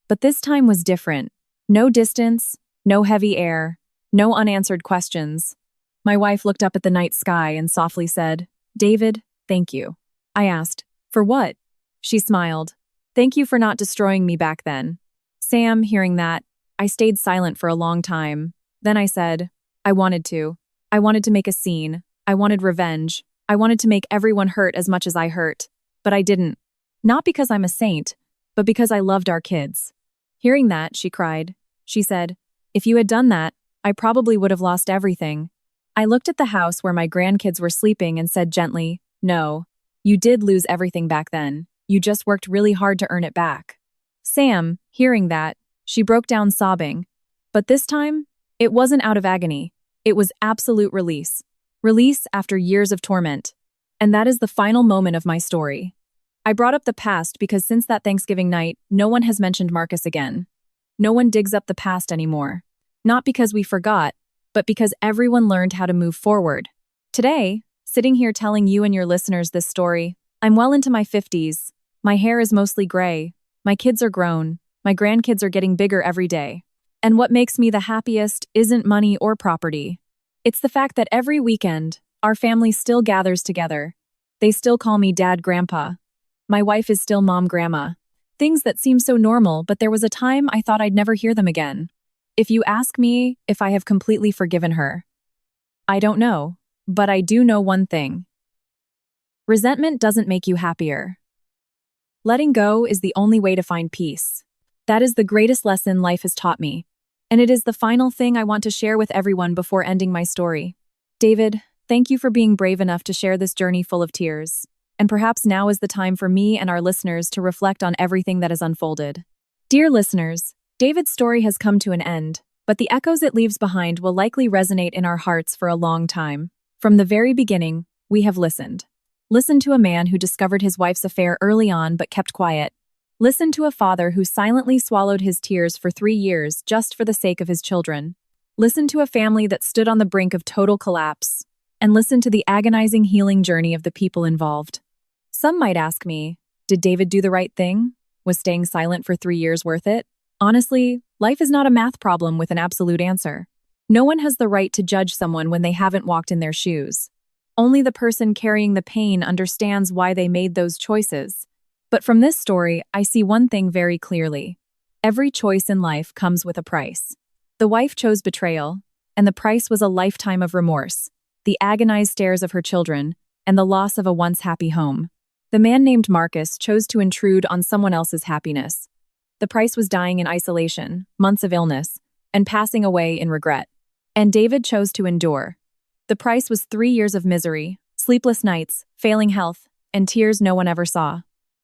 but this time was different. No distance, no heavy air, no unanswered questions. My wife looked up at the night sky and softly said, David, thank you. I asked, for what? She smiled. Thank you for not destroying me back then. Sam, hearing that, I stayed silent for a long time. Then I said, I wanted to. I wanted to make a scene. I wanted revenge. I wanted to make everyone hurt as much as I hurt. But I didn't. Not because I'm a saint, but because I loved our kids. Hearing that, she cried. She said, if you had done that, I probably would have lost everything. I looked at the house where my grandkids were sleeping and said gently, no, you did lose everything back then. You just worked really hard to earn it back. Sam, hearing that, she broke down sobbing. But this time, it wasn't out of agony. It was absolute release. Release after years of torment. And that is the final moment of my story. I brought up the past because since that Thanksgiving night, no one has mentioned Marcus again. No one digs up the past anymore. Not because we forgot, but because everyone learned how to move forward. Today, sitting here telling you and your listeners this story, I'm well into my 50s. My hair is mostly gray. My kids are grown. My grandkids are getting bigger every day. And what makes me the happiest isn't money or property. It's the fact that every weekend, our family still gathers together. They still call me Dad Grandpa. My wife is still Mom Grandma. Things that seem so normal, but there was a time I thought I'd never hear them again. If you ask me if I have completely forgiven her, I don't know, but I do know one thing. Resentment doesn't make you happier. Letting go is the only way to find peace. That is the greatest lesson life has taught me. And it is the final thing I want to share with everyone before ending my story. David, thank you for being brave enough to share this journey full of tears. And perhaps now is the time for me and our listeners to reflect on everything that has unfolded. Dear listeners, David's story has come to an end, but the echoes it leaves behind will likely resonate in our hearts for a long time. From the very beginning, we have listened. Listened to a man who discovered his wife's affair early on but kept quiet. Listened to a father who silently swallowed his tears for 3 years just for the sake of his children. Listened to a family that stood on the brink of total collapse. And listened to the agonizing healing journey of the people involved. Some might ask me, did David do the right thing? Was staying silent for 3 years worth it? Honestly, life is not a math problem with an absolute answer. No one has the right to judge someone when they haven't walked in their shoes. Only the person carrying the pain understands why they made those choices. But from this story, I see one thing very clearly. Every choice in life comes with a price. The wife chose betrayal, and the price was a lifetime of remorse, the agonized stares of her children, and the loss of a once happy home. The man named Marcus chose to intrude on someone else's happiness. The price was dying in isolation, months of illness, and passing away in regret. And David chose to endure. The price was 3 years of misery, sleepless nights, failing health, and tears no one ever saw.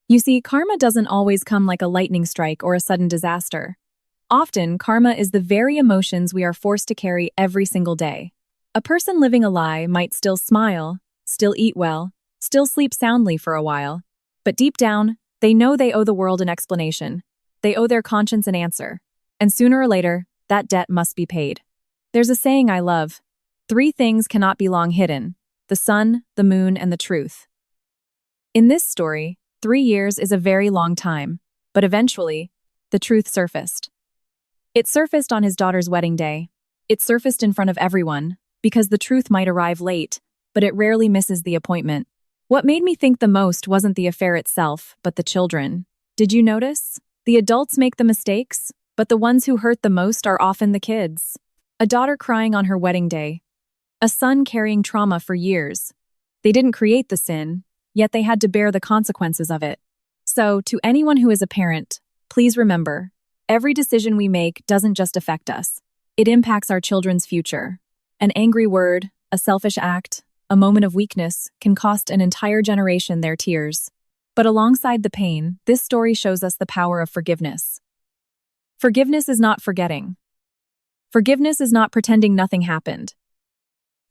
You see, karma doesn't always come like a lightning strike or a sudden disaster. Often, karma is the very emotions we are forced to carry every single day. A person living a lie might still smile, still eat well, still sleep soundly for a while. But deep down, they know they owe the world an explanation. They owe their conscience an answer. And sooner or later, that debt must be paid. There's a saying I love. 3 things cannot be long hidden: the sun, the moon, and the truth. In this story, 3 years is a very long time, but eventually, the truth surfaced. It surfaced on his daughter's wedding day. It surfaced in front of everyone, because the truth might arrive late, but it rarely misses the appointment. What made me think the most wasn't the affair itself, but the children. Did you notice? The adults make the mistakes, but the ones who hurt the most are often the kids. A daughter crying on her wedding day. A son carrying trauma for years. They didn't create the sin, yet they had to bear the consequences of it. So, to anyone who is a parent, please remember, every decision we make doesn't just affect us. It impacts our children's future. An angry word, a selfish act, a moment of weakness can cost an entire generation their tears. But alongside the pain, this story shows us the power of forgiveness. Forgiveness is not forgetting. Forgiveness is not pretending nothing happened.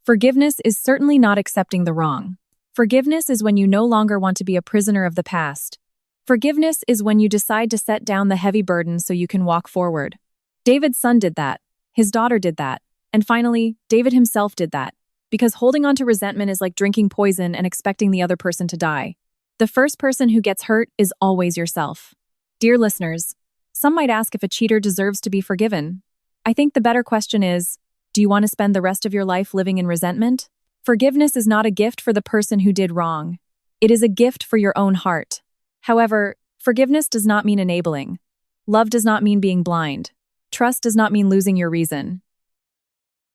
Forgiveness is certainly not accepting the wrong. Forgiveness is when you no longer want to be a prisoner of the past. Forgiveness is when you decide to set down the heavy burden so you can walk forward. David's son did that. His daughter did that. And finally, David himself did that. Because holding on to resentment is like drinking poison and expecting the other person to die. The first person who gets hurt is always yourself. Dear listeners, some might ask if a cheater deserves to be forgiven. I think the better question is, do you want to spend the rest of your life living in resentment? Forgiveness is not a gift for the person who did wrong. It is a gift for your own heart. However, forgiveness does not mean enabling. Love does not mean being blind. Trust does not mean losing your reason.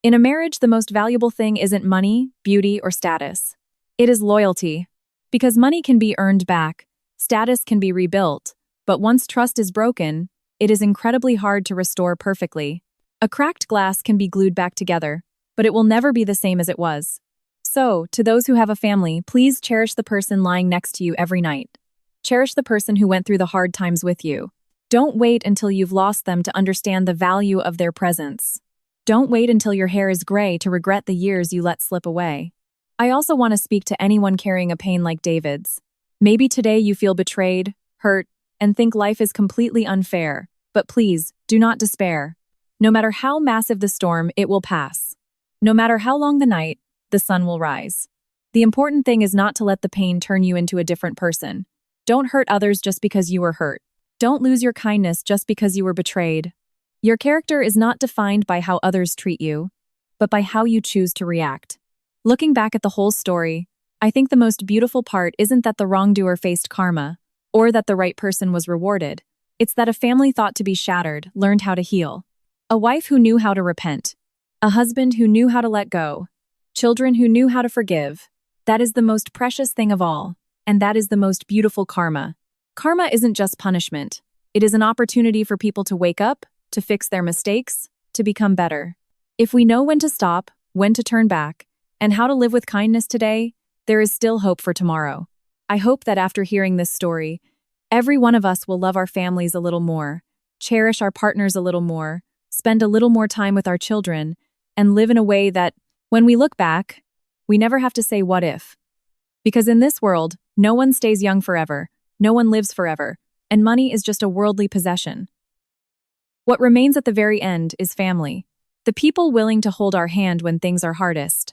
In a marriage, the most valuable thing isn't money, beauty, or status. It is loyalty. Because money can be earned back, status can be rebuilt, but once trust is broken, it is incredibly hard to restore perfectly. A cracked glass can be glued back together, but it will never be the same as it was. So, to those who have a family, please cherish the person lying next to you every night. Cherish the person who went through the hard times with you. Don't wait until you've lost them to understand the value of their presence. Don't wait until your hair is gray to regret the years you let slip away. I also want to speak to anyone carrying a pain like David's. Maybe today you feel betrayed, hurt, and think life is completely unfair. But please, do not despair. No matter how massive the storm, it will pass. No matter how long the night, the sun will rise. The important thing is not to let the pain turn you into a different person. Don't hurt others just because you were hurt. Don't lose your kindness just because you were betrayed. Your character is not defined by how others treat you, but by how you choose to react. Looking back at the whole story, I think the most beautiful part isn't that the wrongdoer faced karma, or that the right person was rewarded. It's that a family thought to be shattered learned how to heal. A wife who knew how to repent. A husband who knew how to let go. Children who knew how to forgive. That is the most precious thing of all, and that is the most beautiful karma. Karma isn't just punishment. It is an opportunity for people to wake up, to fix their mistakes, to become better. If we know when to stop, when to turn back, and how to live with kindness today, there is still hope for tomorrow. I hope that after hearing this story, every one of us will love our families a little more, cherish our partners a little more, spend a little more time with our children, and live in a way that, when we look back, we never have to say what if. Because in this world, no one stays young forever, no one lives forever, and money is just a worldly possession. What remains at the very end is family. The people willing to hold our hand when things are hardest.